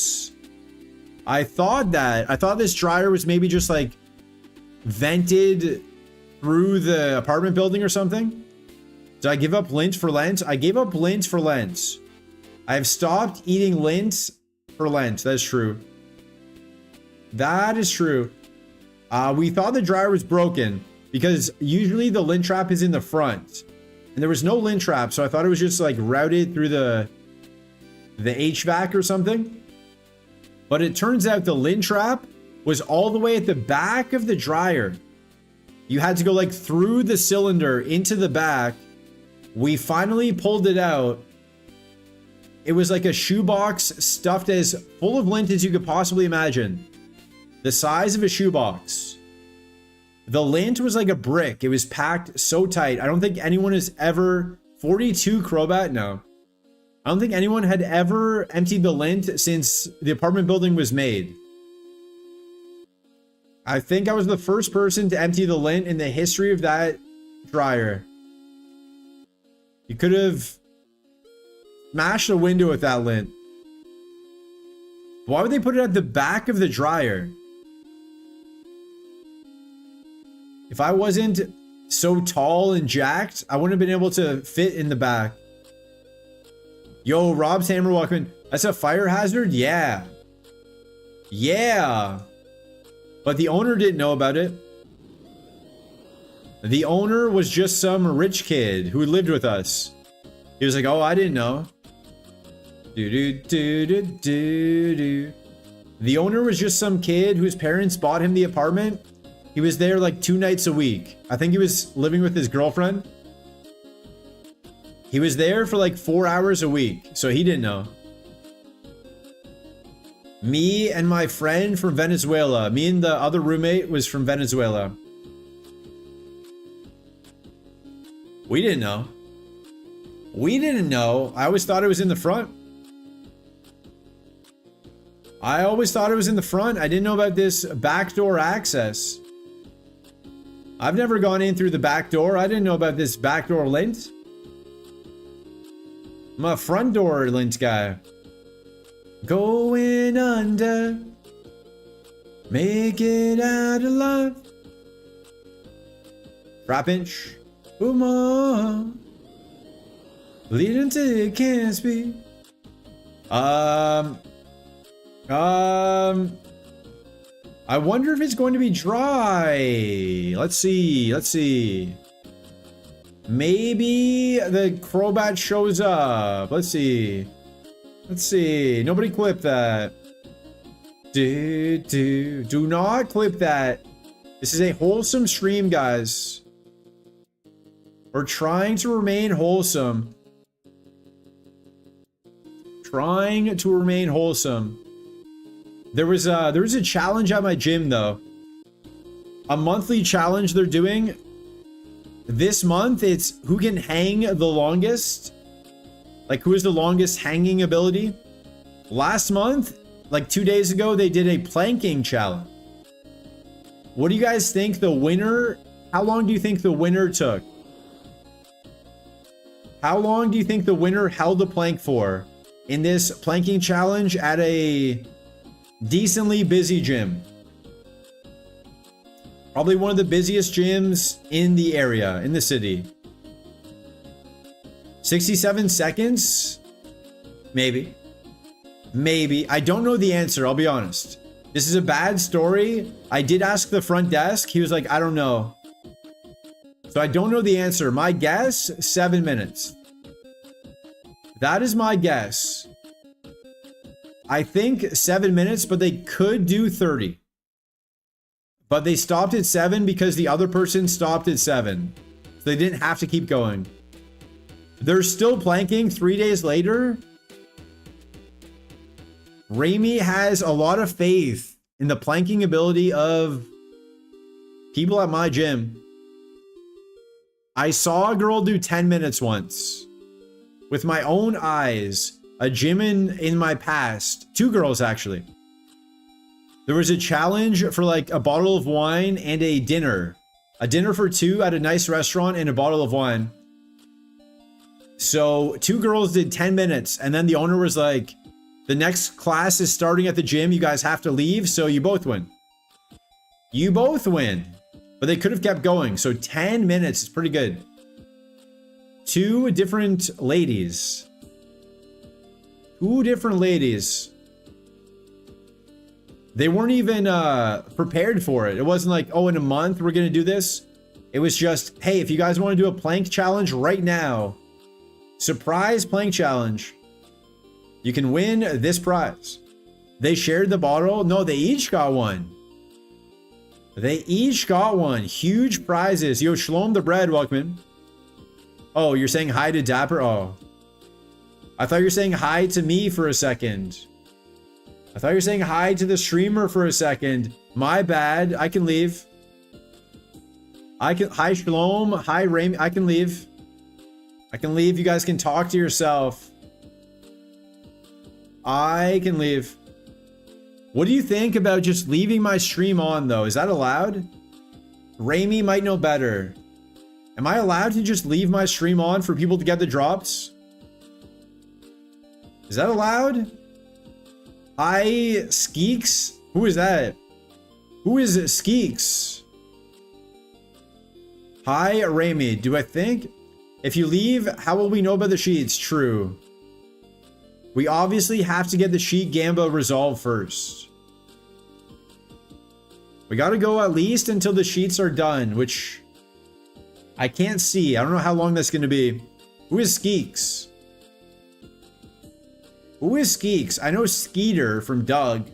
I thought this dryer was maybe just like vented through the apartment building or something. Did I give up lint for Lent? I gave up lint for Lent. I have stopped eating lint for Lent. That's true. That is true. We thought the dryer was broken because usually the lint trap is in the front. And there was no lint trap, so I thought it was just like routed through the HVAC or something. But it turns out the lint trap was all the way at the back of the dryer. You had to go like through the cylinder into the back. We finally pulled it out. It was like a shoebox stuffed as full of lint as you could possibly imagine. The size of a shoebox. The lint was like a brick. It was packed so tight. I don't think anyone has ever... 42 Crobat? No. I don't think anyone had ever emptied the lint since the apartment building was made. I think I was the first person to empty the lint in the history of that dryer. You could have smashed a window with that lint. Why would they put it at the back of the dryer? If I wasn't so tall and jacked, I wouldn't have been able to fit in the back. Yo, Rob's Hammer, welcome in. That's a fire hazard? Yeah. Yeah. But the owner didn't know about it. The owner was just some rich kid who lived with us. He was like, oh, I didn't know. The owner was just some kid whose parents bought him the apartment. He was there like 2 nights a week. I think he was living with his girlfriend. He was there for like 4 hours a week, so he didn't know. Me and my friend from Venezuela. Me and the other roommate was from Venezuela. We didn't know. We didn't know. I always thought it was in the front. I always thought it was in the front. I didn't know about this backdoor access. I've never gone in through the back door. I didn't know about this backdoor lint. I'm a front door lint guy. Going under. Make it out alive. Frap inch. More. Lead until it can't speak. I wonder if it's going to be dry. Let's see. Let's see. Maybe the Crobat shows up. Let's see. Let's see. Nobody clip that. Do not clip that. This is a wholesome stream, guys. We're trying to remain wholesome. Trying to remain wholesome. There was a challenge at my gym though. A monthly challenge they're doing. This month it's who can hang the longest. Like, who is the longest hanging ability? Last month, like 2 days ago, they did a planking challenge. What do you guys think the winner, how long do you think the winner took? How long do you think the winner held the plank for in this planking challenge at a decently busy gym? Probably one of the busiest gyms in the area, in the city. 67 seconds? Maybe. Maybe. I don't know the answer, I'll be honest. This is a bad story. I did ask the front desk. He was like, I don't know. So I don't know the answer. My guess, 7 minutes. That is my guess. I think 7 minutes, but they could do 30. But they stopped at 7 because the other person stopped at 7. So they didn't have to keep going. They're still planking 3 days later. Raimi has a lot of faith in the planking ability of people at my gym. I saw a girl do 10 minutes once. With my own eyes. A gym in my past. 2 girls, actually. There was a challenge for like a bottle of wine and a dinner. A dinner for 2 at a nice restaurant and a bottle of wine. So 2 girls did 10 minutes. And then the owner was like, the next class is starting at the gym. You guys have to leave. So you both win. You both win. But they could have kept going. So 10 minutes is pretty good. 2 different ladies. 2 different ladies. They weren't even prepared for it. It wasn't like, oh, in a month we're going to do this. It was just, hey, if you guys want to do a plank challenge right now, surprise plank challenge, you can win this prize. They shared the bottle. No, they each got one. They each got one. Huge prizes. Yo, Shalom the Bread, welcome in. Oh, you're saying hi to Dapper? Oh. I thought you were saying hi to me for a second. I thought you were saying hi to the streamer for a second. My bad. I can leave. Hi, Shalom. Hi, Raimi. I can leave. I can leave. You guys can talk to yourself. I can leave. What do you think about just leaving my stream on, though? Is that allowed? Raimi might know better. Am I allowed to just leave my stream on for people to get the drops? Is that allowed? Hi, Skeeks? Who is that? Who is it, Skeeks? Hi, Raimi. Do I think? If you leave, how will we know about the sheets? True. We obviously have to get the sheet Gamba resolved first. We gotta go at least until the sheets are done, which I can't see. I don't know how long that's gonna be. Who is Skeeks? Who is Skeeks? I know Skeeter from Doug.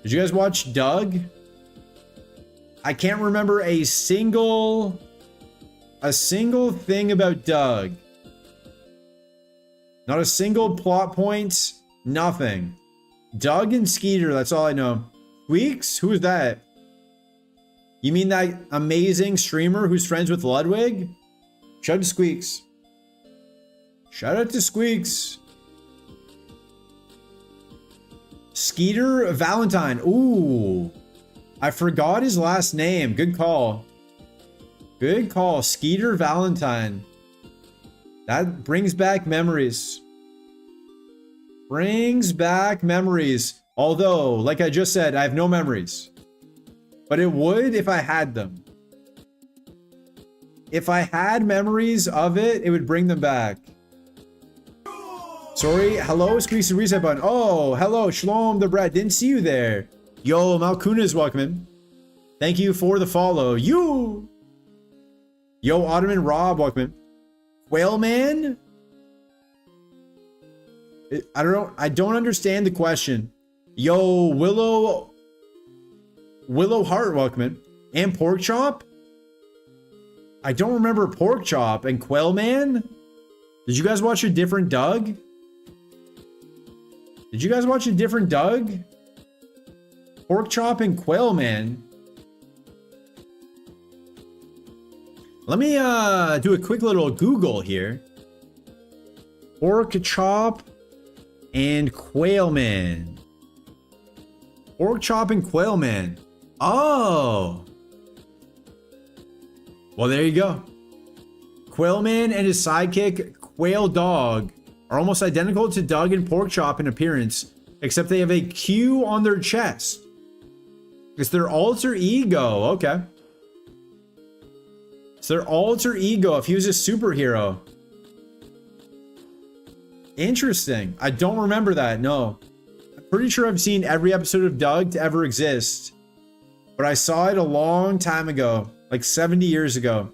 Did you guys watch Doug? I can't remember a single thing about Doug. Not a single plot point. Nothing. Doug and Skeeter, that's all I know. Squeaks? Who is that? You mean that amazing streamer who's friends with Ludwig? Shout out to Squeaks. Shout out to Squeaks. Skeeter Valentine. Ooh. I forgot his last name. Good call. Good call. Skeeter Valentine. That brings back memories. Brings back memories. Although, like I just said, I have no memories. But it would if I had them. If I had memories of it, it would bring them back. Sorry, hello, squeeze the reset button. Oh, hello, Shalom the Bread. Didn't see you there. Yo, Malkuna's welcome in. Thank you for the follow. You. Yo, Ottoman Rob, welcome in. Whale Man? I don't know. I don't understand the question. Yo, Willow Heart, welcome in. And Pork Chop? I don't remember Pork Chop and Quail Man. Did you guys watch a different Doug? Did you guys watch a different Doug? Pork Chop and Quail Man. Let me do a quick little Google here. Pork chop and quail man. Pork chop and quail man. Oh. Well, there you go. Quail man and his sidekick, Quail Dog, are almost identical to Doug and Pork Chop in appearance, except they have a Q on their chest. It's their alter ego. Okay. It's their alter ego if he was a superhero. Interesting. I don't remember that. No. I'm pretty sure I've seen every episode of Doug to ever exist. But I saw it a long time ago. Like 70 years ago.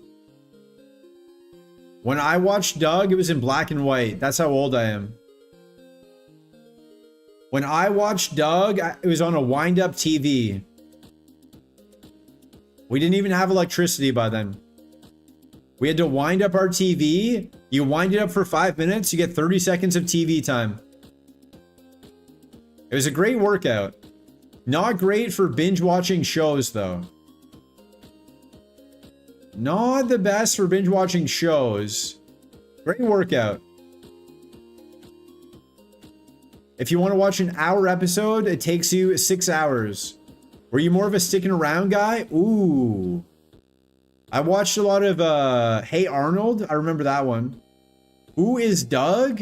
When I watched Doug, it was in black and white. That's how old I am. When I watched Doug, it was on a wind-up TV. We didn't even have electricity by then. We had to wind up our TV. You wind it up for 5 minutes, you get 30 seconds of TV time. It was a great workout. Not great for binge watching shows, though. Not the best for binge watching shows. Great workout. If you want to watch an hour episode, it takes you 6 hours. Were you more of a sticking around guy? Ooh. I watched a lot of Hey Arnold. I remember that one. Who is Doug?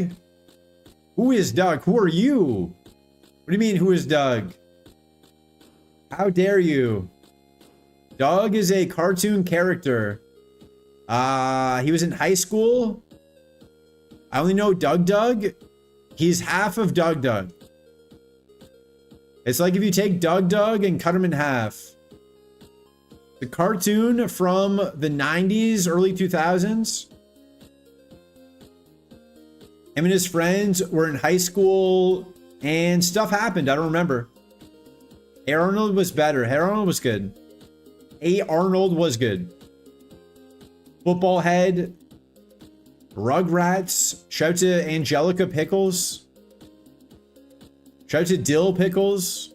Who is Doug? Who are you? What do you mean, who is Doug? How dare you? Doug is a cartoon character. He was in high school. I only know Doug. He's half of Doug. It's like if you take Doug and cut him in half. The cartoon from the 90s, early 2000s. Him and his friends were in high school and stuff happened. I don't remember. Hey Arnold was better. Hey Arnold was good. Hey Arnold was good. Football Head. Rugrats. Shout out to Angelica Pickles. Shout out to Dill Pickles.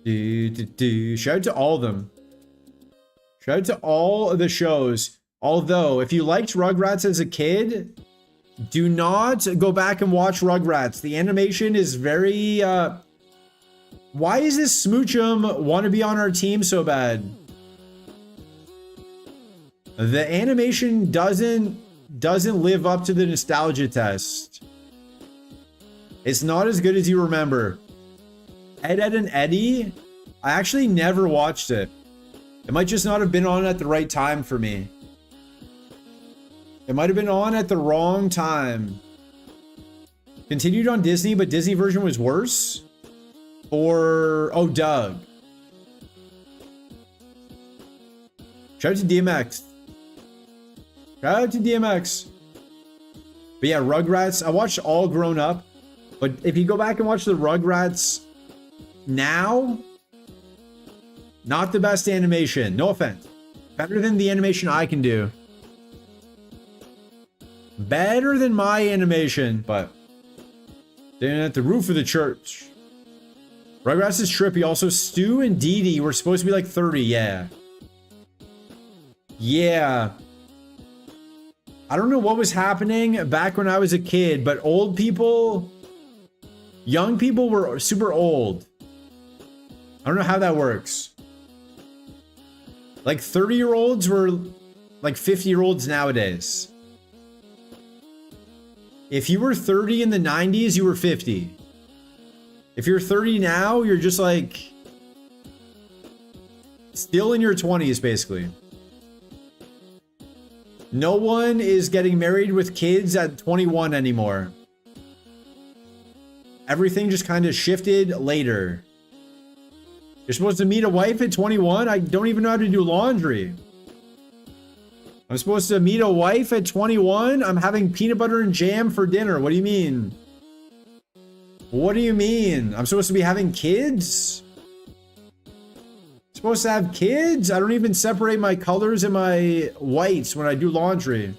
Shout out to all of them. Shout out to all of the shows. Although, if you liked Rugrats as a kid, do not go back and watch Rugrats. The animation is very... Why is this Smoochum want to be on our team so bad? The animation doesn't live up to the nostalgia test. It's not as good as you remember. Ed, Edd and Eddy, I actually never watched it. It might just not have been on at the right time for me. It might have been on at the wrong time. Continued on Disney, but Disney version was worse? Or, oh, Doug. Shout out to DMX. Shout out to DMX. But yeah, Rugrats, I watched all grown up. But if you go back and watch the Rugrats now, not the best animation. No offense. Better than the animation I can do. Better than my animation, but then at the roof of the church. Rugrats is trippy. Also, Stu and Dee Dee were supposed to be like 30. Yeah. Yeah. I don't know what was happening back when I was a kid, but old people, young people were super old. I don't know how that works. Like 30-year-olds were like 50-year-olds nowadays. If you were 30 in the 90s, you were 50. If you're 30 now, you're just like still in your 20s, basically. No one is getting married with kids at 21 anymore. Everything just kind of shifted later. You're supposed to meet a wife at 21? I don't even know how to do laundry. I'm supposed to meet a wife at 21? I'm having peanut butter and jam for dinner. What do you mean? What do you mean? I'm supposed to be having kids? Supposed to have kids? I don't even separate my colors and my whites when I do laundry.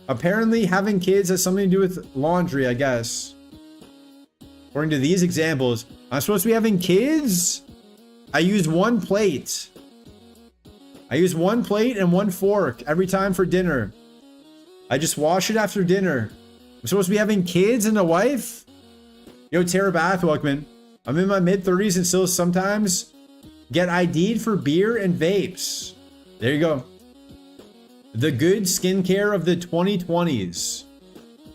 Apparently having kids has something to do with laundry, I guess. According to these examples, I'm supposed to be having kids? I use one plate. I use one plate and one fork every time for dinner. I just wash it after dinner. I'm supposed to be having kids and a wife? Yo, Tara Bath, welcome in. I'm in my mid-30s and still sometimes get ID'd for beer and vapes. There you go. The good skincare of the 2020s.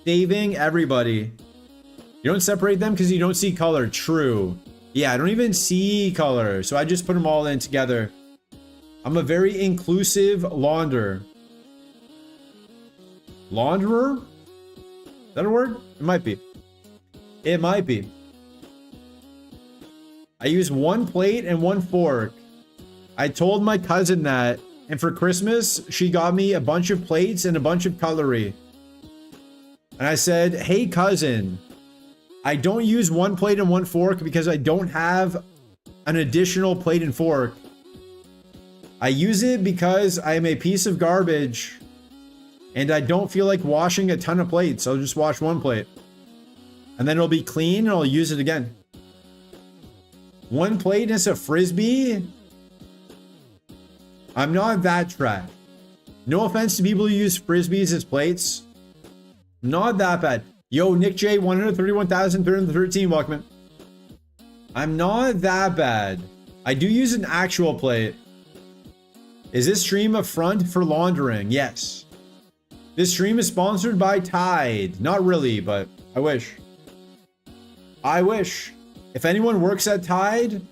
Saving everybody. You don't separate them because you don't see color. True. Yeah, I don't even see color. So I just put them all in together. I'm a very inclusive launderer. Launderer? Is that a word? It might be. It might be. I use one plate and one fork. I told my cousin that, and for Christmas, she got me a bunch of plates and a bunch of cutlery. And I said, hey cousin, I don't use one plate and one fork because I don't have an additional plate and fork. I use it because I am a piece of garbage and I don't feel like washing a ton of plates. I'll just wash one plate. And then it'll be clean and I'll use it again. One plate is a frisbee? I'm not that trash. No offense to people who use frisbees as plates. Not that bad. Yo, Nick J, 131,313, welcome in. I'm not that bad. I do use an actual plate. Is this stream a front for laundering? Yes. This stream is sponsored by Tide. Not really, but I wish. I wish. If anyone works at Tide,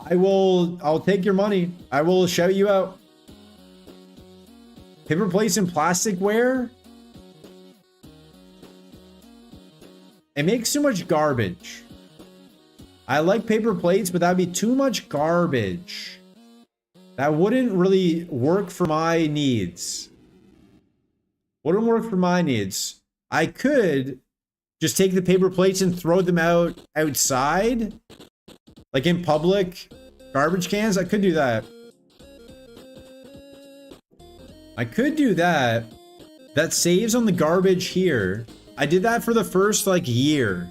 I'll take your money. I will shout you out. Paper plates and plasticware? It makes too much garbage. I like paper plates, but that'd be too much garbage. That wouldn't really work for my needs. Wouldn't work for my needs. I could just take the paper plates and throw them out outside, like in public garbage cans. I could do that. I could do that. That saves on the garbage here. I did that for the first like year.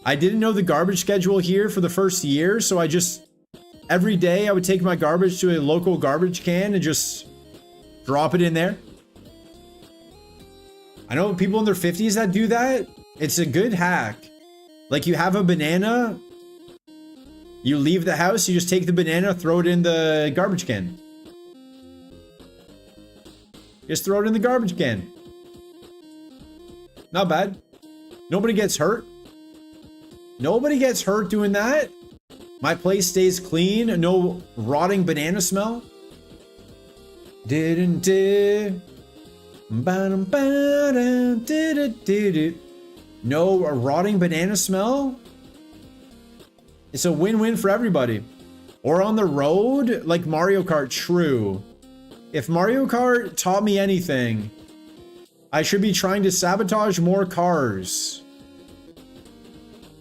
I didn't know the garbage schedule here for the first year, so I just every day I would take my garbage to a local garbage can and just drop it in there. I know people in their 50s that do that. It's a good hack. Like you have a banana, you leave the house, you just take the banana, throw it in the garbage can. Just throw it in the garbage can. Not bad. Nobody gets hurt. Nobody gets hurt doing that. My place stays clean. No rotting banana smell. No rotting banana smell. It's a win-win for everybody. Or on the road, like Mario Kart. True. If Mario Kart taught me anything, I should be trying to sabotage more cars.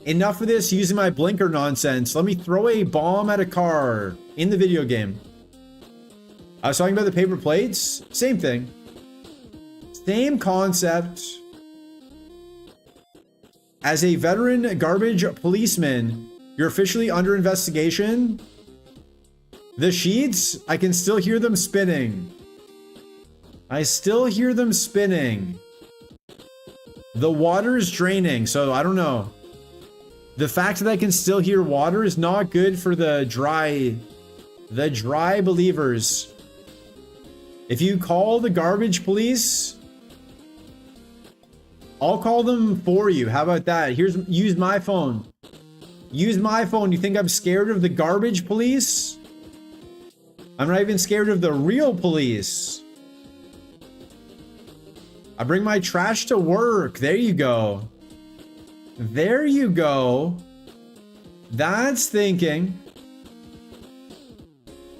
Enough of this using my blinker nonsense. Let me throw a bomb at a car in the video game. I was talking about the paper plates. Same thing. Same concept. As a veteran garbage policeman, you're officially under investigation. The sheets, I can still hear them spinning. I still hear them spinning. The water's draining, so I don't know. The fact that I can still hear water is not good for the dry believers. If you call the garbage police, I'll call them for you. How about that? Use my phone. Use my phone. You think I'm scared of the garbage police? I'm not even scared of the real police. I bring my trash to work. There you go. There you go. That's thinking.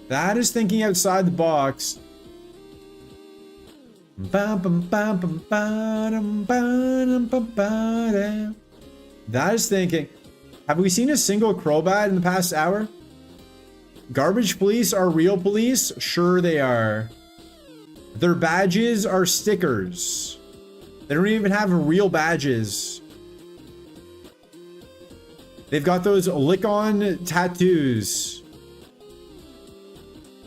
That is thinking outside the box. That is thinking. Have we seen a single Crobat in the past hour? Garbage police are real police? Sure they are. Their badges are stickers. They don't even have real badges. They've got those lick-on tattoos.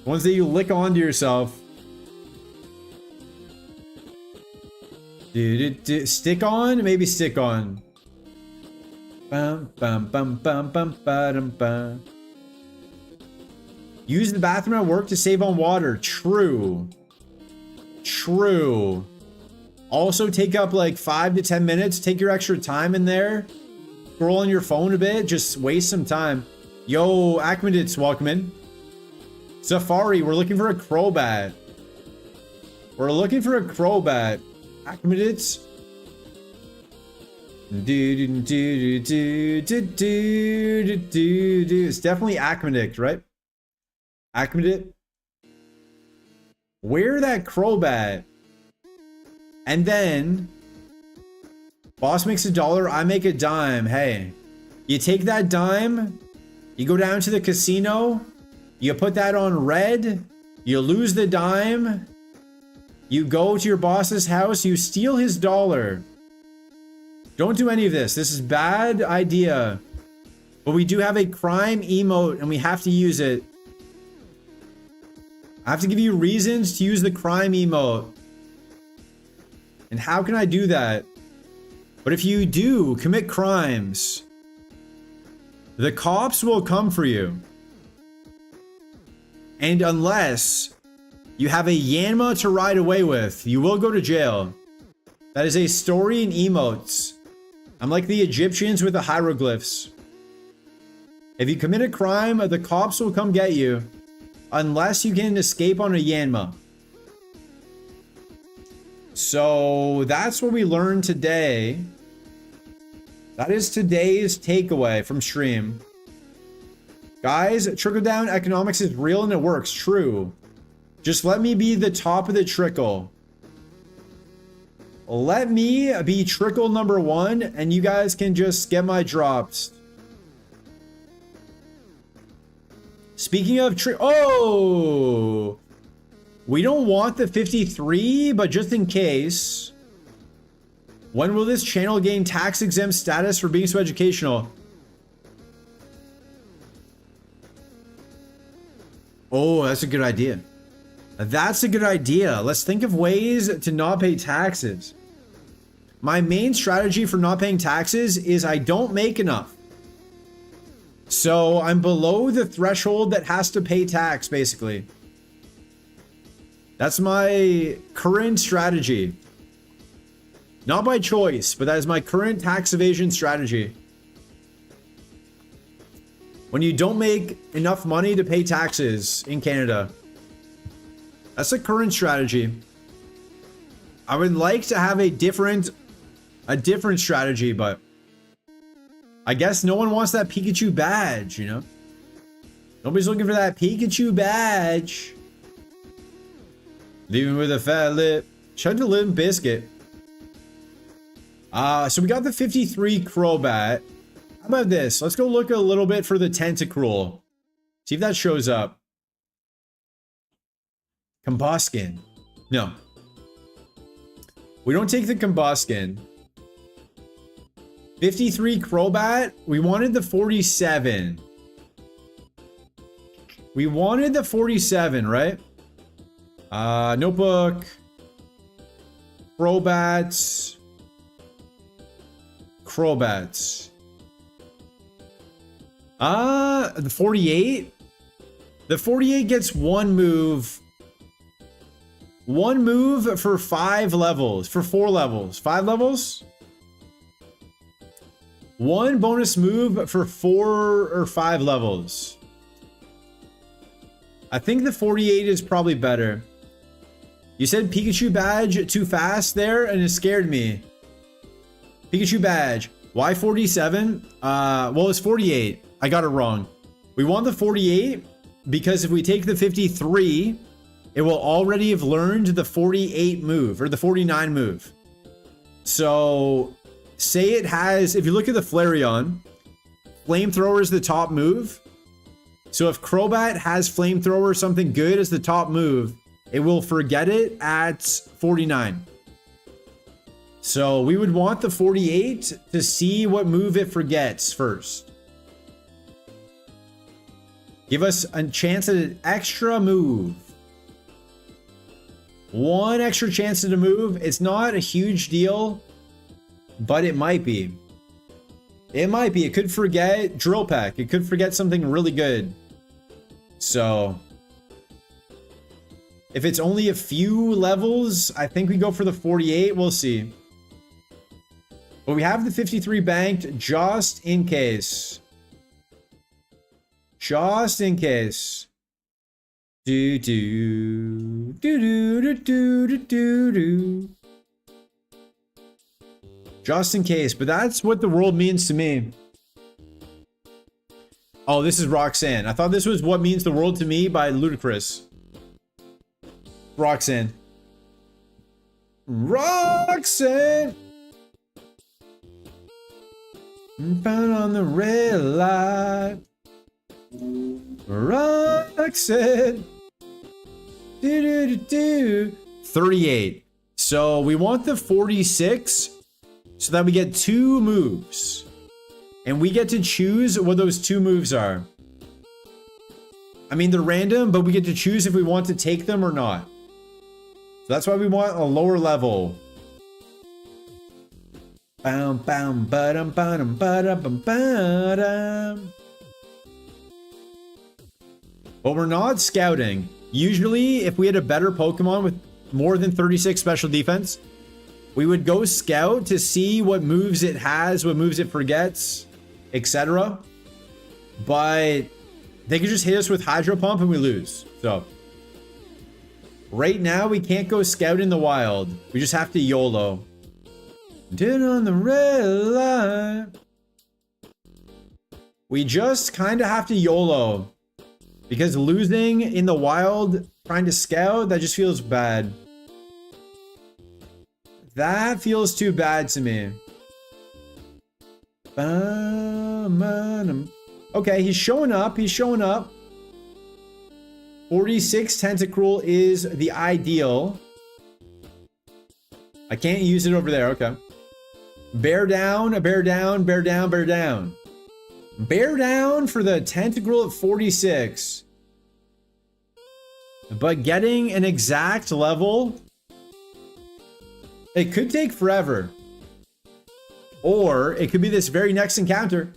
Ones that you lick onto yourself. Stick on? Maybe stick on. Bum, bum, bum, bum, bum, ba-dum, bum. Use the bathroom at work to save on water. True. True. Also take up like 5 to 10 minutes. Take your extra time in there. Scroll on your phone a bit. Just waste some time. Yo, Akmaditz, welcome in. Safari, we're looking for a Crobat. We're looking for a Crobat. Akmaditz. It's definitely Akmaditz, right? Akmaditz. Wear that Crobat. And then boss makes $1, I make a dime. Hey, you take that dime, you go down to the casino, you put that on red, you lose the dime, you go to your boss's house, you steal his $1. Don't do any of this. This is bad idea. But we do have a crime emote and we have to use it. I have to give you reasons to use the crime emote. And how can I do that? But if you do commit crimes, the cops will come for you. And unless you have a Yanma to ride away with, you will go to jail. That is a story in emotes. I'm like the Egyptians with the hieroglyphs. If you commit a crime, the cops will come get you. Unless you can escape on a Yanma. So that's what we learned today. That is today's takeaway from stream. Guys, trickle-down economics is real and it works. True. Just let me be the top of the trickle. Let me be trickle number 1 and you guys can just get my drops. Speaking of oh! We don't want the 53, but just in case. When will this channel gain tax exempt status for being so educational? Oh, that's a good idea. That's a good idea. Let's think of ways to not pay taxes. My main strategy for not paying taxes is I don't make enough. So I'm below the threshold that has to pay tax, basically. That's my current strategy. Not by choice, but that is my current tax evasion strategy. When you don't make enough money to pay taxes in Canada. That's a current strategy. I would like to have a different strategy, but I guess no one wants that Pikachu badge, you know? Nobody's looking for that Pikachu badge. Leaving with a fat lip. Chug the Limp Biscuit. So we got the 53 Crobat. How about this? Let's go look a little bit for the Tentacruel. See if that shows up. Combuskin. No. We don't take the Combuskin. 53 Crobat. We wanted the 47. We wanted the 47, right? Notebook. Crobats. Crobats. The 48? The 48 gets one move. One move for 5 levels. For 4 levels. 5 levels? One bonus move for 4 or 5 levels. I think the 48 is probably better. You said Pikachu badge too fast there and it scared me. Pikachu badge. Why 47? Well, it's 48. I got it wrong. We want the 48 because if we take the 53, it will already have learned the 48 move or the 49 move. So say it has, if you look at the Flareon, Flamethrower is the top move. So if Crobat has Flamethrower, something good as the top move, it will forget it at 49. So we would want the 48 to see what move it forgets first. Give us a chance at an extra move. One extra chance at a move. It's not a huge deal, but it might be. It might be. It could forget Drill Peck. It could forget something really good. So, if it's only a few levels, I think we go for the 48. We'll see. But we have the 53 banked just in case. Just in case. Do do do do do do do do. Just in case, but that's what the world means to me. Oh, this is Roxanne. I thought this was What Means the World to Me by Ludacris. Roxanne. Roxanne! Found on the red light. Roxanne. Do do do do. 38. So we want the 46 so that we get 2 moves. And we get to choose what those 2 moves are. I mean, they're random, but we get to choose if we want to take them or not. So that's why we want a lower level. Bam, bam, ba-dum, ba-dum, ba-dum, ba-dum. But we're not scouting. Usually, if we had a better Pokemon with more than 36 special defense, we would go scout to see what moves it has, what moves it forgets, etc. But they could just hit us with Hydro Pump and we lose. So right now we can't go scout in the wild. We just have to YOLO. Did on the red light. We just kind of have to YOLO. Because losing in the wild, trying to scout, that just feels bad. That feels too bad to me. Okay, he's showing up. He's showing up. 46 Tentacruel is the ideal. I can't use it over there. Okay. Bear down, bear down, bear down, bear down. Bear down for the Tentacruel at 46. But getting an exact level, it could take forever. Or it could be this very next encounter.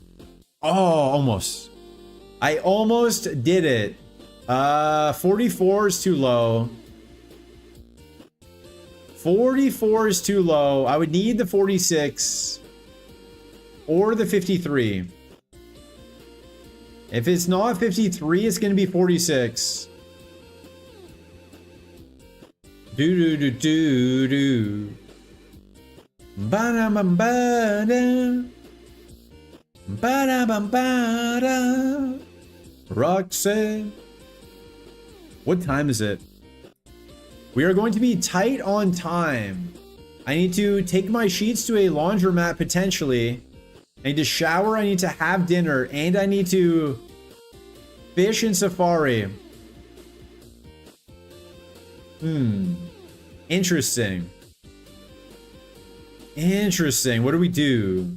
Oh, almost. I almost did it. 44 is too low. 44 is too low. I would need the 46 or the 53. If it's not 53, it's going to be 46. Do do do do do. Ba ba ba da. Ba ba ba da. Roxanne. What time is it? We are going to be tight on time. I need to take my sheets to a laundromat potentially. I need to shower, I need to have dinner, and I need to fish in Safari. Interesting. Interesting. What do we do?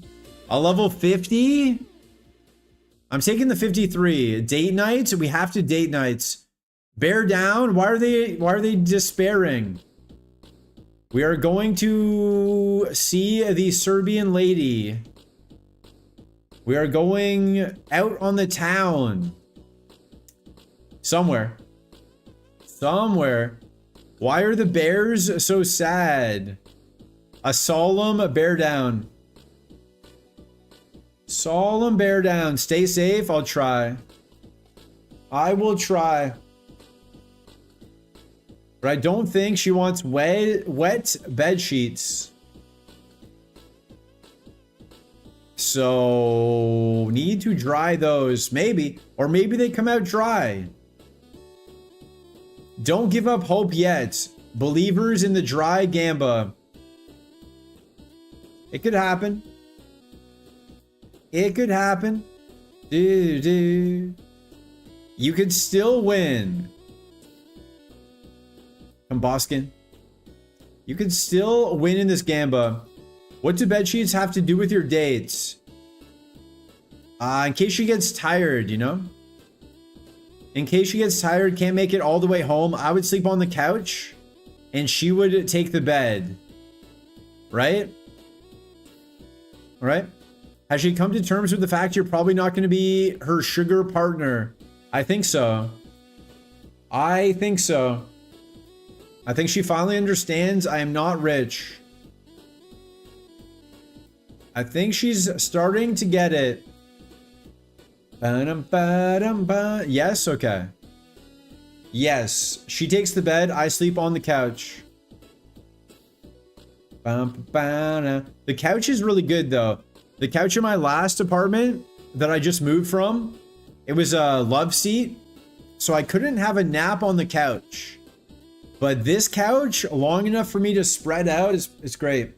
A level 50? I'm taking the 53. Date nights? We have to date nights. Bear down? Why are they despairing? We are going to see the Serbian lady. We are going out on the town. Somewhere. Somewhere. Why are the bears so sad? A solemn bear down. Solemn bear down. Stay safe. I'll try. I will try. But I don't think she wants wet bed sheets. So need to dry those. Maybe. Or maybe they come out dry. Don't give up hope yet. Believers in the dry gamba. It could happen. It could happen. You could still win. Comboskin. You could still win in this gamba. What do bedsheets have to do with your dates? In case she gets tired, you know? In case she gets tired, can't make it all the way home, I would sleep on the couch and she would take the bed. Right? Right? Has she come to terms with the fact you're probably not going to be her sugar partner? I think so. I think so. I think she finally understands I am not rich. I think she's starting to get it. Ba-dum-ba-dum-ba. Yes, okay. Yes, she takes the bed, I sleep on the couch. The couch is really good though. The couch in my last apartment that I just moved from, it was a love seat, so I couldn't have a nap on the couch. But this couch, long enough for me to spread out, is great.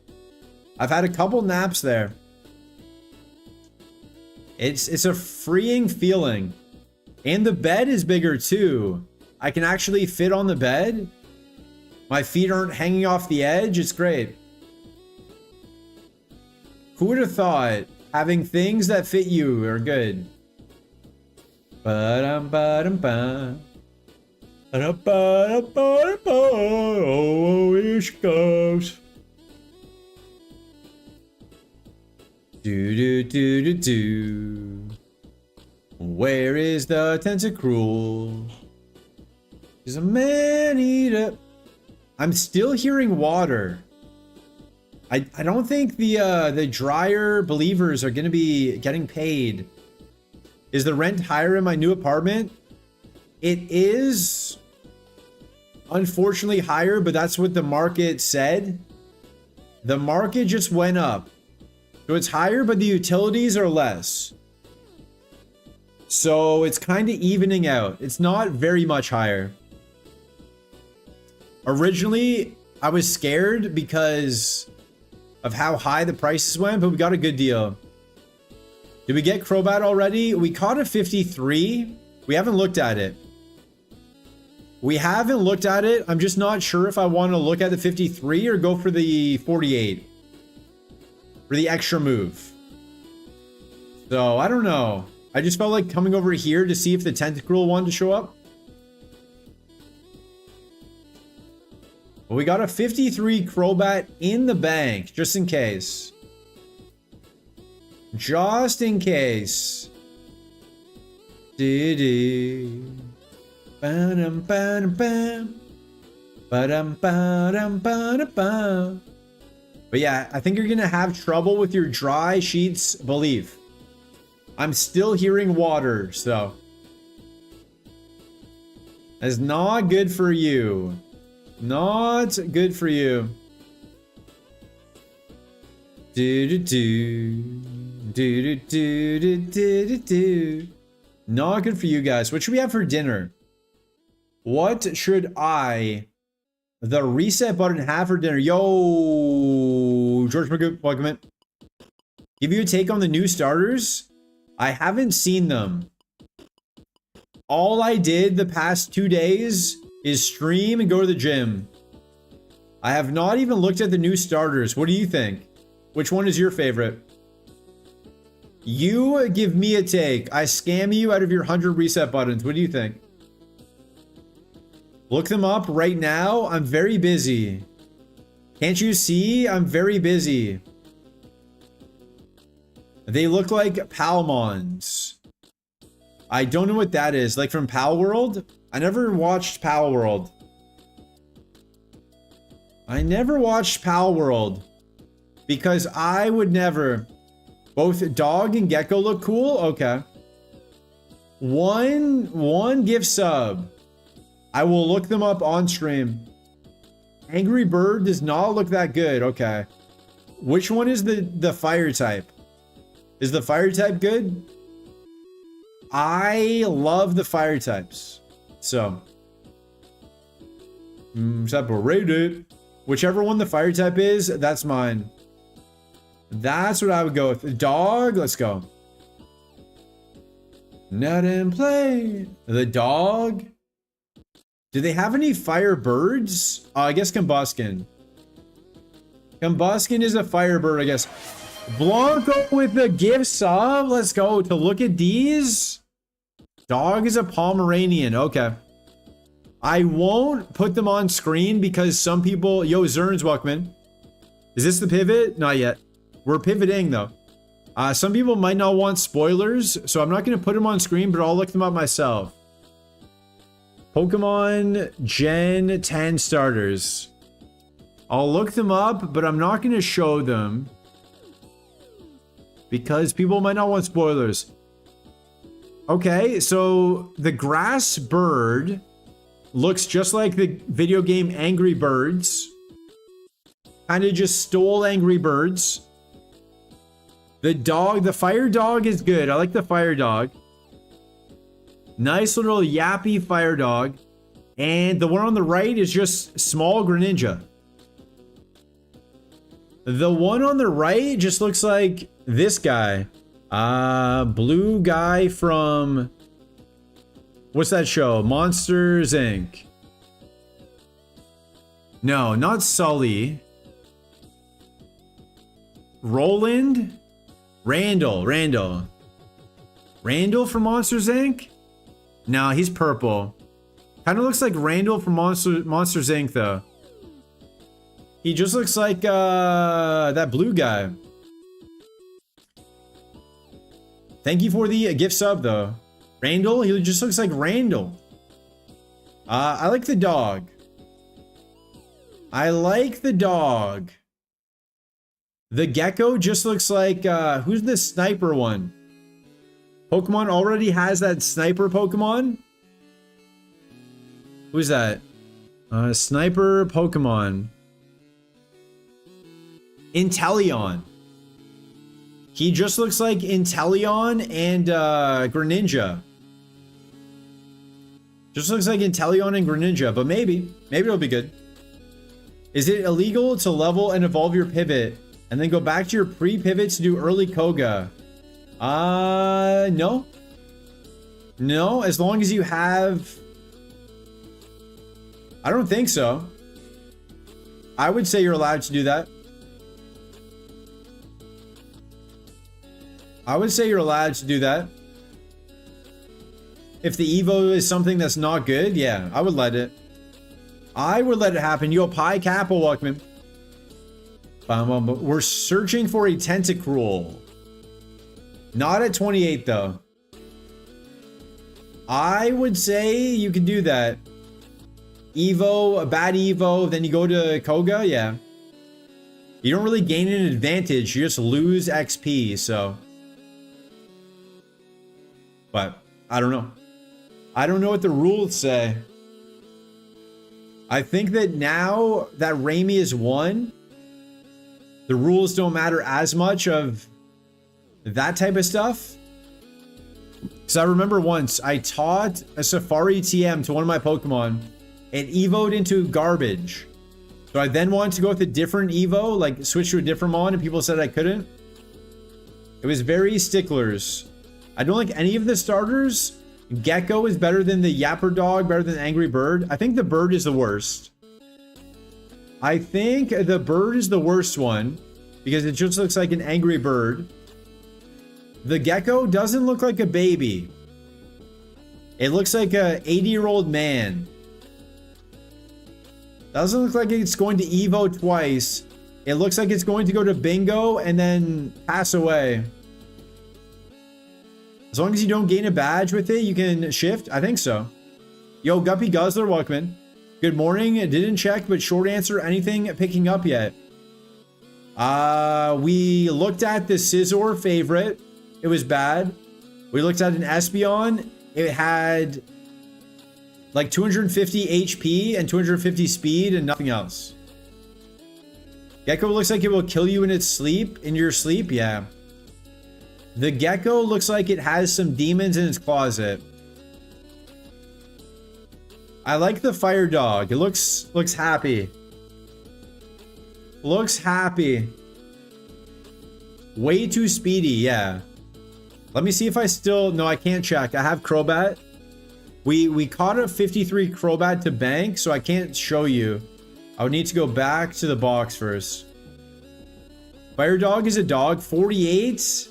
I've had a couple naps there. It's a freeing feeling. And the bed is bigger too. I can actually fit on the bed. My feet aren't hanging off the edge. It's great. Who would have thought having things that fit you are good? Ba-dum-ba-dum-ba. Ba-dum-ba-dum-ba-dum-ba. Oh, here she goes. Do. Where is the tentacruel? Is a man eater. I'm still hearing water. I don't think the dryer believers are gonna be getting paid. Is the rent higher in my new apartment? It is unfortunately higher, but that's what the market said. The market just went up. So it's higher, but the utilities are less. So it's kind of evening out. It's not very much higher. Originally, I was scared because of how high the prices went, but we got a good deal. Did we get Crobat already? We caught a 53. We haven't looked at it. We haven't looked at it. I'm just not sure if I want to look at the 53 or go for the 48. For the extra move. So, I don't know. I just felt like coming over here to see if the Tentacruel wanted to show up. Well, we got a 53 Crobat in the bank, just in case. Just in case. Ba-dum, ba-dum, bam. Ba-dum, ba-dum, ba-dum, bam. But yeah, I think you're gonna have trouble with your dry sheets belief. I'm still hearing water, so that's not good for you. Not good for you. Not good for you guys. What should we have for dinner? What should the reset button have for dinner? Yo, George Magoo, welcome in. Give you a take on the new starters? I haven't seen them. All I did the past 2 days is stream and go to the gym. I have not even looked at the new starters. What do you think? Which one is your favorite? You give me a take. I scam you out of your 100 reset buttons. What do you think? Look them up right now. I'm very busy. Can't you see? I'm very busy. They look like Palmons. I don't know what that is. Like from Pal World? I never watched Pal World. I never watched Pal World. Because I would never. Both Dog and Gecko look cool? Okay. One gift sub. I will look them up on stream. Angry Bird does not look that good. Okay. Which one is the fire type? Is the fire type good? I love the fire types. So. Separated. Whichever one the fire type is, that's mine. That's what I would go with. Dog, let's go. Not in play. The dog. Do they have any firebirds? I guess Combuskin. Combuskin is a firebird, I guess. Blanco with the gift sub. Let's go. To look at these. Dog is a Pomeranian. Okay. I won't put them on screen because some people... Yo, Zern's welcome in. Is this the pivot? Not yet. We're pivoting, though. Some people might not want spoilers, so I'm not going to put them on screen, but I'll look them up myself. Pokemon Gen 10 starters. I'll look them up, but I'm not going to show them because people might not want spoilers. Okay, so the grass bird looks just like the video game Angry Birds. Kind of just stole Angry Birds. The dog, the fire dog is good. I like the fire dog. Nice little yappy fire dog. And the one on the right is just small Greninja. The one on the right just looks like this guy. Blue guy from... What's that show? Monsters, Inc. No, not Sully. Roland? Randall from Monsters, Inc.? No, he's purple. Kind of looks like Randall from Monsters, Inc., though. He just looks like that blue guy. Thank you for the gift sub, though. Randall? He just looks like Randall. I like the dog. I like the dog. The gecko just looks like, who's the sniper one? Pokemon already has that sniper Pokemon? Who's that? Sniper Pokemon. Inteleon. He just looks like Inteleon and Greninja. Just looks like Inteleon and Greninja, but maybe it'll be good. Is it illegal to level and evolve your pivot and then go back to your pre-pivot to do early Koga? No. No, as long as you have... I don't think so. I would say you're allowed to do that. I would say you're allowed to do that. If the Evo is something that's not good, yeah, I would let it. I would let it happen. Yo, Pi Kappa, welcome in. We're searching for a Tentacruel. Not at 28, though. I would say you can do that. Evo, a bad Evo, then you go to Koga, yeah. You don't really gain an advantage, you just lose XP, so... But, I don't know. I don't know what the rules say. I think that now that Raimi is won, the rules don't matter as much of that type of stuff. Because I remember once I taught a Safari TM to one of my Pokemon. It evoed into garbage. So I then wanted to go with a different Evo, like switch to a different Mon, and people said I couldn't. It was very sticklers. I don't like any of the starters. Gecko is better than the Yapper Dog, better than Angry Bird. I think the bird is the worst. I think the bird is the worst one because it just looks like an angry bird. The gecko doesn't look like a baby. It looks like a 80-year-old man. Doesn't look like it's going to Evo twice. It looks like it's going to go to bingo and then pass away. As long as you don't gain a badge with it, you can shift. I think so. Yo, Guppy Guzzler, welcome in. Good morning. Didn't check, but short answer, anything picking up yet? We looked at the Scizor favorite. It was bad. We looked at an Espeon. It had like 250 HP and 250 speed and nothing else. Gecko looks like it will kill you in its sleep. In your sleep, yeah. The gecko looks like it has some demons in its closet. I like the fire dog. It looks happy. Looks happy. Way too speedy, yeah. Let me see if I still... No, I can't check. I have Crobat. We caught a 53 Crobat to bank, so I can't show you. I would need to go back to the box first. Fire dog is a dog. 48?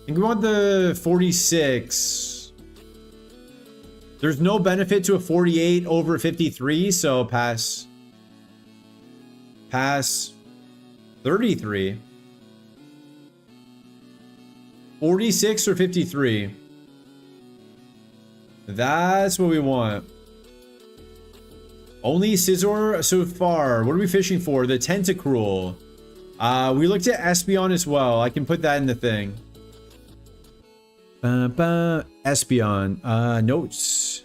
I think we want the 46. There's no benefit to a 48 over 53, so pass. Pass. 33. 46 or 53. That's what we want. Only scissor so far. What are we fishing for? The tentacruel. We looked at Espion as well. I can put that in the thing. Espion. Notes.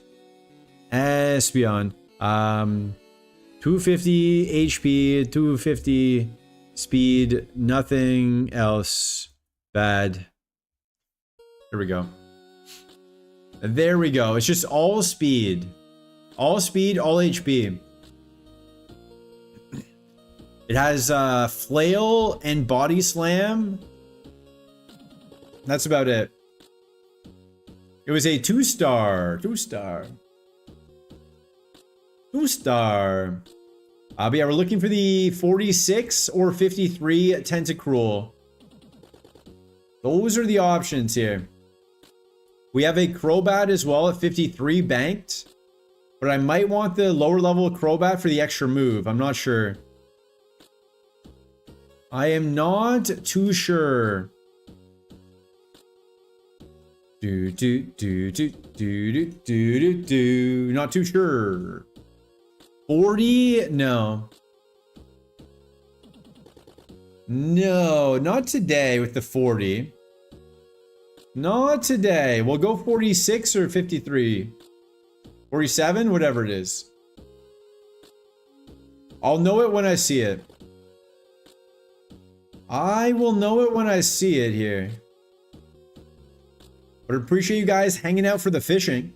Espion. 250 HP, 250 speed, nothing else bad. Here we go. There we go. It's just all speed. All speed, all HP. It has flail and body slam. That's about it. It was a 2-star. 2-star. 2-star. But yeah, we're looking for the 46 or 53 tentacruel. Those are the options here. We have a Crobat as well at 53 banked. But I might want the lower level Crobat for the extra move. I'm not sure. I am not too sure. Not too sure. 40? No. No, not today with the 40. Not today. We'll go 46 or 53. 47, whatever it is. I'll know it when I see it. I will know it when I see it here. But I appreciate you guys hanging out for the fishing.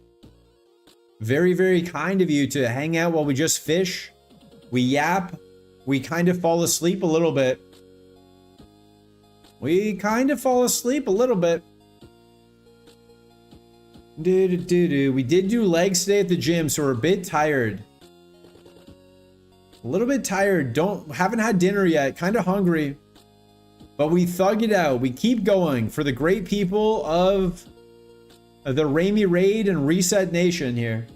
Very, very kind of you to hang out while we just fish. We yap. We kind of fall asleep a little bit. We kind of fall asleep a little bit. We did do legs today at the gym, so we're a bit tired. A little bit tired. Haven't had dinner yet. Kind of hungry. But we thug it out. We keep going for the great people of the Raimi Raid and Reset Nation here.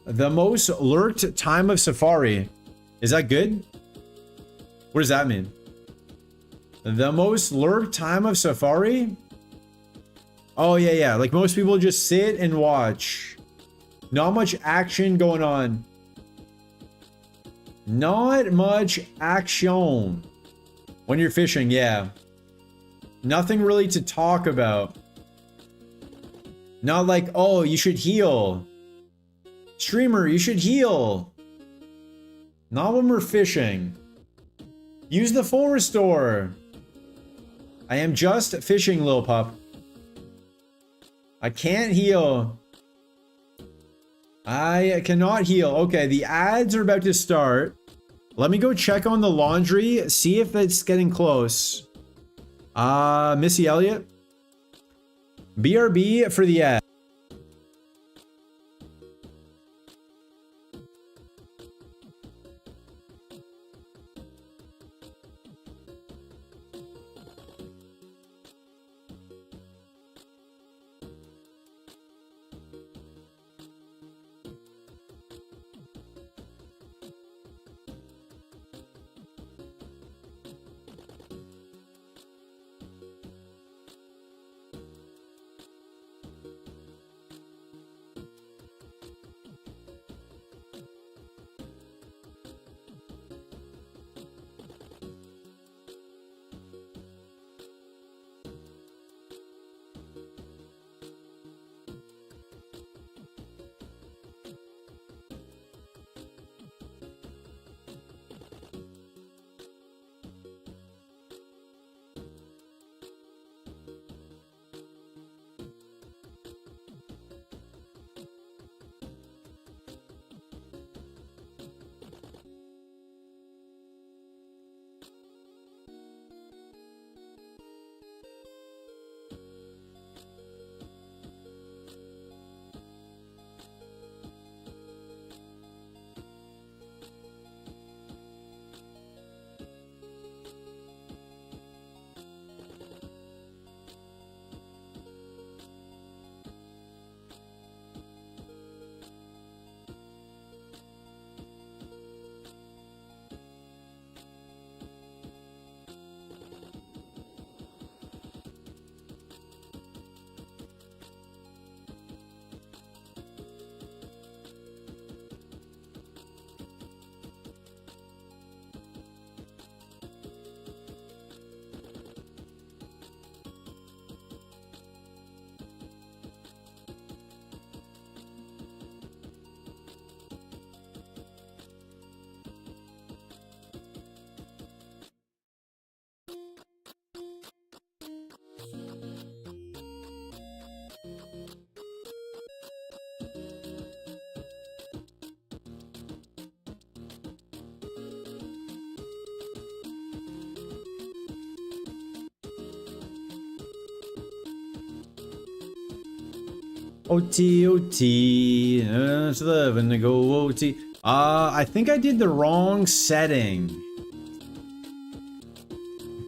The most lurked time of Safari. Is that good? What does that mean? The most lurked time of Safari? Oh, yeah. Like most people just sit and watch. Not much action going on. Not much action. When you're fishing, yeah. Nothing really to talk about. Not like, oh, you should heal. Streamer, you should heal. Not when we're fishing. Use the full restore. I am just fishing, Lil Pup. I can't heal. I cannot heal. Okay, the ads are about to start. Let me go check on the laundry, see if it's getting close. Missy Elliott. BRB for the ad. OT, OT. It's 11 to go OT. I think I did the wrong setting.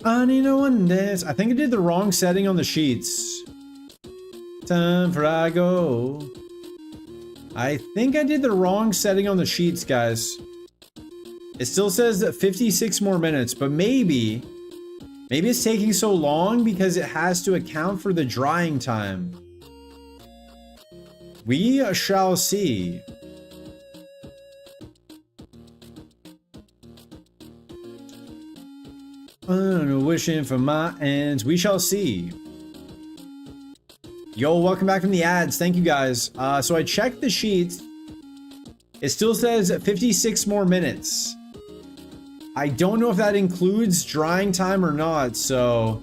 I need no one dance. I think I did the wrong setting on the sheets. Time for I go. I think I did the wrong setting on the sheets, guys. It still says that 56 more minutes, but maybe it's taking so long because it has to account for the drying time. We shall see. Wishing for my ends. We shall see. Yo, welcome back from the ads. Thank you guys. So I checked the sheets. It still says 56 more minutes. I don't know if that includes drying time or not, so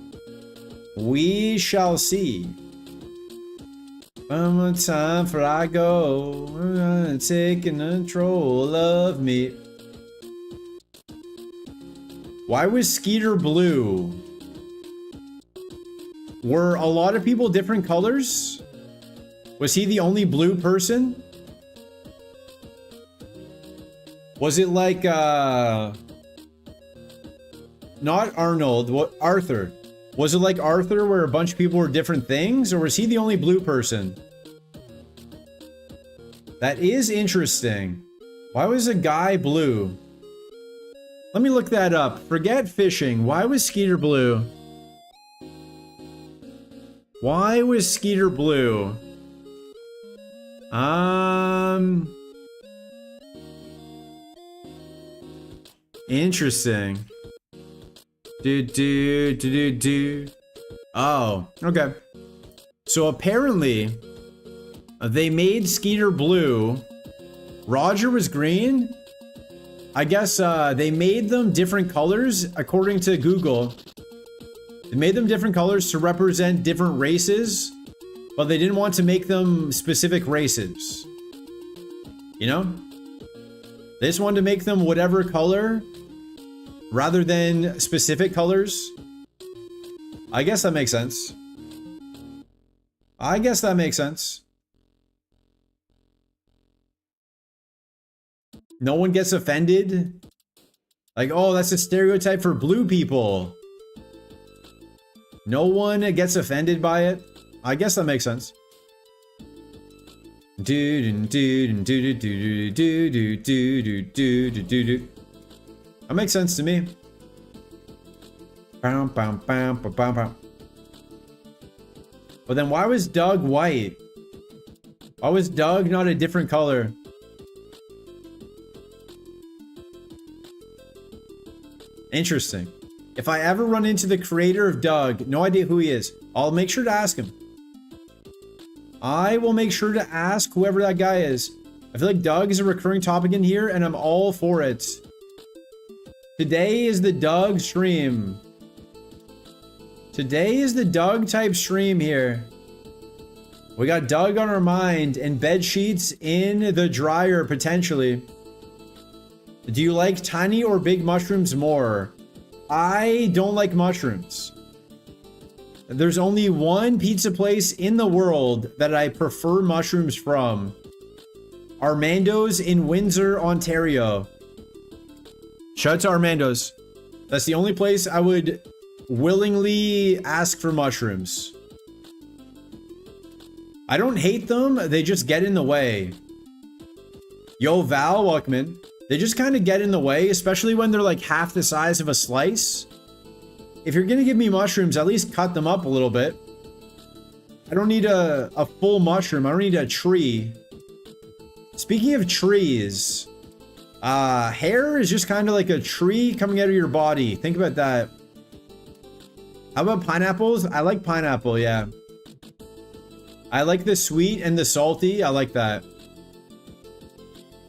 we shall see. One more time for I go, taking control of me. Why was Skeeter blue? Were a lot of people different colors? Was he the only blue person? Was it like, not Arnold, what, Arthur? Was it like Arthur where a bunch of people were different things? Or was he the only blue person? That is interesting. Why was a guy blue? Let me look that up. Forget fishing. Why was Skeeter blue? Why was Skeeter blue? Interesting. Oh, okay. So apparently, they made Skeeter blue. Roger was green. I guess they made them different colors according to Google. They made them different colors to represent different races, but they didn't want to make them specific races. You know? They just wanted to make them whatever color rather than specific colors. I guess that makes sense. I guess that makes sense. No one gets offended. Like, oh, that's a stereotype for blue people. No one gets offended by it. I guess that makes sense. That makes sense to me. But then why was Doug white? Why was Doug not a different color? Interesting. If I ever run into the creator of Doug, no idea who he is, I'll make sure to ask him. I will make sure to ask whoever that guy is. I feel like Doug is a recurring topic in here, and I'm all for it. Today is the Doug stream. Today is the Doug type stream here. We got Doug on our mind and bed sheets in the dryer, potentially. Do you like tiny or big mushrooms more? I don't like mushrooms. There's only one pizza place in the world that I prefer mushrooms from. Armando's in Windsor, Ontario. Shout out to Armando's. That's the only place I would willingly ask for mushrooms. I don't hate them, they just get in the way. Yo, Val, welcome in. They just kind of get in the way, especially when they're like half the size of a slice. If you're gonna give me mushrooms, at least cut them up a little bit. I don't need a full mushroom. I don't need a tree. Speaking of trees, hair is just kind of like a tree coming out of your body. Think about that. How about pineapples? I like pineapple, yeah. I like the sweet and the salty. I like that.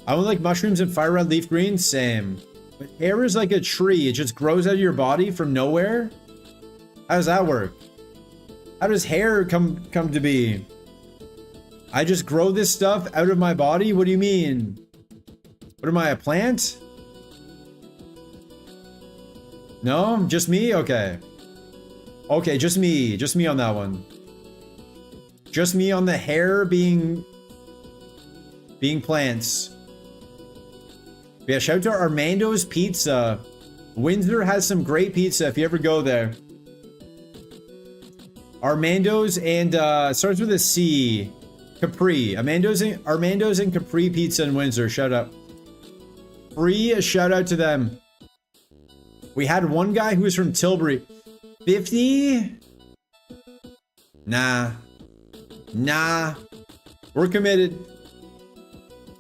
I would like mushrooms and fire red leaf green. Same. But hair is like a tree. It just grows out of your body from nowhere. How does that work? How does hair come to be? I just grow this stuff out of my body? What do you mean? What am I, a plant? No? Just me? Okay. Okay, just me. Just me on that one. Just me on the hair being plants. Yeah, shout out to Armando's Pizza. Windsor has some great pizza if you ever go there. Armando's and starts with a C. Capri. Armando's and Capri Pizza in Windsor. Shout out. Free shout out to them. We had one guy who was from Tilbury. 50? Nah. We're committed.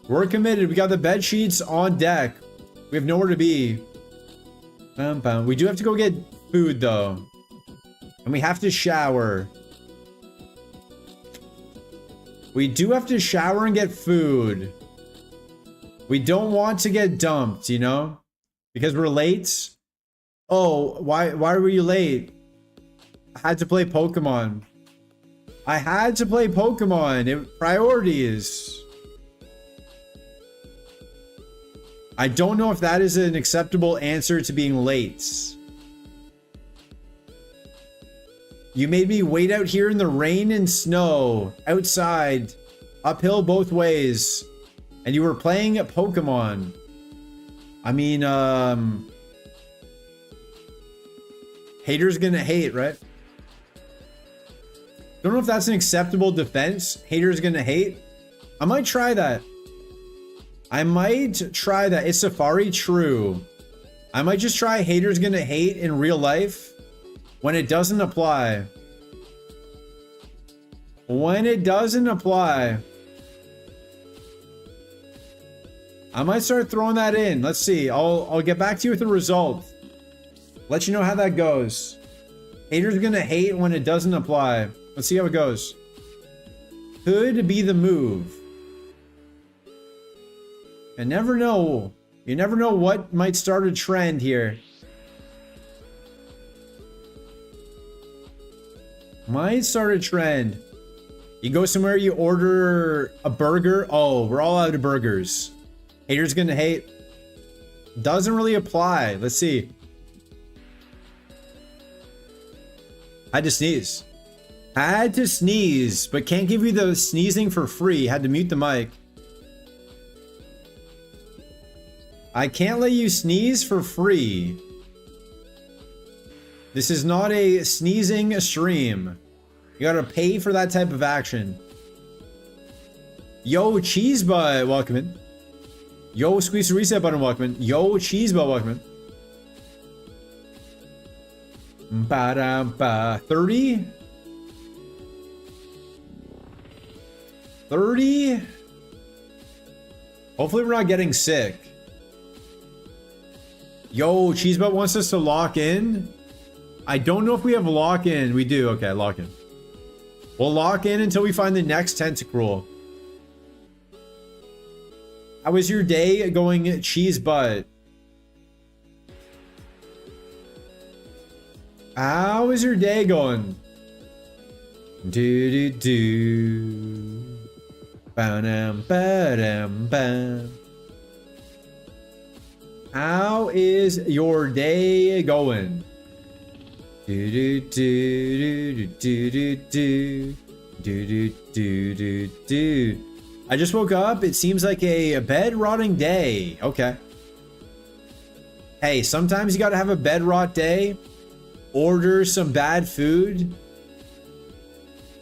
We got the bed sheets on deck. We have nowhere to be. We do have to go get food though. And we have to shower. We do have to shower and get food. We don't want to get dumped, you know? Because we're late. Oh, why were you late? I had to play Pokemon. Priorities. I don't know if that is an acceptable answer to being late. You made me wait out here in the rain and snow, outside, uphill both ways, and you were playing Pokemon. I mean, haters gonna hate, right? Don't know if that's an acceptable defense. Haters gonna hate. I might try that. It's Safari true. I might just try haters gonna hate in real life when it doesn't apply. I might start throwing that in. Let's see. I'll get back to you with the result. Let you know how that goes. Haters gonna hate when it doesn't apply. Let's see how it goes. Could be the move. You never know. You never know what might start a trend here. Might start a trend. You go somewhere, you order a burger. Oh, we're all out of burgers. Haters gonna hate. Doesn't really apply. Let's see. Had to sneeze. But can't give you the sneezing for free. Had to mute the mic. I can't let you sneeze for free. This is not a sneezing stream. You gotta pay for that type of action. Yo, cheese butt, welcome in. Yo, squeeze the reset button, welcome in. Yo, cheese butt, welcome in. 30? 30? Hopefully we're not getting sick. Yo, Cheesebutt wants us to lock in. I don't know if we have lock in. We do. Okay, lock in. We'll lock in until we find the next tentacruel. How was your day going, Cheesebutt? How is your day going? Do do do. Ba-dum, ba-dum, ba. How is your day going? Do do do do do do do do do do. I just woke up. It seems like a bed rotting day. Okay. Hey, sometimes you gotta have a bed rot day. Order some bad food.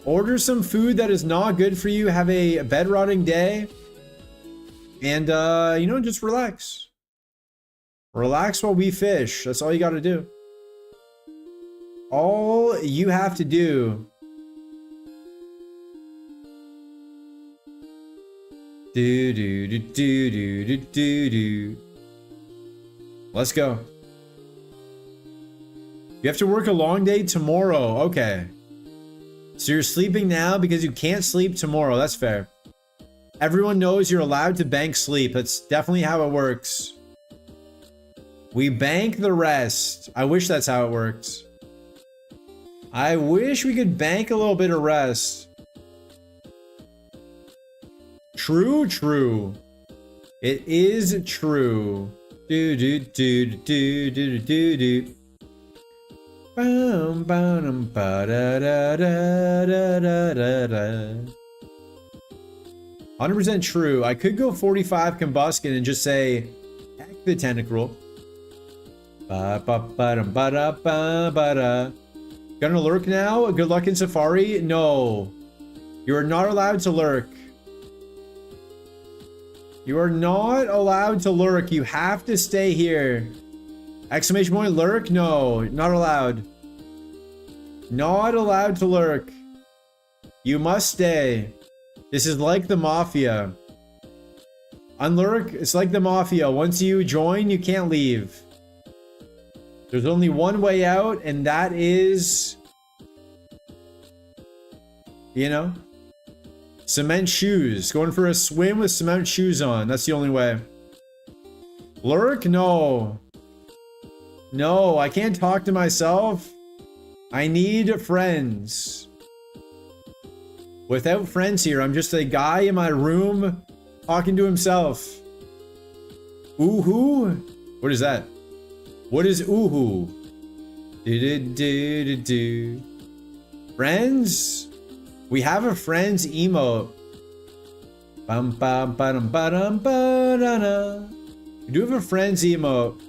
Order some food that is not good for you. Have a bed rotting day. And, you know, just relax. Relax while we fish. That's all you gotta do. All you have to do. Do do do do do do do do. Let's go. You have to work a long day tomorrow. Okay. So you're sleeping now because you can't sleep tomorrow. That's fair. Everyone knows you're allowed to bank sleep. That's definitely how it works. We bank the rest. I wish that's how it works. I wish we could bank a little bit of rest. True, true. It is true. Do do do do do do do do. Bum, ba-dum, ba-da-da-da-da-da-da-da. 100% true. I could go 45 Combuskin and just say, heck the Tentacruel. Ba-ba-ba-dum-ba-da-ba-ba-da. Gonna lurk now? Good luck in Safari? No. You are not allowed to lurk. You are not allowed to lurk. You have to stay here. Exclamation point, lurk? No, not allowed. Not allowed to lurk. You must stay. This is like the Mafia. Unlurk, it's like the Mafia. Once you join, you can't leave. There's only one way out, and that is... you know? Cement shoes. Going for a swim with cement shoes on. That's the only way. Lurk? No. No, I can't talk to myself. I need friends. Without friends here, I'm just a guy in my room talking to himself. Ooh-hoo? What is that? What is ooh-hoo? Do-do-do-do-do. Friends? We have a friends emote. Bum bum ba-dum ba-dum ba-da-da. We do have a friends emote.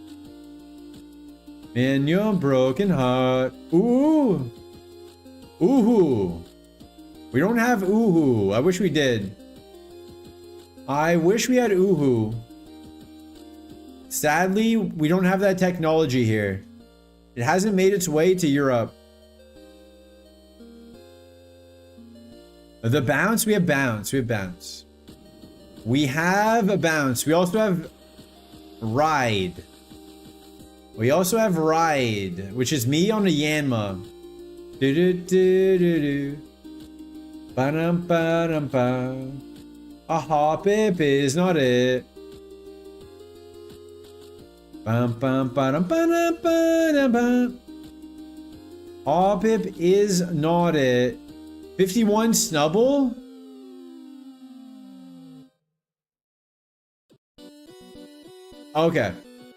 In your broken heart. Ooh. Ooh-hoo. We don't have ooh-hoo. I wish we did. I wish we had ooh-hoo. Sadly, we don't have that technology here. It hasn't made its way to Europe. The bounce, we have bounce, we have bounce. We have a bounce. We also have ride. We also have ride, which is me on a Yanma. Do do do do do. Ba-dum ba-dum ba. A hop-ip is not it. Bum bum ba-dum ba-dum ba-dum ba. Hop-ip is not it. 51 Snubble? Okay.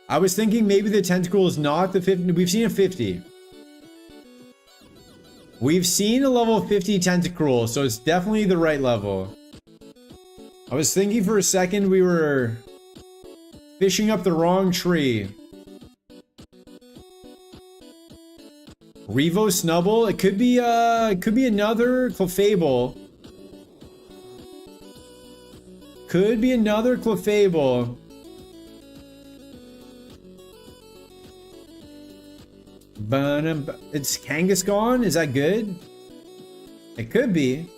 I was thinking maybe the Tentacle is not the 50. We've seen a 50. We've seen a level 50 Tentacruel, so it's definitely the right level. I was thinking for a second we were fishing up the wrong tree. Revo Snubble? It could be another Clefable. Could be another Clefable. It's Kangaskhan? Is that good? It could be.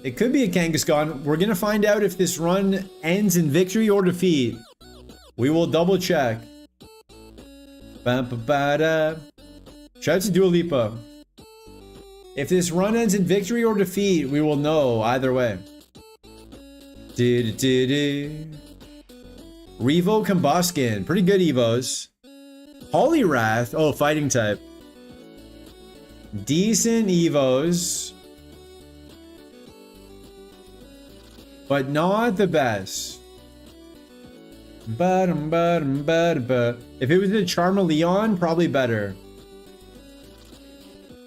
It could be a Kangaskhan. We're gonna find out if this run ends in victory or defeat. We will double check. Ba-ba-ba-da. Shout out to Dua Lipa. If this run ends in victory or defeat, we will know either way. Do-do-do-do. Revo Combuskin. Pretty good Evos. Poliwrath. Oh, fighting type. Decent Evos. But not the best. If it was a Charmeleon, probably better.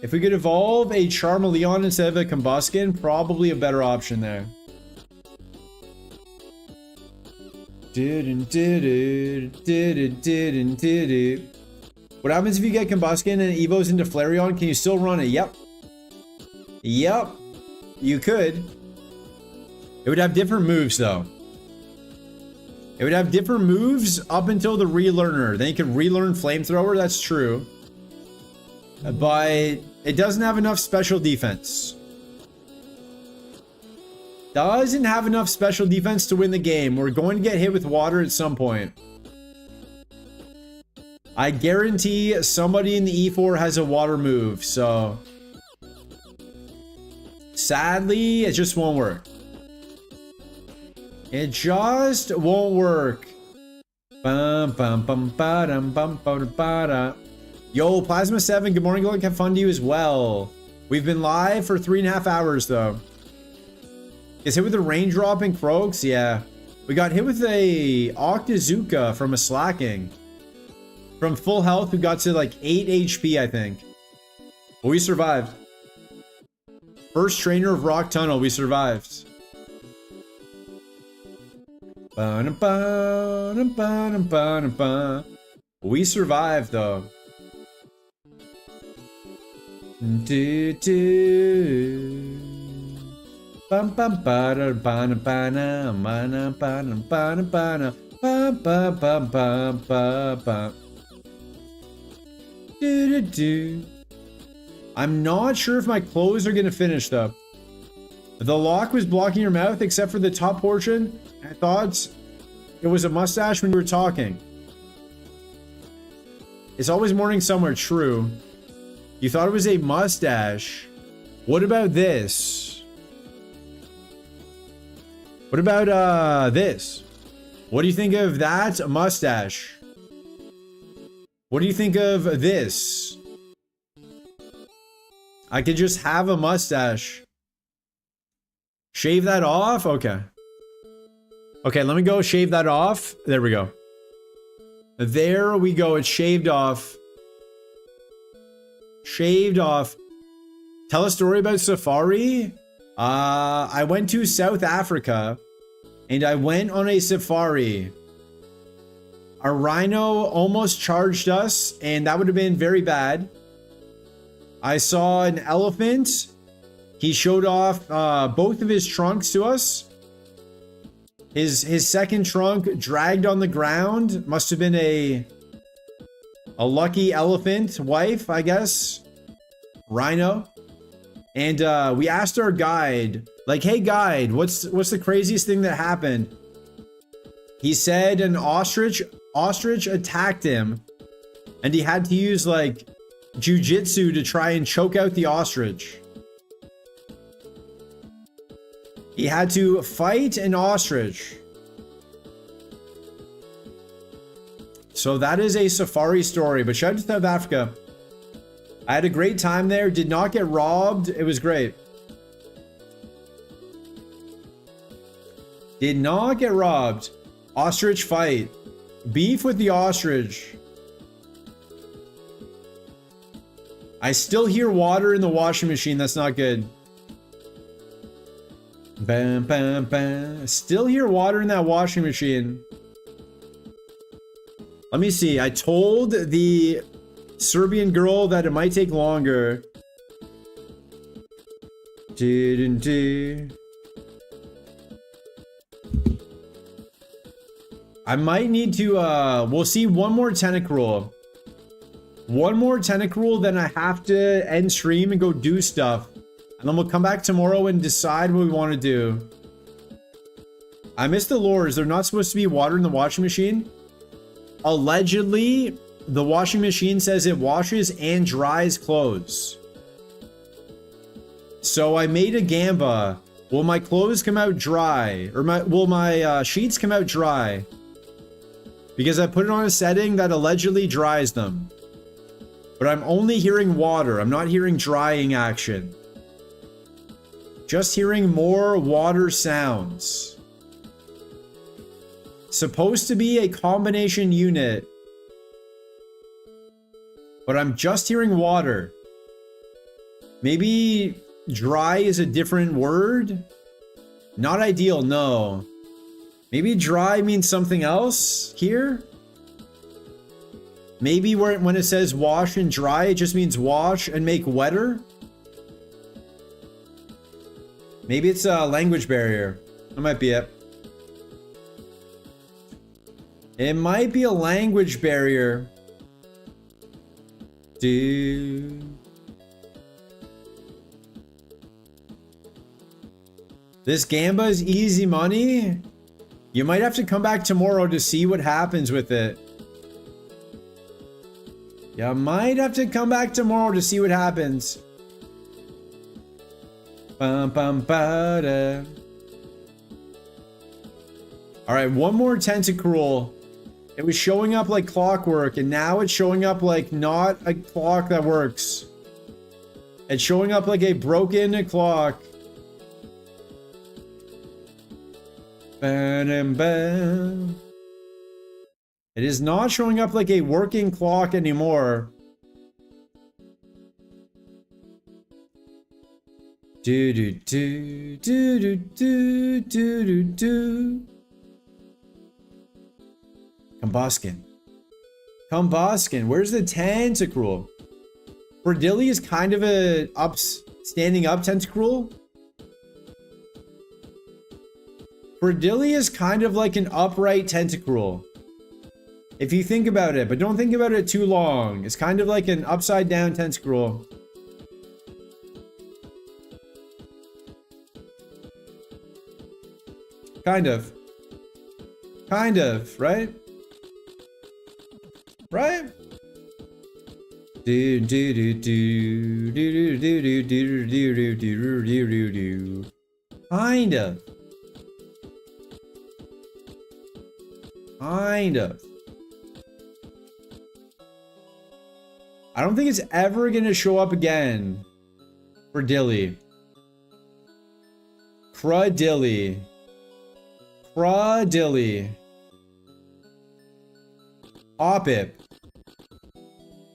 If we could evolve a Charmeleon instead of a Combuskin, probably a better option there. What happens if you get Combuskin and Evos into Flareon? Can you still run it? Yep. Yep. You could. It would have different moves though. It would have different moves up until the relearner. Then you could relearn Flamethrower, that's true. But it doesn't have enough special defense. Doesn't have enough special defense to win the game. We're going to get hit with water at some point. I guarantee somebody in the E4 has a water move, so... sadly, it just won't work. It just won't work. Bum bum bum ba dum bum bum ba da. Yo, Plasma 7, good morning. Good have fun to you as well. We've been live for 3.5 hours though. Is hit with a raindrop in Croaks? Yeah. We got hit with a Octazooka from a Slacking. from full health who got to like 8 HP, I think. But we survived. First trainer of Rock Tunnel, we survived. We survived though. I'm not sure if my clothes are gonna finish though. The lock was blocking your mouth except for the top portion. I thought it was a mustache when you were talking. It's always morning somewhere, true. You thought it was a mustache. What about this? What about this? What do you think of that mustache? What do you think of this? I could just have a mustache. Shave that off? Okay. Okay, let me go shave that off. There we go. There we go. It's shaved off. Shaved off. Tell a story about safari. I went to South Africa and I went on a safari. A rhino almost charged us and that would have been very bad. I saw an elephant. He showed off both of his trunks to us. His second trunk dragged on the ground. Must have been a lucky elephant wife, I guess. Rhino. And we asked our guide, like, hey guide, what's the craziest thing that happened? He said an ostrich attacked him and he had to use like jujitsu to try and choke out the ostrich. He had to fight an ostrich. So that is a safari story, but shout out to South Africa. I had a great time there, did not get robbed, it was great. Did not get robbed. Ostrich fight. Beef with the ostrich. I still hear water in the washing machine, that's not good. Bam, bam, bam. Still hear water in that washing machine. Let me see. I told the Serbian girl that it might take longer. I might need to, we'll see one more tentacruel. One more tentacruel, then I have to end stream and go do stuff. And then we'll come back tomorrow and decide what we want to do. I missed the lures. They're not supposed to be water in the washing machine. Allegedly, the washing machine says it washes and dries clothes. So I made a gamba. Will my clothes come out dry? Or will my sheets come out dry? Because I put it on a setting that allegedly dries them. But I'm only hearing water. I'm not hearing drying action. Just hearing more water sounds. Supposed to be a combination unit. But I'm just hearing water. Maybe dry is a different word? Not ideal, no. Maybe dry means something else here? Maybe when it says wash and dry, it just means wash and make wetter? Maybe it's a language barrier. That might be it. It might be a language barrier. Dude. This gamba is easy money. You might have to come back tomorrow to see what happens with it. You might have to come back tomorrow to see what happens. Bum, bum, ba-da. All right, one more tentacruel. It was showing up like clockwork, and now it's showing up like not a clock that works. It's showing up like a broken clock. Ba-dum-bum. It is not showing up like a working clock anymore. Do do do do do do do do do. Combuskin. Combuskin. Where's the tentacruel? Bradilli is kind of a standing up tentacruel. Bradilli is kind of like an upright tentacruel. If you think about it, but don't think about it too long. It's kind of like an upside down tentacruel. Kind of. Kind of, right? Right? Do do do do do do do do do do do do do. Kind of. Kind of. I don't think it's ever gonna show up again for Dilly. Crudilly. Crudilly. Hoppip.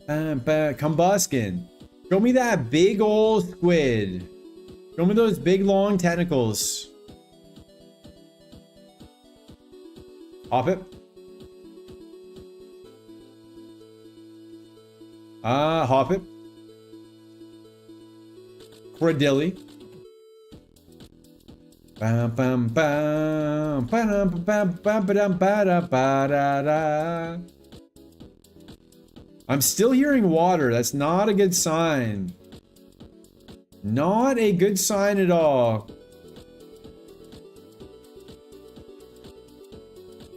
Combuskin. Show me that big old squid. Show me those big long tentacles. Hoppip. Hoppip. Cradilly. Bam bam bam bam bam bam bam bam bam. I'm still hearing water. That's not a good sign. Not a good sign at all.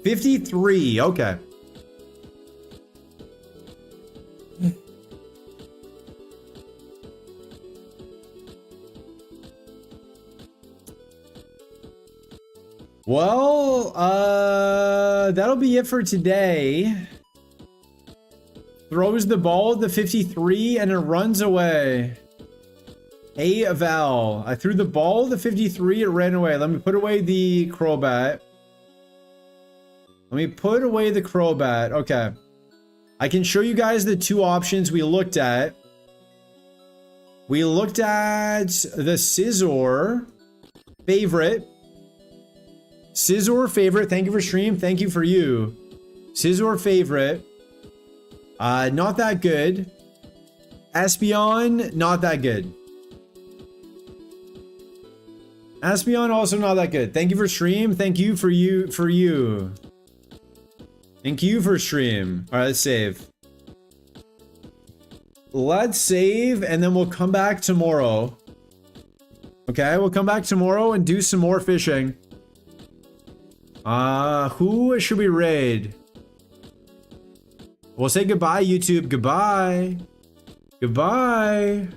53. Okay. Well, that'll be it for today. Throws the ball at the 53 and it runs away. Hey, Val. I threw the ball at the 53, it ran away. Let me put away the Crobat. Let me put away the Crobat. Okay. I can show you guys the two options we looked at. We looked at the Scizor favorite. Scizor favorite. Thank you for stream. Thank you for you. Scizor favorite. Not that good. Espeon, not that good. Espeon also not that good. Thank you for stream. Thank you for you. Thank you for stream. All right, let's save. Let's save and then we'll come back tomorrow. Okay, we'll come back tomorrow and do some more fishing. Who should we raid? We'll say goodbye, YouTube. Goodbye. Goodbye.